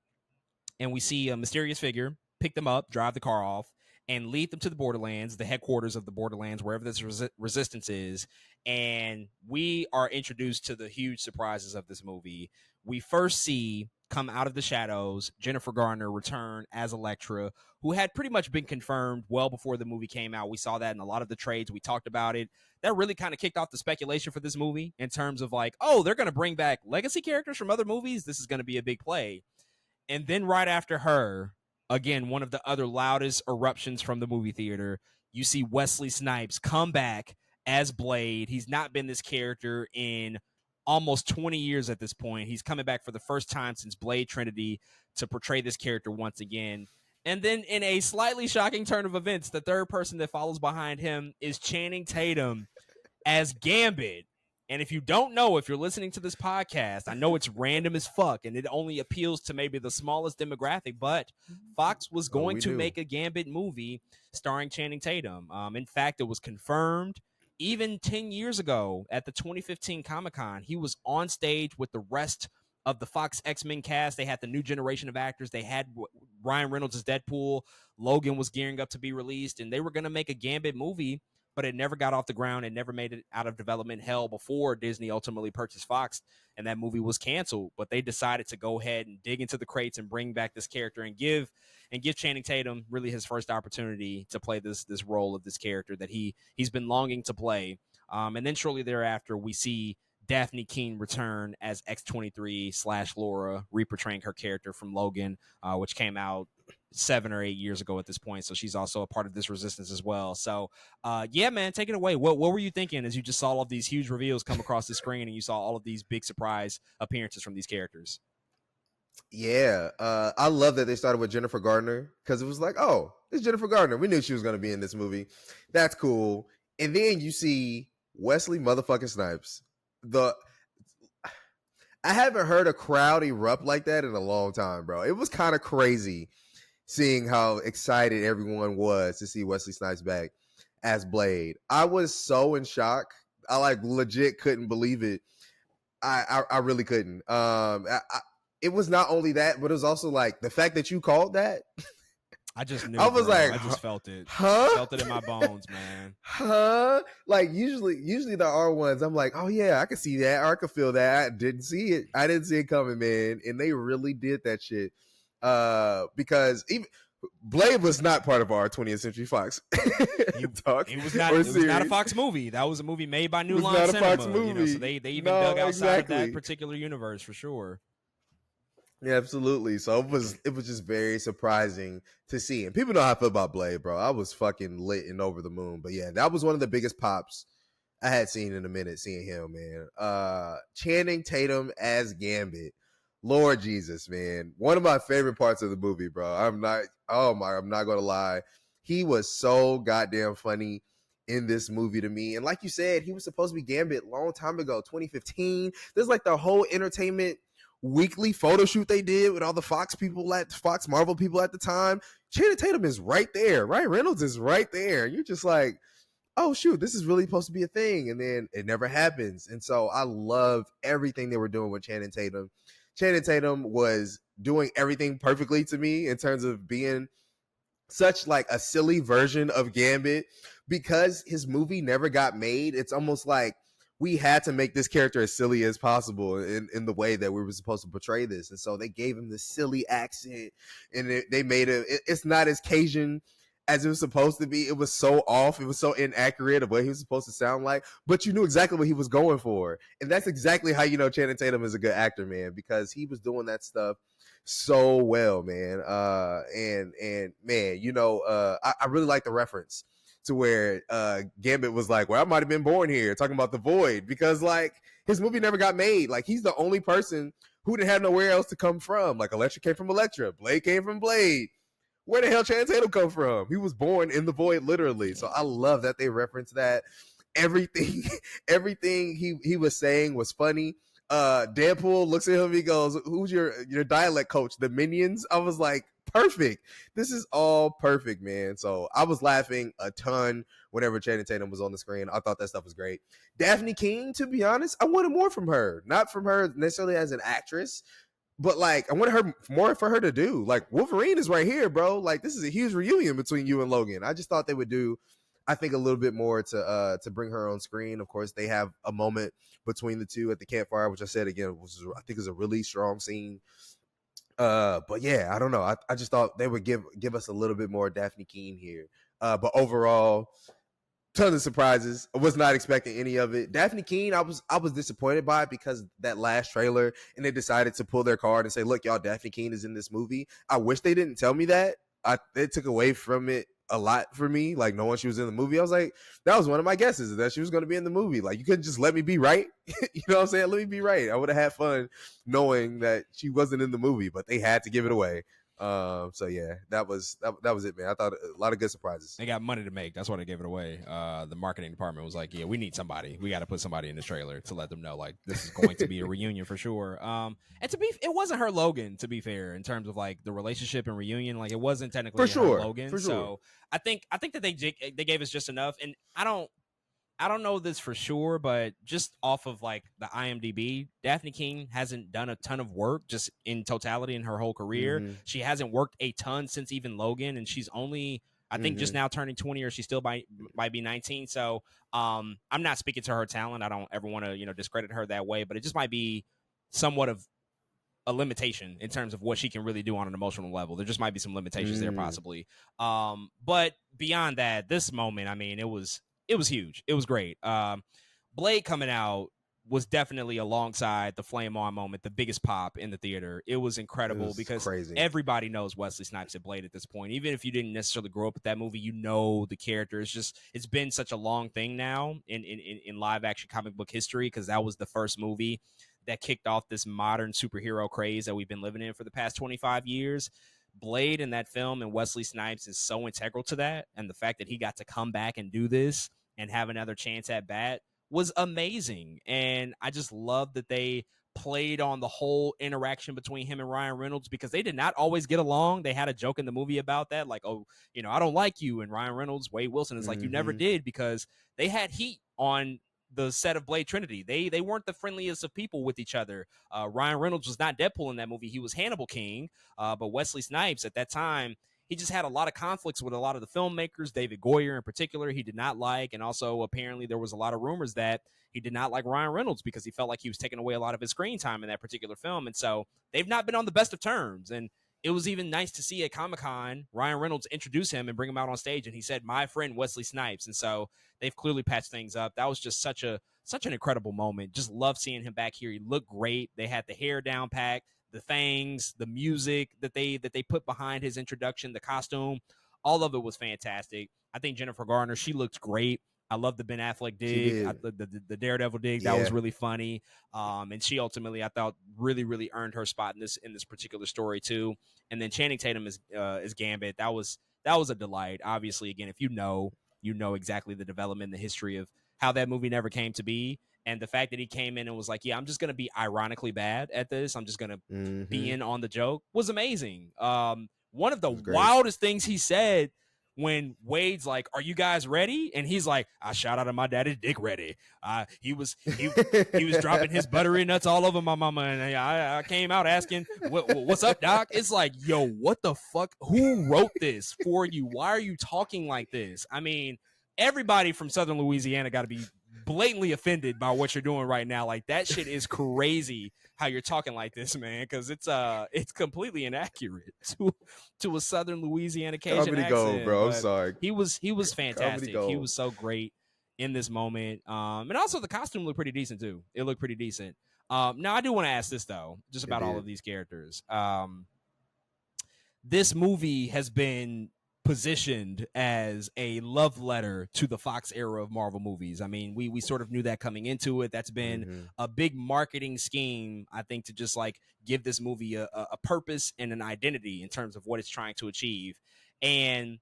and we see a mysterious figure pick them up, drive the car off, and lead them to the Borderlands, the headquarters of the Borderlands, wherever this resistance is. And we are introduced to the huge surprises of this movie. We first see, come out of the shadows, Jennifer Garner return as Elektra, who had pretty much been confirmed well before the movie came out. We saw that in a lot of the trades. We talked about it. That really kind of kicked off the speculation for this movie in terms of like, oh, they're going to bring back legacy characters from other movies. This is going to be a big play. And then right after her, again, one of the other loudest eruptions from the movie theater. You see Wesley Snipes come back as Blade. He's not been this character in almost 20 years at this point. He's coming back for the first time since Blade Trinity to portray this character once again. And then, in a slightly shocking turn of events, the third person that follows behind him is Channing Tatum as Gambit. And if you don't know, if you're listening to this podcast, I know it's random as fuck and it only appeals to maybe the smallest demographic, but Fox was going to make a Gambit movie starring Channing Tatum. In fact, it was confirmed even 10 years ago at the 2015 Comic-Con. He was on stage with the rest of the Fox X-Men cast. They had the new generation of actors. They had Ryan Reynolds as Deadpool. Logan was gearing up to be released, and they were going to make a Gambit movie, but it never got off the ground. It never made it out of development hell before Disney ultimately purchased Fox, and that movie was canceled. But they decided to go ahead and dig into the crates and bring back this character and give Channing Tatum really his first opportunity to play this role of this character that he's been longing to play. And then shortly thereafter, we see Daphne Keane return as X-23/Laura, reportraying her character from Logan, which came out 7 or 8 years ago at this point. So she's also a part of this resistance as well. So yeah, man, take it away. What were you thinking as you just saw all of these huge reveals come across the screen and you saw all of these big surprise appearances from these characters? Yeah, I love that they started with Jennifer Gardner, because it was like, oh, it's Jennifer Gardner. We knew she was going to be in this movie. That's cool. And then you see Wesley motherfucking Snipes. I haven't heard a crowd erupt like that in a long time, bro. It was kind of crazy seeing how excited everyone was to see Wesley Snipes back as Blade. I was so in shock. I like legit couldn't believe it. I really couldn't. It was not only that, but it was also like the fact that you called that. I just knew. I was like, I just felt it. Huh? Felt it in my bones, man. Huh? Like usually there are ones I'm like, oh yeah, I can see that, or I can feel that. I didn't see it. I didn't see it coming, man. And they really did that shit. Because even Blade was not part of our 20th Century Fox talk. It was not a Fox movie. That was a movie made by New Line Cinema. Fox movie. You know, so they even dug outside of that particular universe for sure. Yeah, absolutely. So it was just very surprising to see. And people know how I feel about Blade, bro. I was fucking lit and over the moon. But yeah, that was one of the biggest pops I had seen in a minute, seeing him, man. Channing Tatum as Gambit. Lord Jesus, man. One of my favorite parts of the movie, bro. I'm not gonna lie. He was so goddamn funny in this movie to me. And like you said, he was supposed to be Gambit a long time ago, 2015. There's like the whole entertainment weekly photo shoot they did with all the Fox Marvel people at the time. Channing Tatum is right there. Ryan Reynolds is right there. You're just like, oh shoot, this is really supposed to be a thing. And then it never happens. And so I love everything they were doing with Channing Tatum. Channing Tatum was doing everything perfectly to me in terms of being such like a silly version of Gambit. Because his movie never got made, it's almost like we had to make this character as silly as possible in the way that we were supposed to portray this. And so they gave him this silly accent, and they made it's not as Cajun as it was supposed to be. It was so off. It was so inaccurate of what he was supposed to sound like, but you knew exactly what he was going for. And that's exactly how you know Channing Tatum is a good actor, man, because he was doing that stuff so well, man. And man, you know, I really like the reference to where Gambit was like, well, I might have been born here, talking about the Void, because like his movie never got made. Like he's the only person who didn't have nowhere else to come from. Like Elektra came from Elektra, Blade came from Blade. Where the hell Channing Tatum come from? He was born in the Void, literally. So I love that they referenced that. Everything he was saying was funny. Deadpool looks at him, he goes, who's your dialect coach? The Minions? I was like, perfect. This is all perfect, man. So I was laughing a ton whenever Channing Tatum was on the screen. I thought that stuff was great. Daphne Keane, to be honest, I wanted more from her. Not from her necessarily as an actress, but like I wanted her more for her to do. Like Wolverine is right here, bro. Like this is a huge reunion between you and Logan. I just thought they would do, I think, a little bit more to bring her on screen. Of course, they have a moment between the two at the campfire, which I said again I think is a really strong scene. But yeah, I don't know. I just thought they would give us a little bit more Daphne Keane here. But overall, Tons of surprises. I was not expecting any of it. Daphne Keene, I was disappointed by it because that last trailer, and they decided to pull their card and say, "Look, y'all, Daphne Keene is in this movie." I wish they didn't tell me that. It took away from it a lot for me. Like knowing she was in the movie, I was like, that was one of my guesses that she was going to be in the movie. Like you couldn't just let me be right. You know what I'm saying? Let me be right. I would have had fun knowing that she wasn't in the movie, but they had to give it away. So yeah, that was it, man. I thought a lot of good surprises. They got money to make. That's why they gave it away. The marketing department was like, "Yeah, we need somebody. We got to put somebody in the trailer to let them know like this is going to be a reunion for sure." And it wasn't her Logan. To be fair, in terms of like the relationship and reunion, like it wasn't technically For her sure. Logan. For sure. So I think that they gave us just enough. And I don't know this for sure, but just off of like the IMDb, Daphne King hasn't done a ton of work just in totality in her whole career. Mm-hmm. She hasn't worked a ton since even Logan, and she's only, I think, just now turning 20, or she still might be 19. So I'm not speaking to her talent. I don't ever want to discredit her that way, but it just might be somewhat of a limitation in terms of what she can really do on an emotional level. There just might be some limitations there possibly. But beyond that, this moment, I mean, it was huge. It was great. Blade coming out was definitely, alongside the flame on moment, the biggest pop in the theater. It was incredible. It was because crazy. Everybody knows Wesley Snipes at Blade at this point. Even if you didn't necessarily grow up with that movie, you know the character. It's been such a long thing now in live action comic book history, because that was the first movie that kicked off this modern superhero craze that we've been living in for the past 25 years. Blade in that film and Wesley Snipes is so integral to that. And the fact that he got to come back and do this and have another chance at bat was amazing. And I just love that they played on the whole interaction between him and Ryan Reynolds, because they did not always get along. They had a joke in the movie about that, like, "Oh, I don't like you." And Ryan Reynolds, Wade Wilson, is like, "You never did," because they had heat on the set of Blade Trinity. They weren't the friendliest of people with each other. Ryan Reynolds was not Deadpool in that movie. He was Hannibal King. But Wesley Snipes at that time, he just had a lot of conflicts with a lot of the filmmakers. David Goyer in particular, he did not like. And also apparently there was a lot of rumors that he did not like Ryan Reynolds because he felt like he was taking away a lot of his screen time in that particular film. And so they've not been on the best of terms. And it was even nice to see at Comic-Con Ryan Reynolds introduce him and bring him out on stage, and he said, "My friend Wesley Snipes." And so they've clearly patched things up. That was just such an incredible moment. Just love seeing him back here. He looked great. They had the hair down packed, the fangs, the music that they put behind his introduction, the costume. All of it was fantastic. I think Jennifer Garner, she looked great. I love the Ben Affleck dig, the Daredevil dig. Yeah. That was really funny. And she ultimately, I thought, really, really earned her spot in this particular story too. And then Channing Tatum is Gambit. That was a delight. Obviously, again, if you know exactly the development, the history of how that movie never came to be, and the fact that he came in and was like, "Yeah, I'm just gonna be ironically bad at this. I'm just gonna be in on the joke," was amazing. One of the wildest things he said, when Wade's like, "Are you guys ready?" And he's like, "I shot out of my daddy's dick ready." He was dropping his buttery nuts all over my mama, and I came out asking, "What's up, Doc?" It's like, yo, what the fuck? Who wrote this for you? Why are you talking like this? I mean, everybody from Southern Louisiana got to be blatantly offended by what you're doing right now. Like, that shit is crazy how you're talking like this, man, because it's completely inaccurate to a Southern Louisiana Cajun Comedy accent. gold, bro. I'm sorry. He was fantastic. He was so great in this moment. And also the costume looked pretty decent too. It looked pretty decent. Now I do want to ask this though, just about all of these characters. This movie has been positioned as a love letter to the Fox era of Marvel movies. I mean, we sort of knew that coming into it. That's been a big marketing scheme, I think, to just like give this movie a purpose and an identity in terms of what it's trying to achieve. And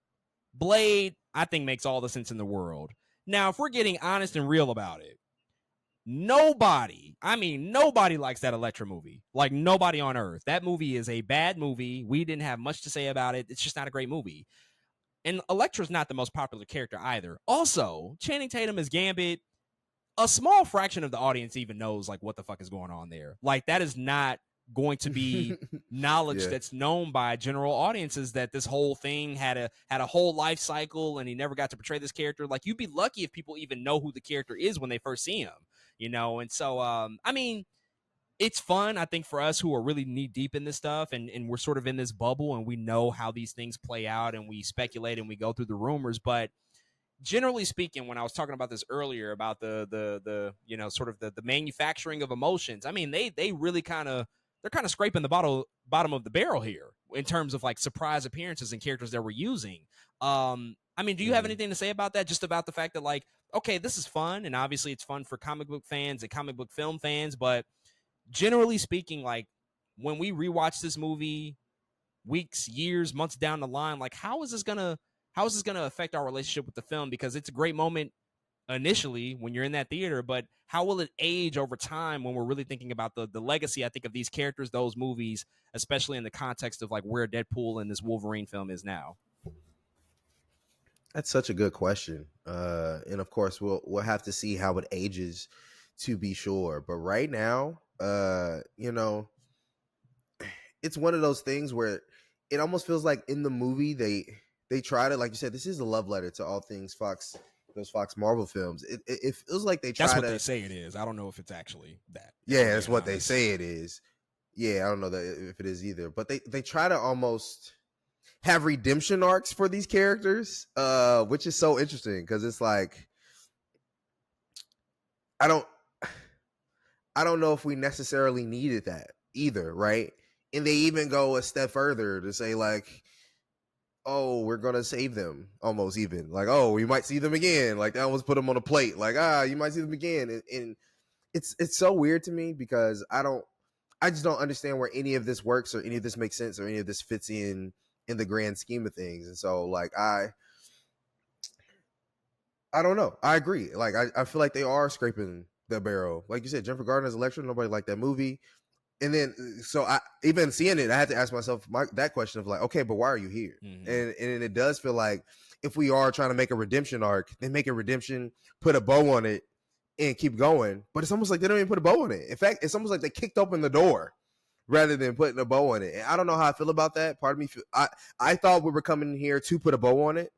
Blade, I think, makes all the sense in the world. Now, if we're getting honest and real about it, nobody likes that Elektra movie. Like, nobody on earth. That movie is a bad movie. We didn't have much to say about it. It's just not a great movie. And Elektra's not the most popular character either. Also, Channing Tatum is Gambit. A small fraction of the audience even knows like what the fuck is going on there. Like, that is not going to be knowledge that's known by general audiences, that this whole thing had a whole life cycle and he never got to portray this character. Like, you'd be lucky if people even know who the character is when they first see him, And so, I mean, it's fun, I think, for us who are really knee deep in this stuff, and we're sort of in this bubble and we know how these things play out and we speculate and we go through the rumors. But generally speaking, when I was talking about this earlier about the sort of the manufacturing of emotions, I mean they really they're kind of scraping the bottom of the barrel here in terms of like surprise appearances and characters that we're using. I mean, do you have Mm-hmm. anything to say about that? Just about the fact that like, okay, this is fun, and obviously it's fun for comic book fans and comic book film fans, but generally speaking, like when we rewatch this movie weeks, years, months down the line, like how is this gonna affect our relationship with the film? Because it's a great moment initially when you're in that theater, but how will it age over time when we're really thinking about the legacy, I think, of these characters, those movies, especially in the context of like where Deadpool and this Wolverine film is now? That's such a good question, and of course we'll have to see how it ages to be sure. But right now, it's one of those things where it almost feels like in the movie they try to, like you said, this is a love letter to all things Fox, those Fox Marvel films. It feels like they That's try what they to, say it is. I don't know if it's actually that, if I'm yeah, that's being what they honest. say it is. Yeah, I don't know that if it is either, but they try to almost have redemption arcs for these characters, which is so interesting because it's like I don't I don't know if we necessarily needed that either, right? And they even go a step further to say like, oh, we're gonna save them, almost even like, oh, we might see them again, like that almost put them on a plate, like, you might see them again, and it's so weird to me because I just don't understand where any of this works or any of this makes sense or any of this fits in the grand scheme of things. And so like I don't know. I agree. Like I feel like they are scraping the barrel. Like you said, Jennifer Garner's Electra, nobody liked that movie. And then so I even seeing it, I had to ask myself that question of like, okay, but why are you here? Mm-hmm. And it does feel like if we are trying to make a redemption arc, then make a redemption, put a bow on it, and keep going. But it's almost like they don't even put a bow on it. In fact, it's almost like they kicked open the door rather than putting a bow on it. And I don't know how I feel about that. Part of me, I thought we were coming here to put a bow on it,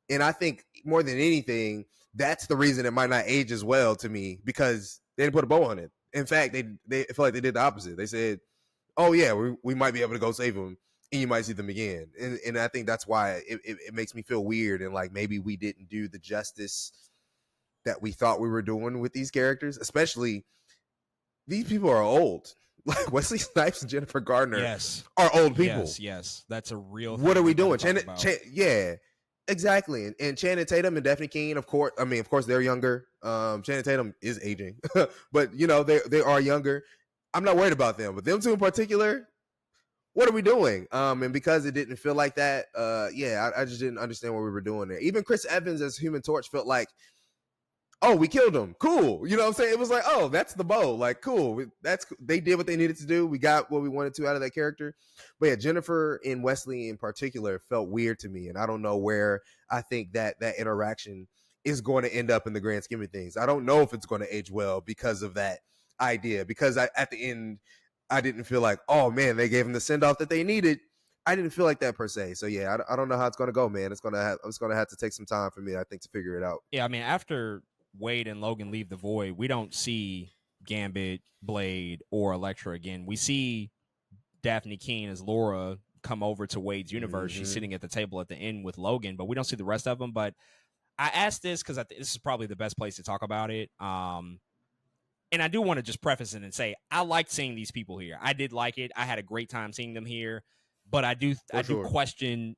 and I think more than anything, that's the reason it might not age as well to me because they didn't put a bow on it. In fact, they feel like they did the opposite. They said, "Oh yeah, we might be able to go save them, and you might see them again." And I think that's why it makes me feel weird and like maybe we didn't do the justice that we thought we were doing with these characters. Especially these people are old. Like Wesley Snipes and Jennifer Gardner Yes, are old people. yes, that's a real What are thing we we've got to doing? talk about. Yeah, exactly. And Channing Tatum and Daphne Keane, of course. I mean, of course, they're younger. Channing Tatum is aging, but they are younger. I'm not worried about them, but them two in particular. What are we doing? And because it didn't feel like that, I just didn't understand what we were doing there. Even Chris Evans as Human Torch felt like, oh, we killed him. Cool. You know what I'm saying? It was like, oh, that's the bow. Like, cool. They did what they needed to do. We got what we wanted to out of that character. But yeah, Jennifer and Wesley in particular felt weird to me, and I don't know where I think that interaction is going to end up in the grand scheme of things. I don't know if it's going to age well because of that idea. Because at the end, I didn't feel like, oh man, they gave him the send off that they needed. I didn't feel like that per se. So yeah, I don't know how it's going to go, man. It's gonna have to take some time for me, I think, to figure it out. Yeah, I mean, after Wade and Logan leave the void, we don't see Gambit, Blade, or Elektra again. We see Daphne Keene as Laura come over to Wade's universe. She's Mm-hmm. sitting at the table at the end with Logan, but we don't see the rest of them. But I asked this because this is probably the best place to talk about it. And I do want to just preface it and say I liked seeing these people here. I did like it. I had a great time seeing them here, but I For do sure. question,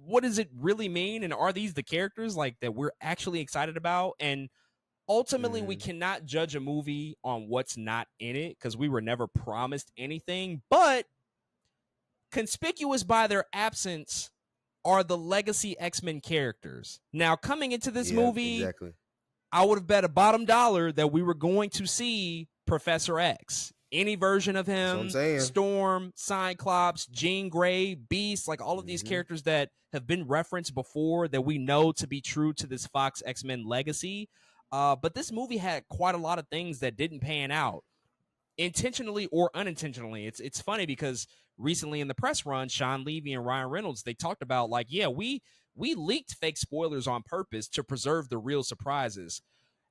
what does it really mean? And are these the characters like that we're actually excited about? And ultimately, we Mm-hmm. cannot judge a movie on what's not in it because we were never promised anything. But conspicuous by their absence are the legacy X-Men characters. Now, coming into this Yeah, movie, exactly. I would have bet a bottom dollar that we were going to see Professor X. Any version of That's what I'm him, saying. Storm, Cyclops, Jean Grey, Beast, like all of these Mm-hmm. characters that have been referenced before that we know to be true to this Fox X-Men legacy. But this movie had quite a lot of things that didn't pan out, intentionally or unintentionally. It's funny because recently in the press run, Sean Levy and Ryan Reynolds, they talked about like, yeah, we leaked fake spoilers on purpose to preserve the real surprises.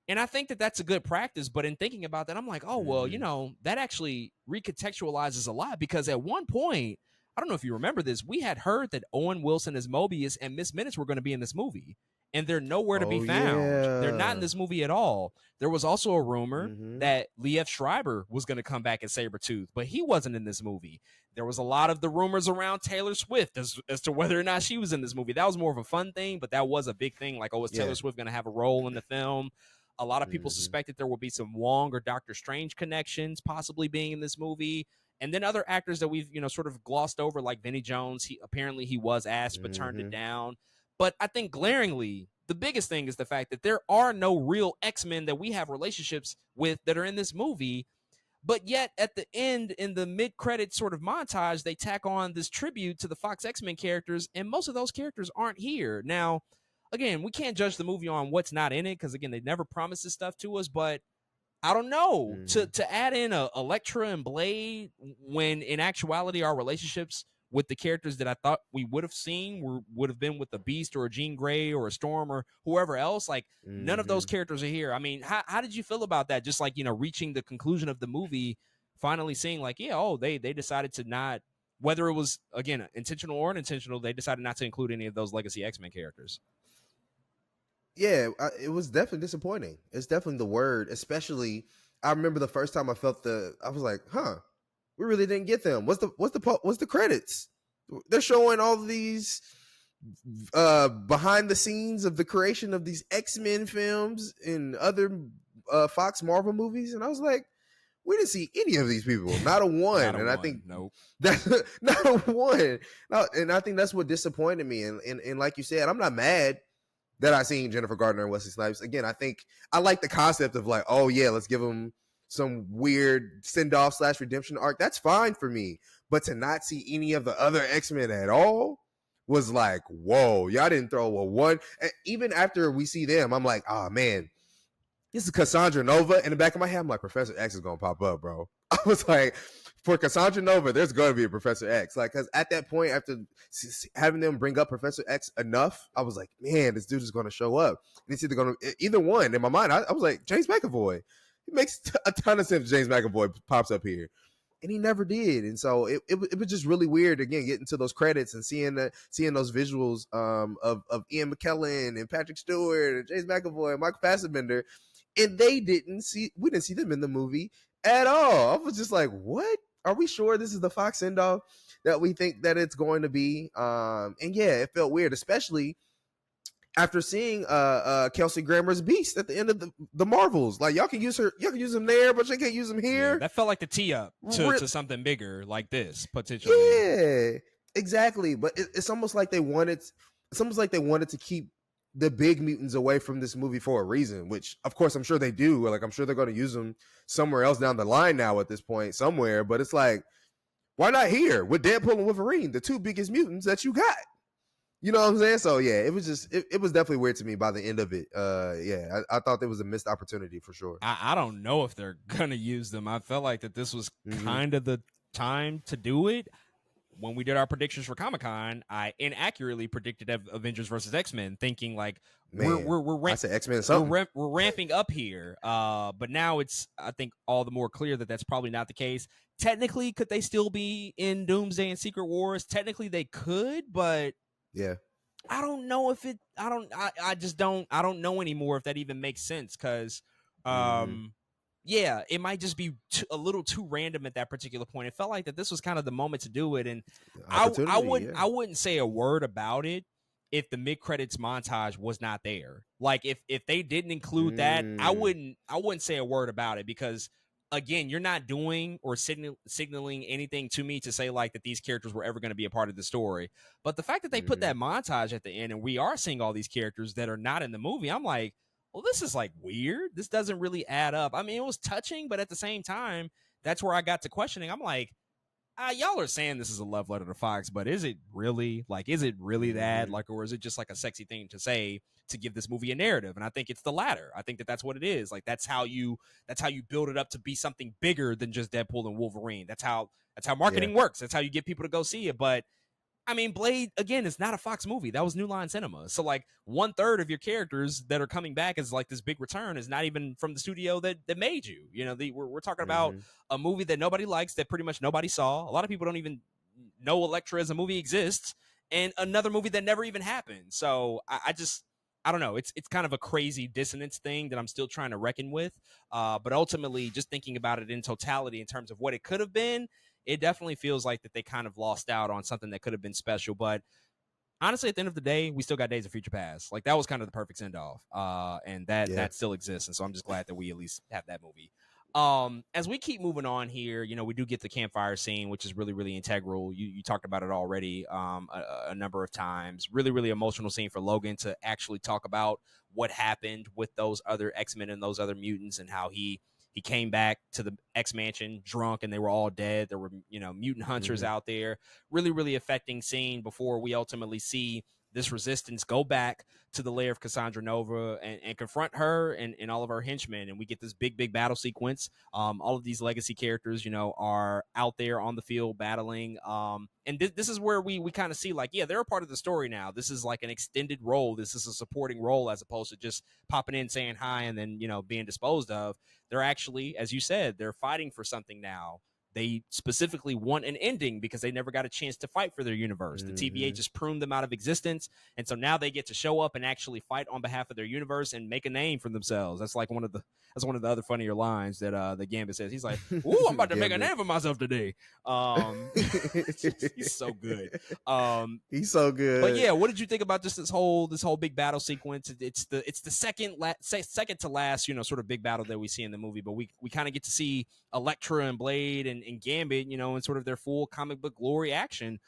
And I think that that's a good practice. But in thinking about that, I'm like, oh, well, Mm-hmm. that actually recontextualizes a lot because at one point, I don't know if you remember this, we had heard that Owen Wilson as Mobius and Miss Minutes were going to be in this movie. and they're nowhere to be Oh found. They're not in yeah. this movie at all. There was also a rumor Mm-hmm. that Liev Schreiber was going to come back as Sabretooth, but he wasn't in this movie. There was a lot of the rumors around Taylor Swift as to whether or not she was in this movie. That was more of a fun thing, but that was a big thing. Like, oh, is Taylor Yeah. Swift going to have a role in the film? A lot of people Mm-hmm. suspected there will be some Wong or Doctor Strange connections possibly being in this movie. And then other actors that we've, sort of glossed over, like Vinnie Jones. He was asked but turned it Mm-hmm. down. But I think glaringly, the biggest thing is the fact that there are no real X-Men that we have relationships with that are in this movie. But yet, at the end, in the mid-credit sort of montage, they tack on this tribute to the Fox X-Men characters, and most of those characters aren't here. Now, again, we can't judge the movie on what's not in it, because, again, they never promised this stuff to us, but I don't know. Mm-hmm. To add in a Elektra and Blade, when in actuality our relationships with the characters that I thought we would have seen would have been with a Beast or a Jean Grey or a Storm or whoever else, like none of those Mm-hmm. characters are here. I mean, how did you feel about that? Just like, reaching the conclusion of the movie, finally seeing like, yeah, oh, they decided to not, whether it was, again, intentional or unintentional, they decided not to include any of those legacy X-Men characters. Yeah, it was definitely disappointing. It's definitely the word. Especially, I remember the first time I was like, "Huh, we really didn't get them." What's the credits? They're showing all of these behind the scenes of the creation of these X-Men films and other Fox Marvel movies, and I was like, we didn't see any of these people, not a one. Not a And I one. think Nope. that's not a one. No, and I think that's what disappointed me. And like you said, I'm not mad that I seen Jennifer Gardner and Wesley Snipes. Again, I think I like the concept of like, oh yeah, let's give them some weird send-off / redemption arc. That's fine for me. But to not see any of the other X-Men at all was like, whoa, y'all didn't throw a one. And even after we see them, I'm like, oh man, this is Cassandra Nova. In the back of my head, I'm like, Professor X is gonna pop up, bro. I was like, for Cassandra Nova, there's gonna be a Professor X. Like, because at that point, after having them bring up Professor X enough, I was like, man, this dude is gonna show up. And it's either one. In my mind, I was like, James McAvoy. It makes a ton of sense. James McAvoy pops up here, and he never did. And so it was just really weird. Again, getting to those credits and seeing those visuals of Ian McKellen and Patrick Stewart and James McAvoy and Michael Fassbender, and we didn't see them in the movie at all. I was just like, what? Are we sure this is the Fox send-off that we think that it's going to be? And yeah, it felt weird, especially after seeing Kelsey Grammer's Beast at the end of the Marvels. Like, y'all can use him there, but you can't use him here. Yeah, that felt like the tee up to something bigger like this, potentially. Yeah, exactly. But it's almost like they wanted to keep the big mutants away from this movie for a reason, which of course I'm sure they do. Like, I'm sure they're going to use them somewhere else down the line now at this point, somewhere. But it's like, why not here with Deadpool and Wolverine, the two biggest mutants that you got? You know what I'm saying? So yeah, it was definitely weird to me by the end of it. Yeah, I thought there was a missed opportunity for sure. I don't know if they're gonna use them. I felt like that this was kind of the time to do it. When we did our predictions for Comic-Con, I inaccurately predicted Avengers versus X-Men, thinking like I said X-Men something. We're ramping up here. But now it's, I think, all the more clear that that's probably not the case. Technically, could they still be in Doomsday and Secret Wars? Technically, they could, but yeah, I don't know if it. I just don't. I don't know anymore if that even makes sense, because yeah, it might just be a little too random at that particular point. It felt like that this was kind of the moment to do it, and I wouldn't say a word about it if the mid credits montage was not there. Like, if they didn't include that, I wouldn't say a word about it, because again, you're not doing or signaling anything to me to say like that these characters were ever going to be a part of the story. But the fact that they put that montage at the end and we are seeing all these characters that are not in the movie, I'm like, well, this is like weird. This doesn't really add up. I mean, it was touching, but at the same time, that's where I got to questioning. I'm like, y'all are saying this is a love letter to Fox, but is it really? Like, is it really that? Like, or is it just like a sexy thing to say to give this movie a narrative? And I think it's the latter. I think that that's what it is. Like, that's how you build it up to be something bigger than just Deadpool and Wolverine. That's how marketing works. That's how you get people to go see it. But I mean, Blade, again, is not a Fox movie. That was New Line Cinema. So, like, 1/3 of your characters that are coming back as, like, this big return is not even from the studio that made you. You know, we're talking about a movie that nobody likes, that pretty much nobody saw. A lot of people don't even know Elektra as a movie exists, and another movie that never even happened. So, I just, I don't know. It's kind of a crazy dissonance thing that I'm still trying to reckon with. But ultimately, just thinking about it in totality in terms of what it could have been, it definitely feels like that they kind of lost out on something that could have been special. But honestly, at the end of the day, we still got Days of Future Past. Like that was kind of the perfect send off, and Yeah. that still exists. And so I'm just glad that we at least have that movie. As we keep moving on here, you know, we do get the campfire scene, which is really, really integral. You talked about it already a number of times. Really, really emotional scene for Logan to actually talk about what happened with those other X-Men and those other mutants and how he came back to the X Mansion drunk and they were all dead. There were, you know, mutant hunters Mm-hmm. out there. Really, really affecting scene before we ultimately see this resistance go back to the lair of Cassandra Nova and confront her and all of her henchmen. And we get this big, big battle sequence. All of these legacy characters, you know, are out there on the field battling. And this is where we kind of see like, yeah, they're a part of the story now. This is like an extended role. This is a supporting role as opposed to just popping in, saying hi, and then, you know, being disposed of. They're actually, as you said, they're fighting for something now. They specifically want an ending because they never got a chance to fight for their universe. The TVA Mm-hmm. just pruned them out of existence. And so now they get to show up and actually fight on behalf of their universe and make a name for themselves. That's like one of the other funnier lines that the Gambit says. He's like, "Ooh, I'm about to make a Gambit. name for myself today." He's so good. He's so But good. yeah, what did you think about just this whole big battle sequence? It's the second to last, you know, sort of big battle that we see in the movie. But we kind of get to see Elektra and Blade and Gambit, you know, in sort of their full comic book glory action,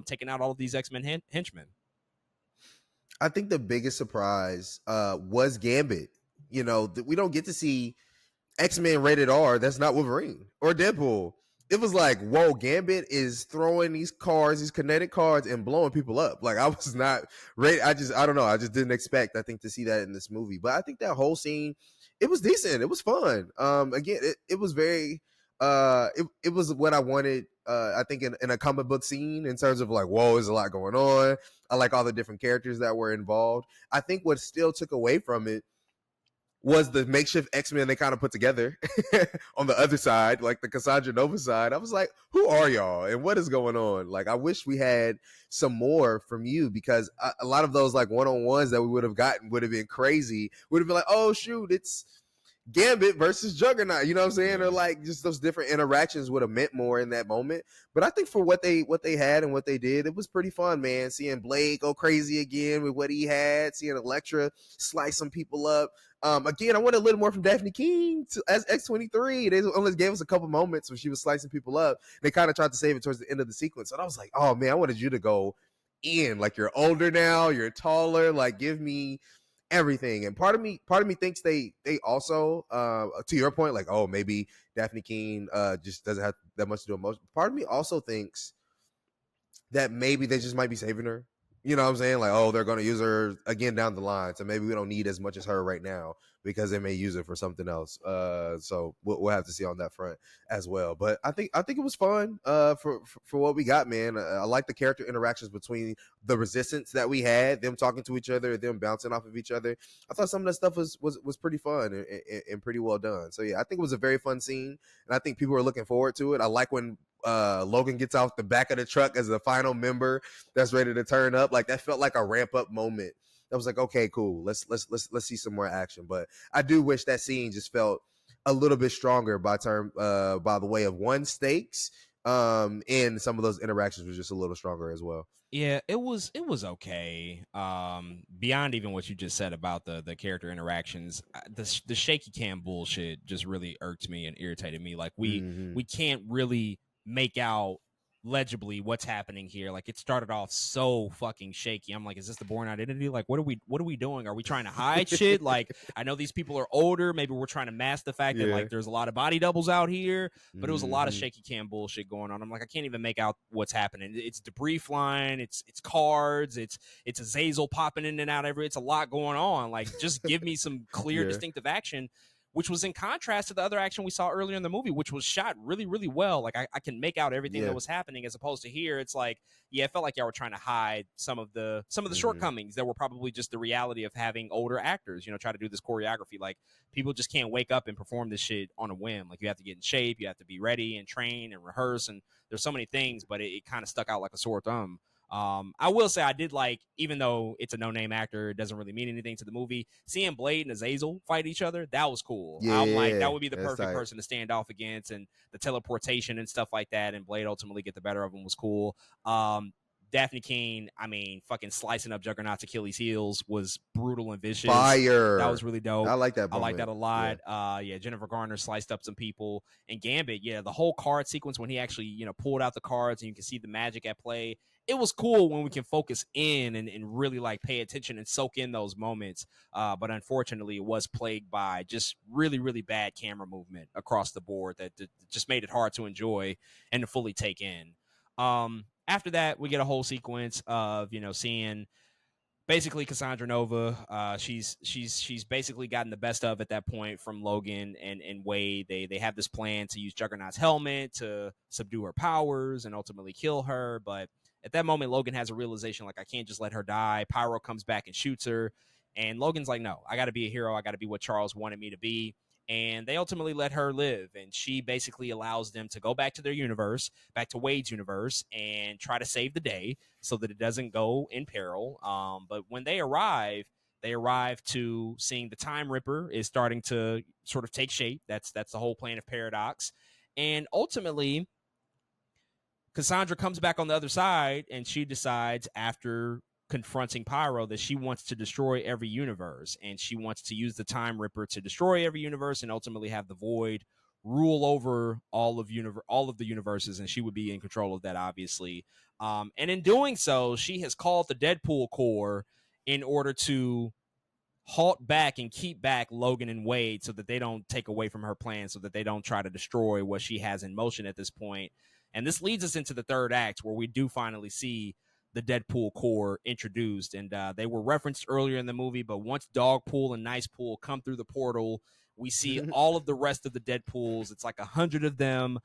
taking out all of these X-Men henchmen. I think the biggest surprise was Gambit. You know, we don't get to see X-Men rated R. That's not Wolverine or Deadpool. It was like, whoa, Gambit is throwing these cards, these kinetic cards, and blowing people up. Like I was not ready. I don't know. I just didn't expect, I think, to see that in this movie. But I think that whole scene, it was decent. It was fun. Again, it was very it was what I wanted, I think in a comic book scene in terms of like, whoa, there's a lot going on. I like all the different characters that were involved. I think what still took away from it was the makeshift X-Men they kind of put together on the other side, like the Cassandra Nova side. I was like, who are y'all and what is going on? Like, I wish we had some more from you because a lot of those like one-on-ones that we would have gotten would have been crazy. Would have been like, oh shoot, it's Gambit versus Juggernaut, you know what I'm saying? Yeah. Or like just those different interactions would have meant more in that moment. But I think for what they had and what they did, it was pretty fun, man. Seeing Blade go crazy again with what he had, seeing Elektra slice some people up. Again, I wanted a little more from Daphne King as X-23. They only gave us a couple moments when she was slicing people up. They kind of tried to save it towards the end of the sequence. And I was like, oh man, I wanted you to go in. Like you're older now, you're taller. Like give me everything. And part of me thinks they also to your point, like, oh, maybe Daphne Keene just doesn't have that much to do emotion. Part of me also thinks that maybe they just might be saving her. You know what I'm saying? Like, oh, they're going to use her again down the line. So maybe we don't need as much as her right now because they may use it for something else. So we'll have to see on that front as well. But I think it was fun for what we got, man. I like the character interactions between the resistance that we had, them talking to each other, them bouncing off of each other. I thought some of that stuff was pretty fun and pretty well done. So yeah, I think it was a very fun scene, and I think people are looking forward to it. I like when Logan gets off the back of the truck as the final member that's ready to turn up. Like that felt like a ramp up moment. That was like, okay, cool. Let's see some more action. But I do wish that scene just felt a little bit stronger by the way of one stakes. And some of those interactions was just a little stronger as well. Yeah, it was okay. Beyond even what you just said about the character interactions, the shaky cam bullshit just really irked me and irritated me. Like Mm-hmm. we can't really make out legibly what's happening here. Like it started off so fucking shaky. I'm like, is this the Bourne Identity? Like what are we doing? Are we trying to hide shit? Like I know these people are older. Maybe we're trying to mask the fact that Yeah. like there's a lot of body doubles out here, but it was a lot of Mm-hmm. shaky cam bullshit going on. I'm like, I can't even make out what's happening. It's debris flying, it's cards, it's Azazel popping in and out it's a lot going on. Like just give me some clear, Yeah. distinctive action, which was in contrast to the other action we saw earlier in the movie, which was shot really, really well. Like I can make out everything that Yeah. was happening, as opposed to here, it's like, yeah, it felt like y'all were trying to hide some of the Mm-hmm. shortcomings that were probably just the reality of having older actors, you know, try to do this choreography. Like people just can't wake up and perform this shit on a whim. Like you have to get in shape, you have to be ready and train and rehearse, and there's so many things, but it kind of stuck out like a sore thumb. I will say I did like, even though it's a no-name actor, it doesn't really mean anything to the movie. Seeing Blade and Azazel fight each other, that was cool. I'm like, Yeah, that would be the that's perfect tight. person to stand off against, and the teleportation and stuff like that, and Blade ultimately get the better of him was cool. Daphne Keane, I mean, fucking slicing up Juggernaut's Achilles heels was brutal and vicious. That was Fire. really I dope. like that I like moment. that a Yeah. lot. Yeah, Jennifer Garner sliced up some people, and Gambit, yeah, the whole card sequence when he actually, pulled out the cards and you can see the magic at play. It was cool when we can focus in and really like pay attention and soak in those moments. But unfortunately, it was plagued by just really, really bad camera movement across the board that just made it hard to enjoy and to fully take in. After that, we get a whole sequence of seeing basically Cassandra Nova. She's basically gotten the best of at that point from Logan and Wade. They have this plan to use Juggernaut's helmet to subdue her powers and ultimately kill her. But at that moment, Logan has a realization like, I can't just let her die. Pyro comes back and shoots her, and Logan's like, no, I got to be a hero. I got to be what Charles wanted me to be. And they ultimately let her live, and she basically allows them to go back to their universe, back to Wade's universe, and try to save the day so that it doesn't go in peril. But when they arrive to seeing the Time Ripper is starting to sort of take shape. That's the whole plan of Paradox. And ultimately, Cassandra comes back on the other side, and she decides, after confronting Pyro, that she wants to destroy every universe, and she wants to use the Time Ripper to destroy every universe and ultimately have the Void rule over all of the universes, and she would be in control of that, obviously. And in doing so, she has called the Deadpool Corps in order to halt back and keep back Logan and Wade so that they don't take away from her plan, so that they don't try to destroy what she has in motion at this point. And this leads us into the third act, where we do finally see the Deadpool Corps introduced. And they were referenced earlier in the movie, but once Dogpool and Nicepool come through the portal, we see all of the rest of the Deadpools. It's like 100 of them.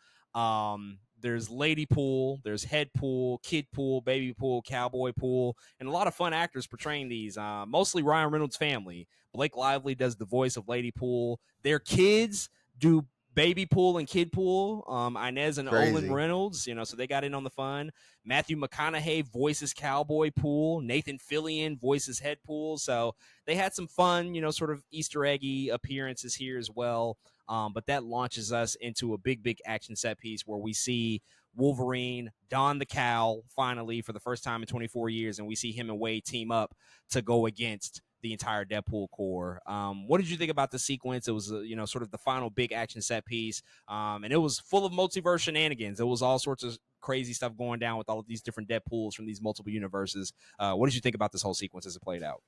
There's Lady Pool, there's Head Pool, Kid Pool, Baby Pool, Cowboy Pool, and a lot of fun actors portraying these. Mostly Ryan Reynolds' family. Blake Lively does the voice of Lady Pool. Their kids do Baby Pool and Kid Pool. Inez and Olin Crazy. Reynolds, so they got in on the fun. Matthew McConaughey voices Cowboy Pool. Nathan Fillion voices Head Pool. So they had some fun, sort of Easter eggy appearances here as well. But that launches us into a big, big action set piece where we see Wolverine don the cowl finally for the first time in 24 years, and we see him and Wade team up to go against the entire Deadpool Corps. What did you think about the sequence? It was, sort of the final big action set piece, and it was full of multiverse shenanigans. It was all sorts of crazy stuff going down with all of these different Deadpools from these multiple universes. What did you think about this whole sequence as it played out?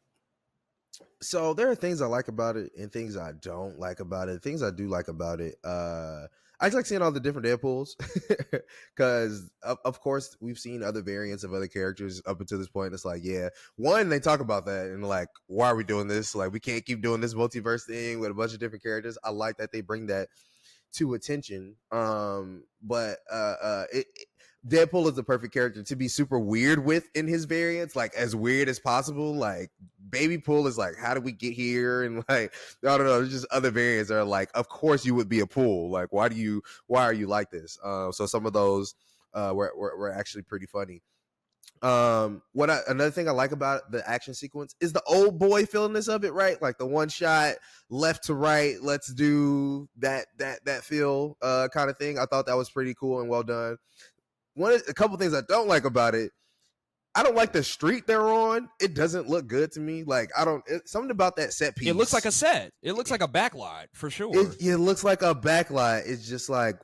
So there are things I like about it and things I don't like about it. Things I do like about it. I just like seeing all the different Deadpools because, of course, we've seen other variants of other characters up until this point. It's like, yeah, one, they talk about that and like, why are we doing this? Like, we can't keep doing this multiverse thing with a bunch of different characters. I like that they bring that to attention. But Deadpool is the perfect character to be super weird with in his variants, like as weird as possible. Like Baby Pool is like, how did we get here? And like, I don't know, there's just other variants that are like, of course you would be a pool. Like, why are you like this? So some of those were actually pretty funny. Another thing I like about the action sequence is the old boy feelness of it, right? Like the one shot left to right, let's do that feel kind of thing. I thought that was pretty cool and well done. A couple things I don't like about it. I don't like the street they're on. It doesn't look good to me. Like something about that set piece. It looks like a set. It looks like a backlot for sure. It looks like a backlot. It's just like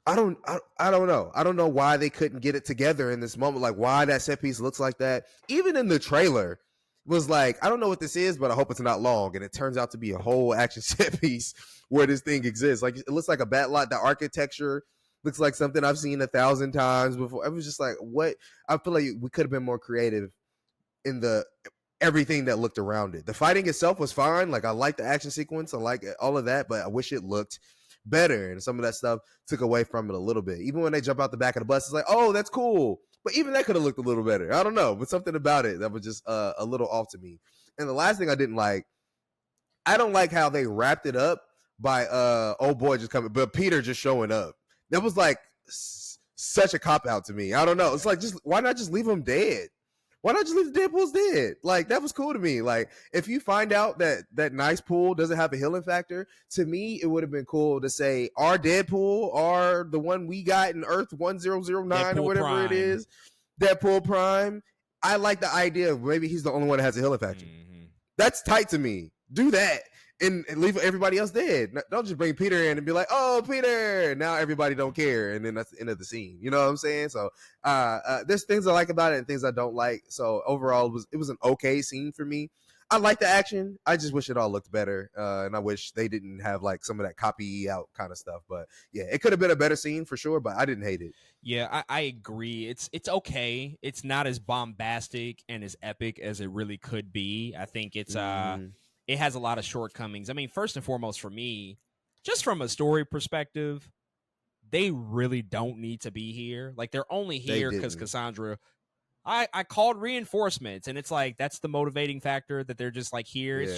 I don't know. I don't know why they couldn't get it together in this moment. Like why that set piece looks like that. Even in the trailer was like, I don't know what this is, but I hope it's not long. And it turns out to be a whole action set piece where this thing exists. Like it looks like a backlot. The architecture looks like something I've seen 1,000 times before. I was just like, what? I feel like we could have been more creative in the everything that looked around it. The fighting itself was fine. Like I like the action sequence. I like all of that, but I wish it looked better. And some of that stuff took away from it a little bit. Even when they jump out the back of the bus, it's like, oh, that's cool. But even that could have looked a little better. I don't know, but something about it that was just a little off to me. And the last thing I didn't like, I don't like how they wrapped it up by old boy just coming, but Peter just showing up. That was like such a cop out to me. I don't know. It's like, just why not just leave him dead? Why not just leave the Deadpool's dead? Like, that was cool to me. Like, if you find out that Nice Pool doesn't have a healing factor, to me, it would have been cool to say our Deadpool, or the one we got in Earth 1009 or whatever Prime. it is, Deadpool Prime. I like the idea of maybe he's the only one that has a healing factor. Mm-hmm. That's tight to me. Do that. And leave everybody else dead. Don't just bring Peter in and be like, "Oh, Peter!" Now everybody don't care, and then that's the end of the scene. You know what I'm saying? So there's things I like about it and things I don't like. So overall, it was an okay scene for me. I like the action. I just wish it all looked better, and I wish they didn't have like some of that copy out kind of stuff. But yeah, it could have been a better scene for sure. But I didn't hate it. Yeah, I agree. It's okay. It's not as bombastic and as epic as it really could be. I think it's it has a lot of shortcomings. I mean, first and foremost for me, just from a story perspective, they really don't need to be here. Like, they're only here because Cassandra, I called reinforcements, and it's like, that's the motivating factor, that they're just like here. Yeah.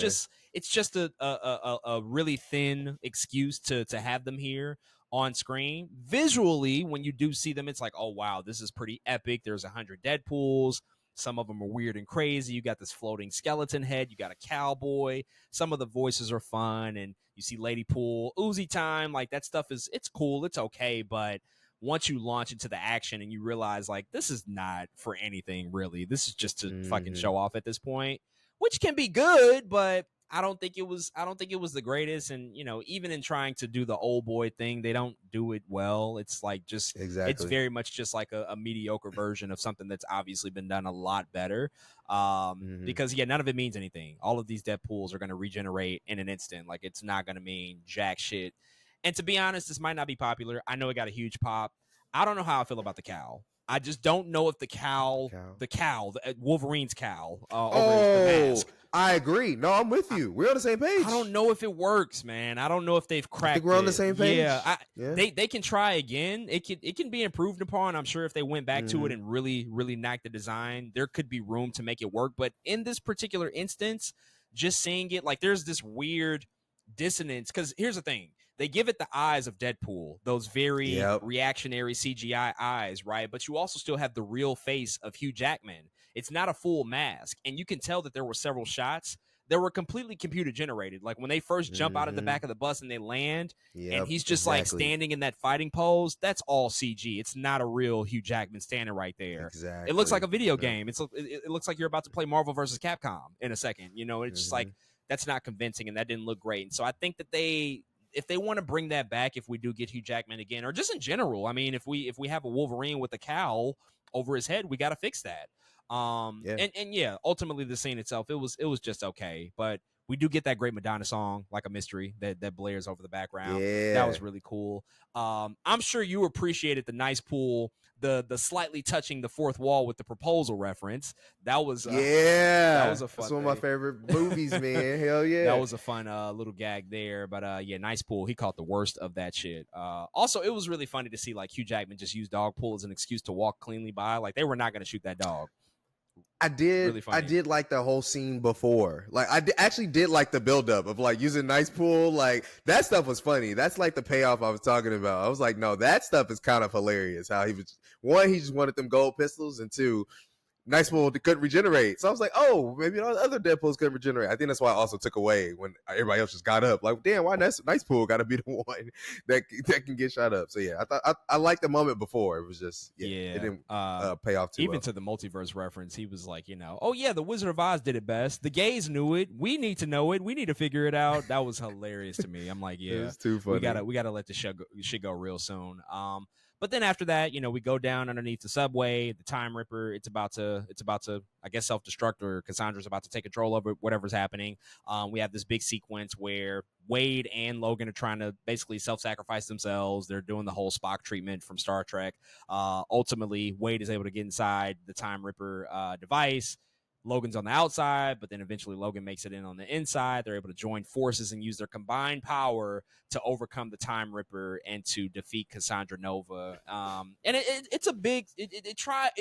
It's just a really thin excuse to have them here on screen. Visually, when you do see them, it's like, oh wow, this is pretty epic. There's 100 Deadpools. Some of them are weird and crazy. You got this floating skeleton head. You got a cowboy. Some of the voices are fun, and you see Lady Pool, Uzi time. Like, that stuff it's cool. It's okay, but once you launch into the action and you realize, like, this is not for anything really. This is just to fucking show off at this point, which can be good, but I don't think it was the greatest. And, you know, even in trying to do the old boy thing, they don't do it well. It's like, just it's very much just like a mediocre version of something that's obviously been done a lot better. Because none of it means anything. All of these Deadpools are going to regenerate in an instant. Like, it's not going to mean jack shit. And to be honest, this might not be popular. I know it got a huge pop. I don't know how I feel about the cowl. I just don't know if the Wolverine's cowl over the mask. I agree. No, I'm with you. We're on the same page. I don't know if it works, man. I don't know if they've cracked. I think we're on the same page. Yeah, they can try again. It can be improved upon. I'm sure if they went back to it and really knocked the design, there could be room to make it work. But in this particular instance, just seeing it, like, there's this weird dissonance, because here's the thing. They give it the eyes of Deadpool, those very reactionary CGI eyes, right? But you also still have the real face of Hugh Jackman. It's not a full mask. And you can tell that there were several shots that were completely computer generated. Like, when they first jump out of the back of the bus and they land, and he's just like standing in that fighting pose, that's all CG. It's not a real Hugh Jackman standing right there. Exactly. It looks like a video game. It looks like you're about to play Marvel versus Capcom in a second. You know, it's just like, that's not convincing, and that didn't look great. And so I think that if they want to bring that back, if we do get Hugh Jackman again, or just in general, I mean, if we have a Wolverine with a cowl over his head, we got to fix that. Ultimately the scene itself, it was just okay, but we do get that great Madonna song, Like a Mystery, that blares over the background. That was really cool. I'm sure you appreciated the Nice Pool, the slightly touching the fourth wall with the proposal reference. That was that was a fun. That's one of my favorite movies, man. Hell yeah, that was a fun little gag there. But Nice Pool, he caught the worst of that shit. Also, it was really funny to see, like, Hugh Jackman just use dog pool as an excuse to walk cleanly by. Like, they were not going to shoot that dog. I did like the whole scene before. Like, actually did like the buildup of, like, using Nice Pool. Like, that stuff was funny. That's like the payoff I was talking about. I was like, no, that stuff is kind of hilarious. How he was, one, he just wanted them gold pistols, and two, Nice Pool couldn't regenerate. So I was like, oh, maybe other Deadpools couldn't regenerate. I think that's why I also took away when everybody else just got up. Like, damn, why Nice Pool got to be the one that can get shot up? So yeah, I thought I liked the moment before. It was just it didn't pay off too even well. To the multiverse reference, he was like, oh yeah, the Wizard of Oz did it best. The gays knew it. We need to know it. We need to figure it out. That was hilarious to me. I'm like, yeah, it was too funny. We gotta let the shit go real soon. But then after that, we go down underneath the subway. The Time Ripper, it's about to, I guess, self-destruct, or Cassandra's about to take control over whatever's happening. We have this big sequence where Wade and Logan are trying to basically self-sacrifice themselves. They're doing the whole Spock treatment from Star Trek. Ultimately, Wade is able to get inside the Time Ripper device. Logan's on the outside, but then eventually Logan makes it in on the inside. They're able to join forces and use their combined power to overcome the Time Ripper and to defeat Cassandra Nova. And it's a big, it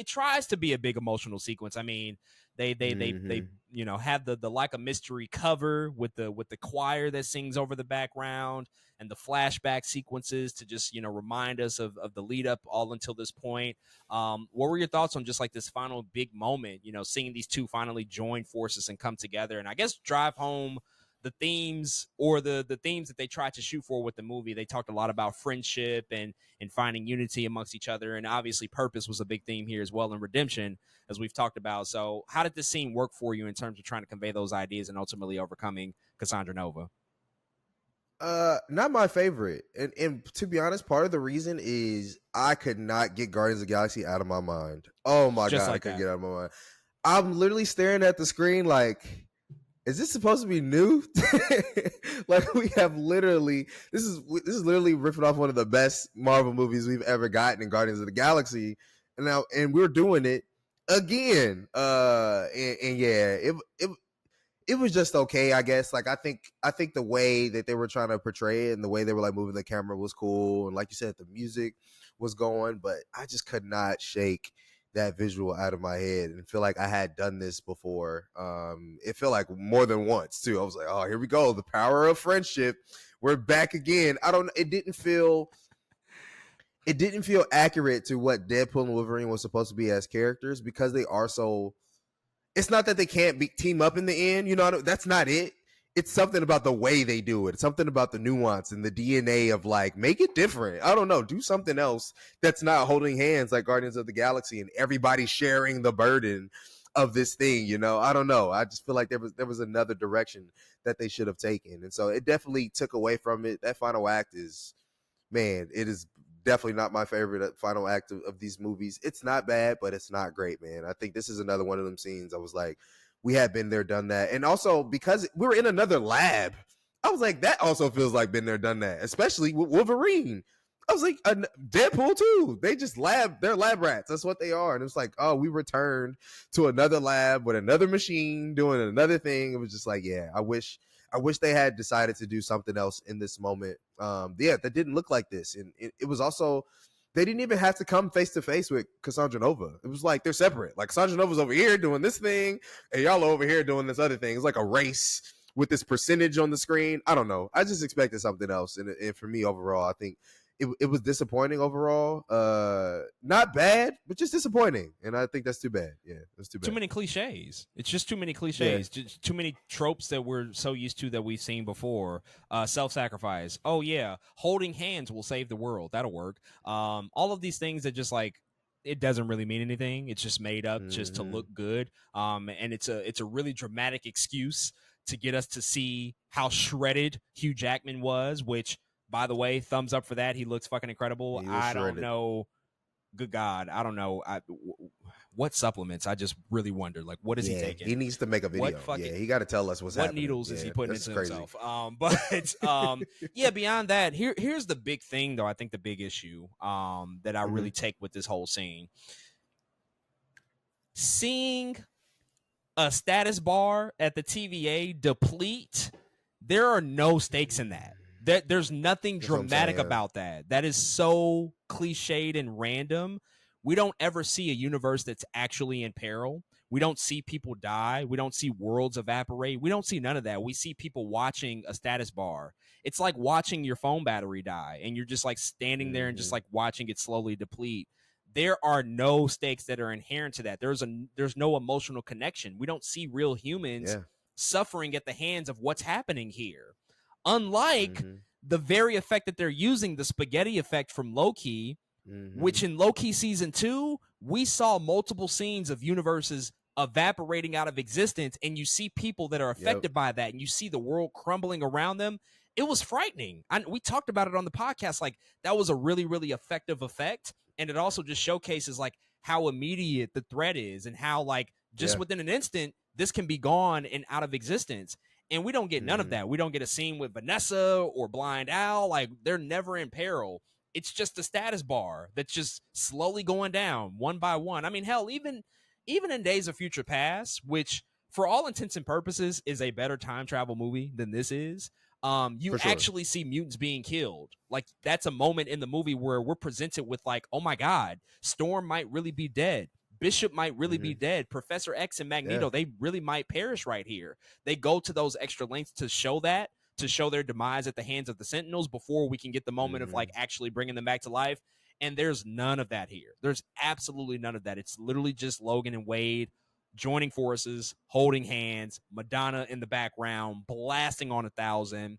tries to be a big emotional sequence. I mean, They Mm-hmm. have the like a mystery cover with the choir that sings over the background and the flashback sequences to just remind us of the lead up all until this point. What were your thoughts on just like this final big moment, seeing these two finally join forces and come together and I guess drive home the themes or the themes that they tried to shoot for with the movie? They talked a lot about friendship and finding unity amongst each other, and obviously purpose was a big theme here as well, and redemption, as we've talked about. So how did this scene work for you in terms of trying to convey those ideas and ultimately overcoming Cassandra Nova? Not my favorite. And to be honest, part of the reason is I could not get Guardians of the Galaxy out of my mind. Oh my Just god, I like couldn't that. get it out of my mind. I'm literally staring at the screen like, is this supposed to be new? Like we have literally this is literally ripping off one of the best Marvel movies we've ever gotten in Guardians of the Galaxy, and we're doing it again. And yeah, it was just okay, I guess. Like I think the way that they were trying to portray it and the way they were like moving the camera was cool, and like you said, the music was going, but I just could not shake that visual out of my head and feel like I had done this before. It felt like more than once too. I was like, oh, here we go, the power of friendship. We're back again. I don't. It didn't feel accurate to what Deadpool and Wolverine was supposed to be as characters because they are so. It's not that they can't team up in the end. That's not it. It's something about the way they do it. It's something about the nuance and the DNA of like, make it different. I don't know. Do something else that's not holding hands like Guardians of the Galaxy and everybody sharing the burden of this thing. I don't know. I just feel like there was another direction that they should have taken. And so it definitely took away from it. That final act is, man, it is definitely not my favorite final act of these movies. It's not bad, but it's not great, man. I think this is another one of them scenes I was like, we had been there, done that. And also because we were in another lab, I was like, that also feels like been there, done that, especially with Wolverine. I was like, Deadpool too. They're lab rats. That's what they are. And it's like, oh, we returned to another lab with another machine doing another thing. It was just like, yeah, I wish they had decided to do something else in this moment. Yeah, that didn't look like this, and it was also they didn't even have to come face to face with Cassandra Nova. It was like they're separate. Like Cassandra Nova's over here doing this thing, and y'all are over here doing this other thing. It's like a race with this percentage on the screen. I don't know. I just expected something else, and for me overall, I think it was disappointing overall. Not bad, but just disappointing, and I think that's too bad. Yeah, that's too Too bad. many cliches. It's just too many Yeah. cliches. Just too many tropes that we're so used to that we've seen before. Self-sacrifice. Oh yeah, holding hands will save the world. That'll work. All of these things that just like it doesn't really mean anything. It's just made up just to Mm-hmm. look good. And it's a really dramatic excuse to get us to see how shredded Hugh Jackman was. Which, by the way, thumbs up for that. He looks fucking incredible. He was I don't shredded. know, good God, I don't know. What supplements? I just really wonder. Like, what is he Yeah, he taking? needs to make a What video. fucking Yeah, he got to tell us what's what happening. needles is he Yeah, putting this is into crazy. himself? Yeah. Beyond that, here's the big thing, though. I think the big issue that I Mm-hmm. really take with this whole scene, seeing a status bar at the TVA deplete, there are no stakes in that. There's nothing That's what I'm dramatic saying. about that. That is so cliched and random. We don't ever see a universe that's actually in peril. We don't see people die. We don't see worlds evaporate. We don't see none of that. We see people watching a status bar. It's like watching your phone battery die, and you're just like standing there and just Mm-hmm. like watching it slowly deplete. There are no stakes that are inherent to that. There's no emotional connection. We don't see real humans Yeah. suffering at the hands of what's happening here. Unlike Mm-hmm. the very effect that they're using, the spaghetti effect from Loki, Mm-hmm. which in Loki season 2, we saw multiple scenes of universes evaporating out of existence, and you see people that are Yep. affected by that, and you see the world crumbling around them. It was frightening. We talked about it on the podcast. Like, that was a really, really effective effect. And it also just showcases like how immediate the threat is and how like just Yeah. within an instant, this can be gone and out of existence. And we don't get none of Mm-hmm. that. We don't get a scene with Vanessa or Blind Al. Like, they're never in peril. It's just a status bar that's just slowly going down one by one. I mean, hell, even in Days of Future Past, which for all intents and purposes is a better time travel movie than this is, you For sure. actually see mutants being killed. Like, that's a moment in the movie where we're presented with like, oh my God, Storm might really be dead. Bishop might really be Hmm. dead. Professor X and Yeah. Magneto, they really might perish right here. They go to those extra lengths to show that, to show their demise at the hands of the Sentinels before we can get the moment of like Hmm. actually bringing them back to life. And there's none of that here. There's absolutely none of that. It's literally just Logan and Wade joining forces, holding hands, Madonna in the background, blasting on 1,000,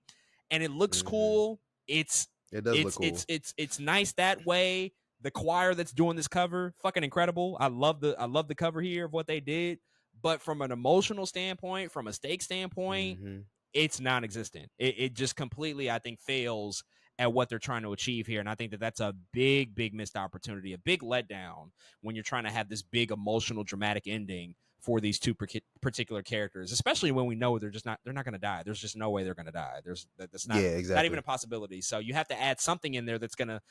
and it looks Hmm. cool. It's It does look cool. it's nice that way. The choir that's doing this cover, fucking incredible. I love the cover here of what they did. But from an emotional standpoint, from a stake standpoint, Hmm. it's non-existent. It just completely, I think, fails at what they're trying to achieve here. And I think that that's a big missed opportunity, a big letdown when you're trying to have this big emotional, dramatic ending for these two particular characters, especially when we know they're not going to die. There's just no way they're going to die. That's Yeah, not even exactly. a possibility. So you have to add something in there that's going to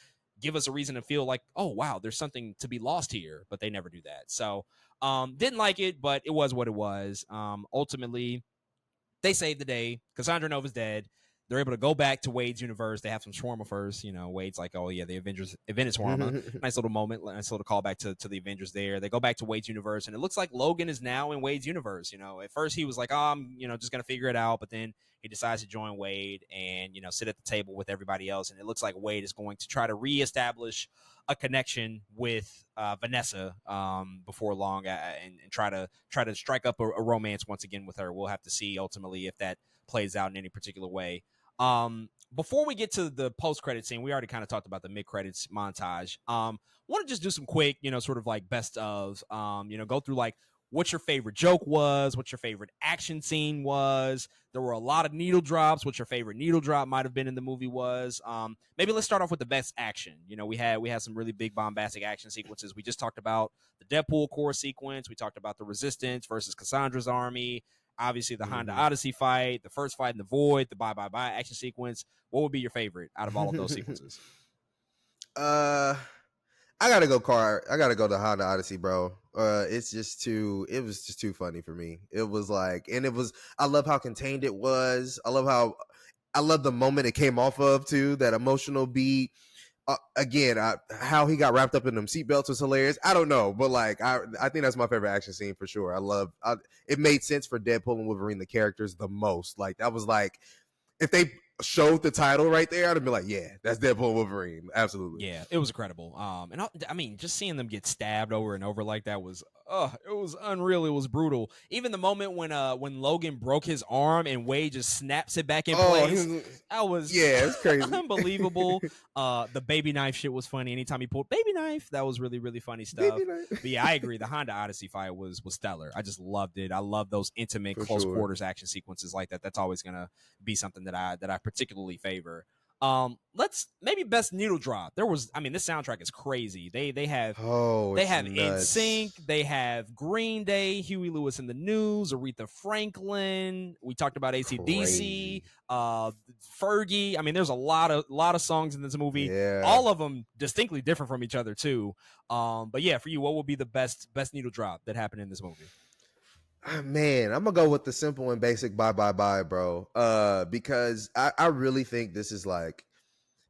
give us a reason to feel like, oh wow, there's something to be lost here. But they never do that. So didn't like it, but it was what it was. Ultimately, they save the day. Cassandra Nova's dead. They're able to go back to Wade's universe. They have some shawarma first. You know, Wade's like, oh, yeah, the Avengers invented shawarma. Nice little moment. Nice little callback to the Avengers there. They go back to Wade's universe, and it looks like Logan is now in Wade's universe. You know, at first he was like, oh, I'm, just going to figure it out. But then he decides to join Wade and, sit at the table with everybody else. And it looks like Wade is going to try to reestablish a connection with Vanessa before long, and try to strike up a romance once again with her. We'll have to see ultimately if that plays out in any particular way. Before we get to the post credit scene, we already kind of talked about the mid credits montage. Want to just do some quick, sort of like best of, go through like what your favorite joke was, what your favorite action scene was. There were a lot of needle drops. What your favorite needle drop might have been in the movie was. Maybe let's start off with the best action. We had some really big bombastic action sequences. We just talked about the Deadpool core sequence. We talked about the Resistance versus Cassandra's army. Obviously, the Honda Hmm. Odyssey fight, the first fight in the Void, the Bye Bye Bye action sequence. What would be your favorite out of all of those sequences? uh I gotta go car. I gotta go to Honda Odyssey, bro. It's just too. It was just too funny for me. It was like, and it was. I love how contained it was. I love how. I love the moment it came off of too. That emotional beat. Again, how he got wrapped up in them seatbelts was hilarious. I don't know, but like, I think that's my favorite action scene for sure. It made sense for Deadpool and Wolverine, the characters, the most. Like that was like, if they showed the title right there, I'd have been like, yeah, that's Deadpool and Wolverine, absolutely. Yeah, it was incredible. And I mean, just seeing them get stabbed over and over like that was, it was unreal. It was brutal. Even the moment when Logan broke his arm and Wade just snaps it back in Oh, place, that was yeah, it's crazy. unbelievable. The baby knife shit was funny. Anytime he pulled baby knife, that was really funny stuff. Baby night. But yeah, I agree. The Honda Odyssey fight was stellar. I just loved it. I love those intimate, For close sure. quarters action sequences like that. That's always gonna be something that I particularly favor. Let's maybe best needle drop. I mean, this soundtrack is crazy. They have Oh, they it's have nuts. NSYNC, they have Green Day, Huey Lewis in the News, Aretha Franklin. We talked about AC/DC, Crazy. Fergie. I mean, there's a lot of songs in this movie. Yeah. All of them distinctly different from each other too. But yeah, for you, what would be the best needle drop that happened in this movie? Man, I'm gonna go with the simple and basic bye bye bye, bro. Because I really think this was like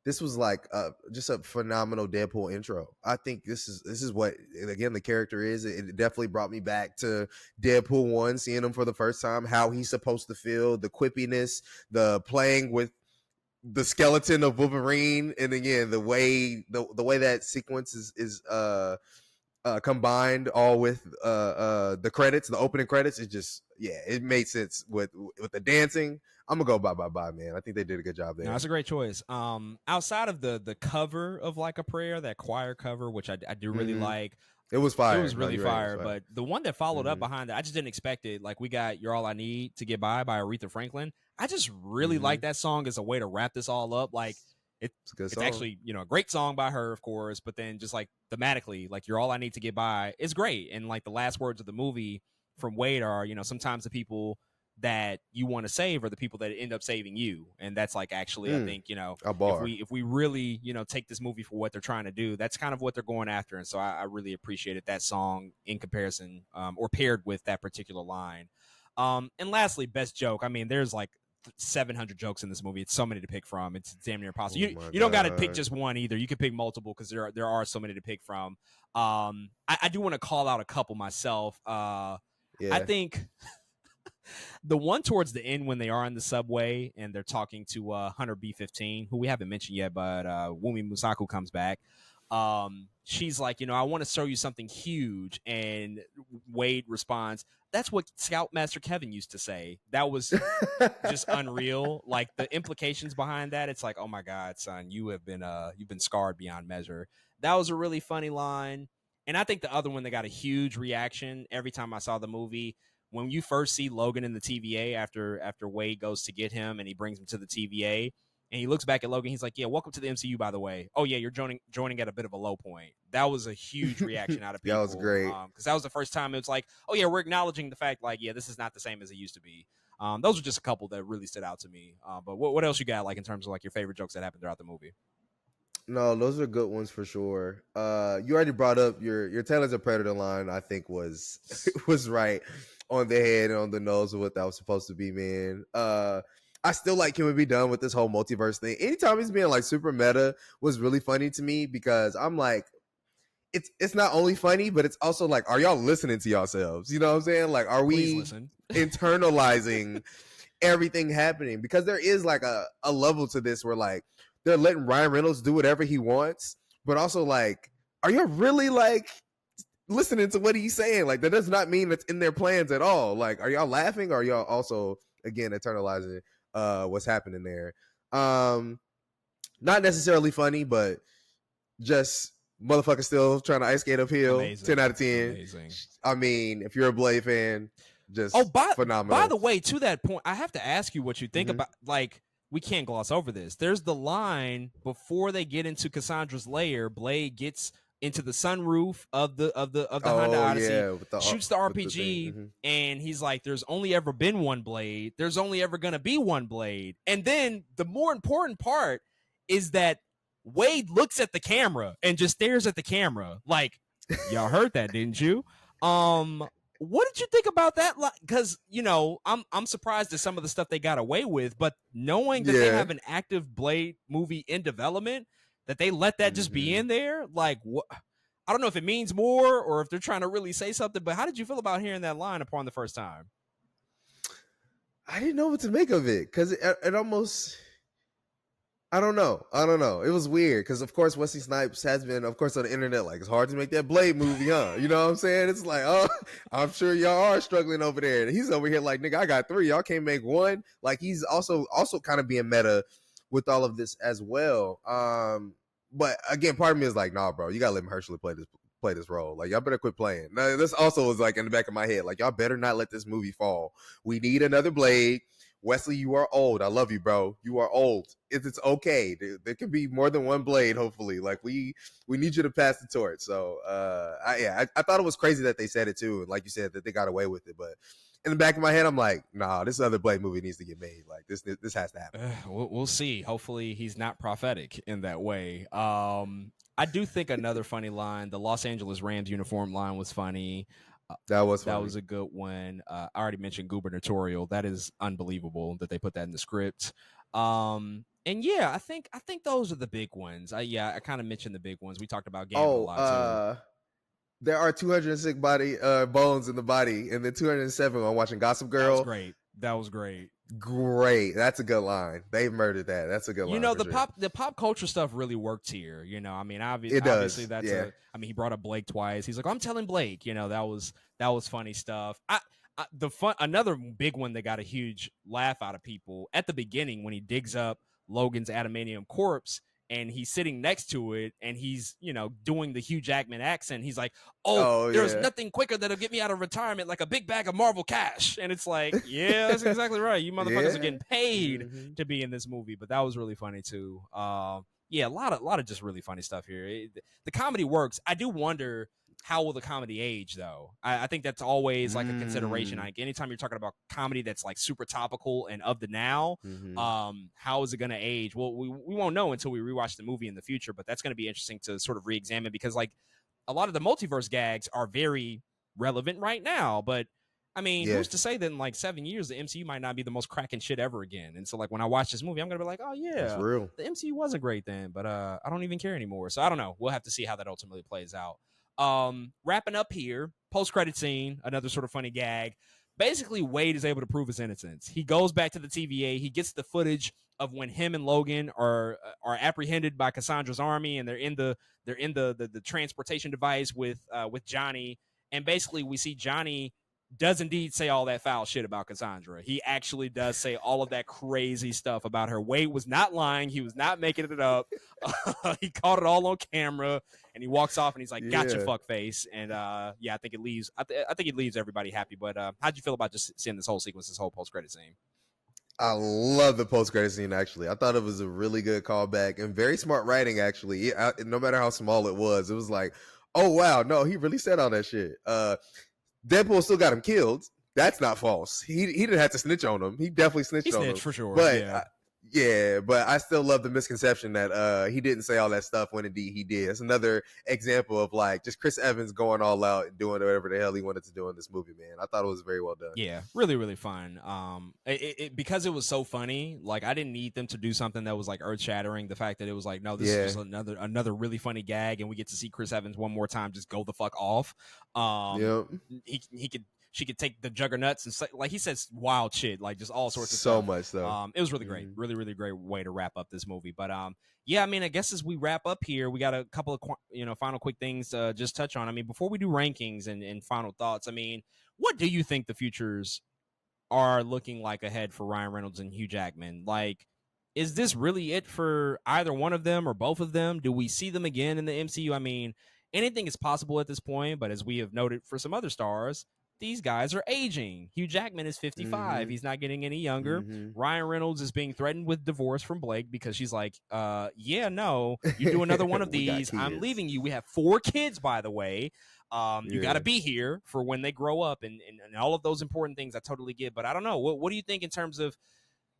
just a phenomenal Deadpool intro. I think this is what, again, the character is. It definitely brought me back to Deadpool 1, seeing him for the first time, how he's supposed to feel, the quippiness, the playing with the skeleton of Wolverine, and again the way that sequence is combined all with the credits, the opening credits. Is just, yeah, it made sense with the dancing. I'm gonna go bye bye bye, man. I think they did a good job No, there. that's a great choice. Outside of the cover of Like a Prayer, that choir cover, which I do really Hmm. like, It was it fire. was No, really you're right. It was fire. fire. But the one that followed up Hmm. behind that, I just didn't expect it. Like we got "You're All I Need to Get By" Aretha Franklin. I just really like Hmm. that song as a way to wrap this all up. Like it, It's a good it's song. actually a great song by her, of course. But then just like thematically, like "You're All I Need to Get By" is great. And like the last words of the movie from Wade are, sometimes the people that you want to save are the people that end up saving you. And that's like actually, I Mm, think, a if bar. we really take this movie for what they're trying to do, that's kind of what they're going after. And so I really appreciated that song in comparison, or paired with that particular line. And lastly, best joke. I mean, there's like 700 jokes in this movie. It's so many to pick from. It's damn near impossible. Oh You my you don't got to pick god. just one either. You can pick multiple because there are so many to pick from. I do want to call out a couple myself. I Yeah. think the one towards the end when they are in the subway and they're talking to Hunter B-15, who we haven't mentioned yet, but Wumi Musaku comes back. She's like, I want to show you something huge. And Wade responds, that's what Scoutmaster Kevin used to say. That was just unreal. Like the implications behind that, it's like, oh my God, son, you've been scarred beyond measure. That was a really funny line. And I think the other one that got a huge reaction every time I saw the movie, when you first see Logan in the TVA after Wade goes to get him and he brings him to the TVA, and he looks back at Logan, he's like, yeah, welcome to the MCU, by the way. Oh yeah, you're joining at a bit of a low point. That was a huge reaction out of people. That was great. Because that was the first time it was like, oh yeah, we're acknowledging the fact, like, yeah, this is not the same as it used to be. Those are just a couple that really stood out to me. But what else you got, like, in terms of like your favorite jokes that happened throughout the movie? No, those are good ones for sure. You already brought up your Taylor's a Predator line. I think was was right on the head and on the nose of what that was supposed to be, man. I still like Can We Be Done with this whole multiverse thing. Anytime he's being like super meta was really funny to me because I'm like, it's not only funny, but it's also like, are y'all listening to yourselves? You know what I'm saying? Like, are Please we listen. internalizing everything happening? Because there is like a level to this where like they're letting Ryan Reynolds do whatever he wants, but also like, are you really like listening to what he's saying? Like that does not mean it's in their plans at all. Like, are y'all laughing or are y'all also again internalizing what's happening there? Not necessarily funny, but just motherfucker still trying to ice skate uphill. Amazing. 10 out of 10. Amazing. I mean, if you're a Blade fan, just phenomenal. By the way, to that point, I have to ask you what you think about, like, we can't gloss over this. There's the line before they get into Cassandra's lair. Blade gets into the sunroof of the Honda Odyssey, shoots the RPG, and he's like, "There's only ever been one Blade. There's only ever gonna be one Blade." And then the more important part is that Wade looks at the camera and just stares at the camera, like, "Y'all heard that, didn't you?" What did you think about that? Because I'm surprised at some of the stuff they got away with, but knowing that they have an active Blade movie in development, that they let that just be in there, like, what? I don't know if it means more or if they're trying to really say something. But how did you feel about hearing that line upon the first time? I didn't know what to make of it because it almost. I don't know. It was weird because, of course, Wesley Snipes has been, of course, on the internet. Like, it's hard to make that Blade movie, huh? You know what I'm saying? It's like, oh, I'm sure y'all are struggling over there. And he's over here like, nigga, I got 3. Y'all can't make 1. Like, he's also kind of being meta with all of this as well. But again, part of me is like, nah, bro, you gotta let Mahershala play this role. Like, y'all better quit playing. Now, this also was like in the back of my head, like, y'all better not let this movie fall. We need another Blade. Wesley, you are old. I love you, bro. You are old. It's okay. There can be more than one Blade, hopefully. Like, we need you to pass the torch. So, I thought it was crazy that they said it, too. And like you said, that they got away with it. But in the back of my head, I'm like, nah, this other Blade movie needs to get made. Like, this has to happen. We'll see. Hopefully, he's not prophetic in that way. I do think another funny line, the Los Angeles Rams uniform line, was funny. That was a good one. I already mentioned gubernatorial. That is unbelievable that they put that in the script. And yeah, I think those are the big ones. I kind of mentioned the big ones. We talked about Gambit a lot too. There are 206 bones in the body, and then 207 on watching Gossip Girl. That was great. Great. That's a good line. They murdered that. That's a good line. The pop culture stuff really works here. I mean, obviously that's he brought up Blake twice. He's like, I'm telling Blake, that was funny stuff. Another big one that got a huge laugh out of people at the beginning when he digs up Logan's adamantium corpse and he's sitting next to it and he's, doing the Hugh Jackman accent. He's like, there's nothing quicker that'll get me out of retirement like a big bag of Marvel cash. And it's like, yeah, that's exactly right. You motherfuckers are getting paid to be in this movie. But that was really funny too. A lot of just really funny stuff here. The comedy works. I do wonder, how will the comedy age, though? I think that's always like a consideration. Like anytime you're talking about comedy that's like super topical and of the now, how is it going to age? Well, we won't know until we rewatch the movie in the future, but that's going to be interesting to sort of re-examine because like a lot of the multiverse gags are very relevant right now, but I mean, Yeah, who's to say that in like 7 years the MCU might not be the most cracking shit ever again? And so like when I watch this movie, I'm gonna be like, oh that's yeah, real. the MCU wasn't great then, but I don't even care anymore. So I don't know. We'll have to see how that ultimately plays out. Wrapping up here, post credit scene, another sort of funny gag. Basically, Wade is able to prove his innocence. He goes back to the TVA. He gets the footage of when him and Logan are apprehended by Cassandra's army, and they're in the transportation device with Johnny. And basically, we see Johnny does indeed say all that foul shit about Cassandra. He actually does say all of that crazy stuff about her. Wade was not lying. He was not making it up. He caught it all on camera, and he walks off, and he's like, "Gotcha, Yeah. fuck face." And yeah, I think it leaves. I think it leaves everybody happy. But how'd you feel about just seeing this whole sequence, this whole post credit scene? I love the post credit scene. Actually, I thought it was a really good callback and very smart writing. Actually, no matter how small it was like, oh wow, no, he really said all that shit. Deadpool still got him killed. That's not false. He didn't have to snitch on him. He definitely He snitched on snitched him. for sure. But Yeah. yeah, but I still love the misconception that he didn't say all that stuff when indeed he did. It's another example of like just Chris Evans going all out and doing whatever the hell he wanted to do in this movie, man. I thought it was very well done. Yeah, really, really fun. Because it was so funny. Like I didn't need them to do something that was like earth shattering. The fact that it was like, no, this is Yeah. just another really funny gag, and we get to see Chris Evans one more time just go the fuck off. Yep. He could she could take the juggernauts and say, like he says wild shit, like just all sorts of So stuff. much though. It was really great, really, really great way to wrap up this movie. But yeah, I mean, I guess as we wrap up here, we got a couple of final quick things to just touch on. I mean, before we do rankings and final thoughts, I mean, what do you think the futures are looking like ahead for Ryan Reynolds and Hugh Jackman? Like, is this really it for either one of them or both of them? Do we see them again in the MCU? I mean, anything is possible at this point, but as we have noted for some other stars, these guys are aging. Hugh Jackman is 55. Mm-hmm. He's not getting any younger. Mm-hmm. Ryan Reynolds is being threatened with divorce from Blake because she's like, yeah, no, you do another one of We got these, I'm kids. leaving you. We have 4 kids, by the way. You got to Yeah. be here for when they grow up and all of those important things I totally get. But I don't know. What do you think in terms of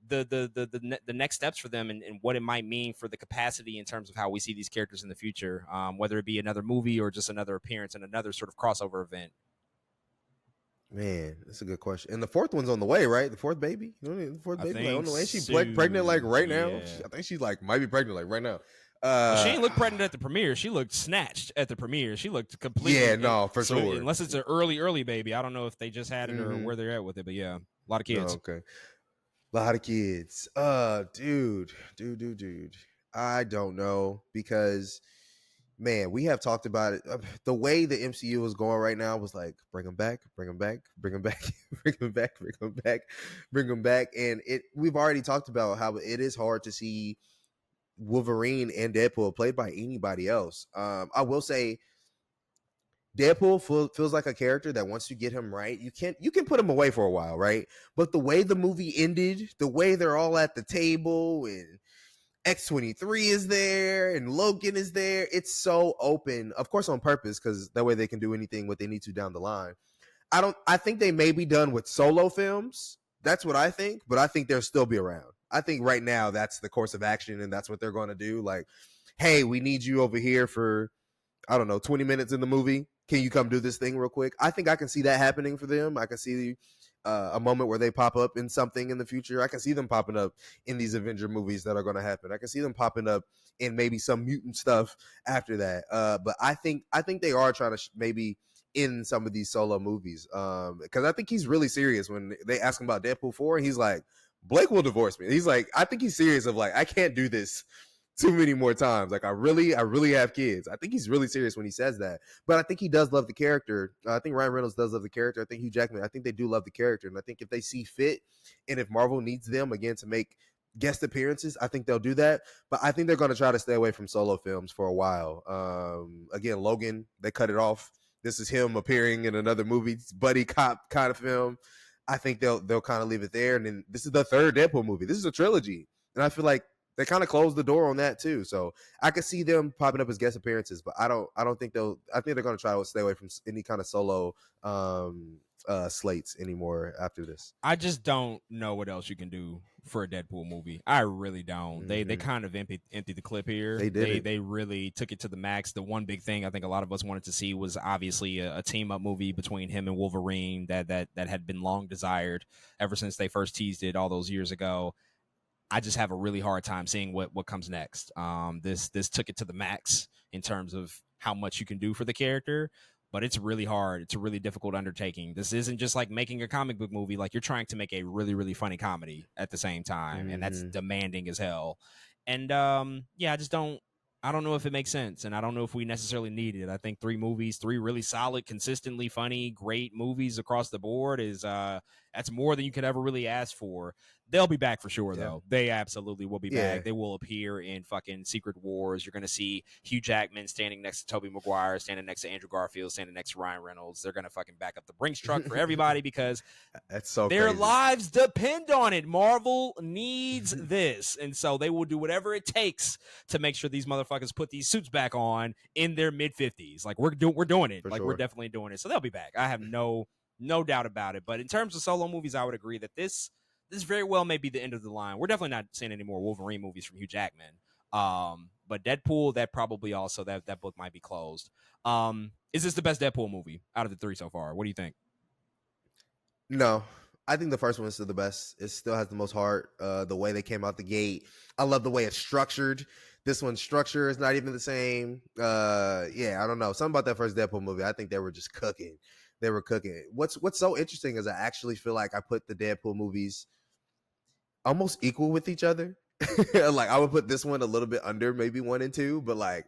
the next steps for them and what it might mean for the capacity in terms of how we see these characters in the future, whether it be another movie or just another appearance and another sort of crossover event? Man, that's a good question. And the fourth one's on the way, right? The fourth baby? You know, the fourth I baby like on think the way. Ain't she so. pregnant like right now? Yeah. I think she like might be pregnant like right now. Well, she ain't looked pregnant at the premiere. She looked snatched at the premiere. She looked completely. Yeah, no, for so sure. unless it's an early baby, I don't know if they just had it or Mm-hmm. where they're at with it. But yeah, a lot of No, kids. okay. A lot of kids. Dude. I don't know because man, we have talked about it. The way the MCU is going right now was like bring them back, bring them back, bring them back, bring them back, bring them back, bring them back, and we've already talked about how it is hard to see Wolverine and Deadpool played by anybody else. I will say Deadpool feels like a character that once you get him right, you can put him away for a while, right? But the way the movie ended, the way they're all at the table and X-23 is there and Logan is there, it's so open, of course on purpose, because that way they can do anything what they need to down the line. I think they may be done with solo films. That's what I think, but I think they'll still be around. I think right now that's the course of action and that's what they're going to do. Like, hey, we need you over here for, I don't know, 20 minutes in the movie. Can you come do this thing real quick? I think I can see that happening for them. I can see a moment where they pop up in something in the future. I can see them popping up in these Avenger movies that are going to happen. I can see them popping up in maybe some mutant stuff after that. But I think they are trying to maybe in some of these solo movies because I think he's really serious when they ask him about Deadpool 4. He's like, Blake will divorce me. He's like, I think he's serious of like, I can't do this too many more times. Like I really have kids. I think he's really serious when he says that. But I think he does love the character. I think Ryan Reynolds does love the character. I think Hugh Jackman, I think they do love the character. And I think if they see fit and if Marvel needs them again to make guest appearances, I think they'll do that. But I think they're going to try to stay away from solo films for a while. Again, Logan, they cut it off. This is him appearing in another movie, buddy cop kind of film. I think they'll kind of leave it there. And then this is the third Deadpool movie. This is a trilogy. And I feel like they kind of closed the door on that too. So I could see them popping up as guest appearances, but I don't think I think they're going to try to stay away from any kind of solo slates anymore after this. I just don't know what else you can do for a Deadpool movie. I really don't. They Mm-hmm. kind of emptied the clip here. They did They it. they really took it to the max. The one big thing I think a lot of us wanted to see was obviously a team up movie between him and Wolverine that had been long desired ever since they first teased it all those years ago. I just have a really hard time seeing what comes next. This took it to the max in terms of how much you can do for the character, but it's really hard. It's a really difficult undertaking. This isn't just like making a comic book movie. Like you're trying to make a really really funny comedy at the same time, and that's Mm-hmm. demanding as hell. And yeah, I just don't. I don't know if it makes sense, and I don't know if we necessarily need it. I think 3 movies, 3 really solid, consistently funny, great movies across the board is that's more than you could ever really ask for. They'll be back for sure, Yeah. though. They absolutely will be Yeah. back. They will appear in fucking Secret Wars. You're going to see Hugh Jackman standing next to Tobey Maguire, standing next to Andrew Garfield, standing next to Ryan Reynolds. They're going to fucking back up the Brinks truck for everybody because That's so their crazy. lives depend on it. Marvel needs this. And so they will do whatever it takes to make sure these motherfuckers put these suits back on in their mid-50s. Like we're doing it. For Like sure. we're definitely doing it. So they'll be back. I have no doubt about it. But in terms of solo movies, I would agree that this very well may be the end of the line. We're definitely not seeing any more Wolverine movies from Hugh Jackman. But Deadpool, that probably also that book might be closed. Is this the best Deadpool movie out of the 3 so far? What do you think? No, I think the first one is still the best. It still has the most heart. The way they came out the gate, I love the way it's structured. This one's structure is not even the same. Yeah, I don't know. Something about that first Deadpool movie. I think they were just cooking. They were cooking. What's so interesting is I actually feel like I put the Deadpool movies almost equal with each other. Like I would put this one a little bit under maybe 1 and 2, but like,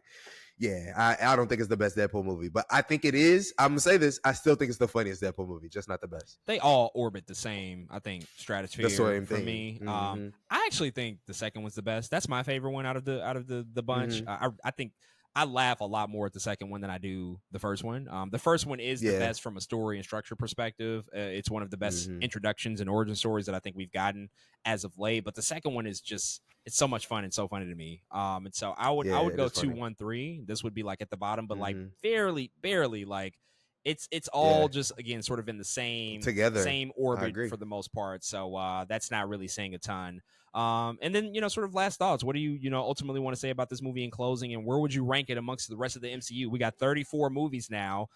yeah, I don't think it's the best Deadpool movie, but I think it is. I'm gonna say this: I still think it's the funniest Deadpool movie, just not the best. They all orbit the same, I think, stratosphere The same for thing. me. Mm-hmm. I actually think the second one's the best. That's my favorite one out of the bunch. Mm-hmm. I think I laugh a lot more at the second one than I do the first one. The first one is the Yeah. best from a story and structure perspective. It's one of the best Mm-hmm. introductions and origin stories that I think we've gotten as of late. But the second one is just it's so much fun and so funny to me. And so I would Yeah, go it is 2, funny. 1, 3. This would be like at the bottom, but like Mm-hmm. barely like it's all Yeah. just again sort of in the same Together. I orbit agree. for the most part. So that's not really saying a ton. And then sort of last thoughts. What do you ultimately want to say about this movie in closing, and where would you rank it amongst the rest of the MCU? We got 34 movies now.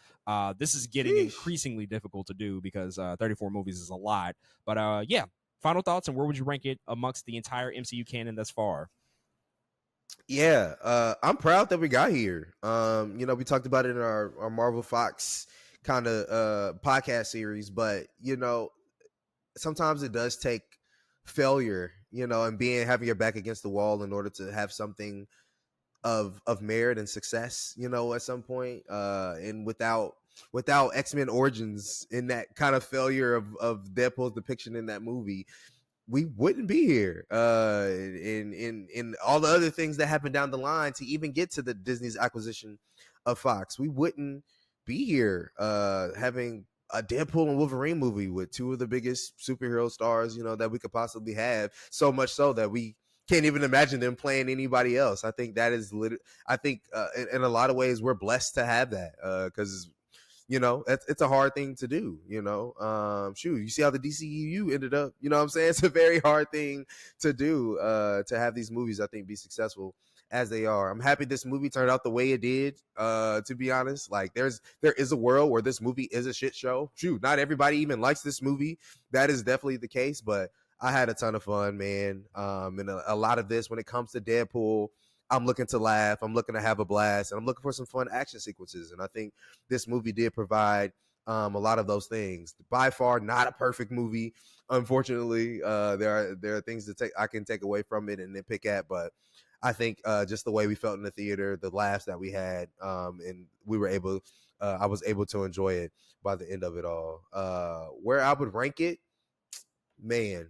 This is getting Sheesh. increasingly difficult to do because 34 movies is a lot. But yeah, final thoughts, and where would you rank it amongst the entire MCU canon thus far? Yeah, I'm proud that we got here. We talked about it in our Marvel Fox kind of podcast series, but sometimes it does take failure, and having your back against the wall in order to have something of merit and success, at some point. And without X-Men Origins in that kind of failure of Deadpool's depiction in that movie, we wouldn't be here. In all the other things that happened down the line to even get to the Disney's acquisition of Fox, we wouldn't be here having a Deadpool and Wolverine movie with 2 of the biggest superhero stars, that we could possibly have. So much so that we can't even imagine them playing anybody else. I think that is I think in a lot of ways we're blessed to have that because it's a hard thing to do. Shoot, you see how the DCEU ended up. You know what I'm saying? It's a very hard thing to do to have these movies, I think, be successful as they are. I'm happy this movie turned out the way it did. To be honest, like there is a world where this movie is a shit show. Shoot, not everybody even likes this movie. That is definitely the case, but I had a ton of fun, man. And a lot of this, when it comes to Deadpool, I'm looking to laugh. I'm looking to have a blast, and I'm looking for some fun action sequences. And I think this movie did provide a lot of those things. By far, not a perfect movie. Unfortunately, there are things that I can take away from it and then pick at, but I think just the way we felt in the theater, the laughs that we had, and we were able, I was able to enjoy it by the end of it all. Where I would rank it, man.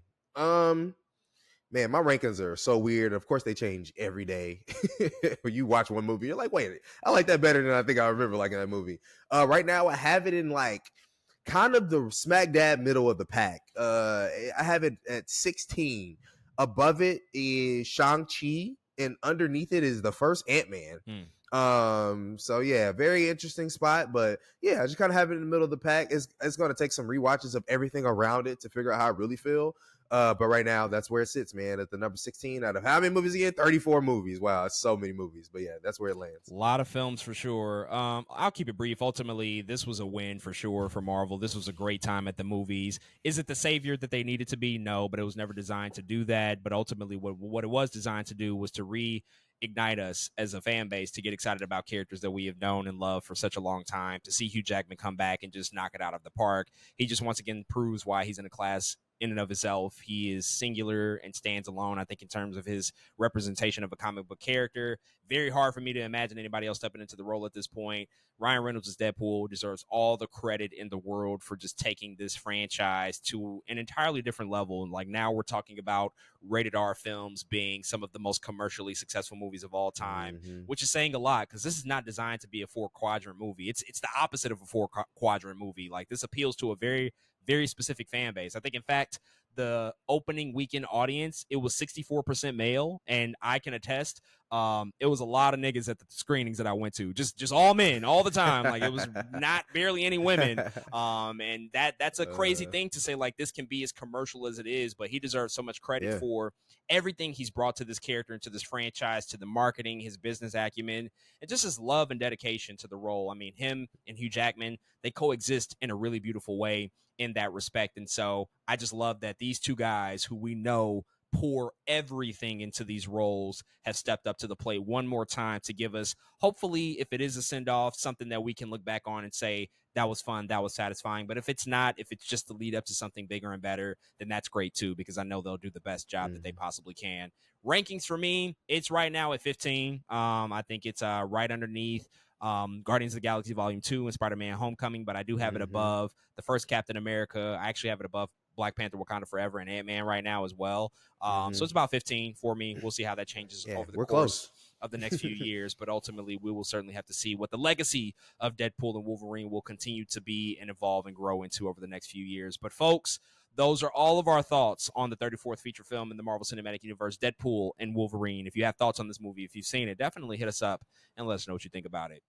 Man, my rankings are so weird. Of course, they change every day. When you watch one movie, you're like, wait, I like that better than I think I remember liking that movie. Right now, I have it in like kind of the smack dab middle of the pack. I have it at 16. Above it is Shang-Chi, and underneath it is the first Ant-Man. So yeah, very interesting spot, but yeah, I just kind of have it in the middle of the pack. It's going to take some rewatches of everything around it to figure out how I really feel. But right now, that's where it sits, man. At the number 16 out of how many movies again? 34 movies. Wow, it's so many movies. But yeah, that's where it lands. A lot of films for sure. I'll keep it brief. Ultimately, this was a win for sure for Marvel. This was a great time at the movies. Is it the savior that they needed to be? No, but it was never designed to do that. But ultimately, what it was designed to do was to reignite us as a fan base to get excited about characters that we have known and loved for such a long time. To see Hugh Jackman come back and just knock it out of the park, he just once again proves why he's in a class in and of himself. He is singular and stands alone, I think, in terms of his representation of a comic book character. Very hard for me to imagine anybody else stepping into the role at this point. Ryan Reynolds as Deadpool deserves all the credit in the world for just taking this franchise to an entirely different level. Like now we're talking about rated R films being some of the most commercially successful movies of all time, Mm-hmm. which is saying a lot because this is not designed to be a 4-quadrant movie. It's the opposite of a 4-quadrant movie. Like this appeals to a very specific fan base. I think, in fact, the opening weekend audience, it was 64% male, and I can attest, it was a lot of niggas at the screenings that I went to, just all men all the time. Like it was not barely any women. And that's a crazy thing to say. Like this can be as commercial as it is, but he deserves so much credit Yeah. for everything he's brought to this character and to this franchise, to the marketing, his business acumen, and just his love and dedication to the role. I mean, him and Hugh Jackman, they coexist in a really beautiful way in that respect. And so I just love that these two guys who we know pour everything into these roles have stepped up to the plate one more time to give us, hopefully, if it is a send-off, something that we can look back on and say, that was fun, that was satisfying. But if it's not, if it's just the lead up to something bigger and better, then that's great too, because I know they'll do the best job that they possibly can. Rankings for me, it's right now at 15. I think it's right underneath Guardians of the Galaxy Volume 2 and Spider-Man Homecoming, but I do have it above the first Captain America. I actually have it above Black Panther Wakanda Forever and Ant-Man right now as well. So it's about 15 for me. We'll see how that changes Yeah, over the we're course close. of the next few years, but ultimately we will certainly have to see what the legacy of Deadpool and Wolverine will continue to be and evolve and grow into over the next few years. But folks, those are all of our thoughts on the 34th feature film in the Marvel Cinematic Universe, Deadpool and Wolverine. If you have thoughts on this movie, if you've seen it, definitely hit us up and let us know what you think about it.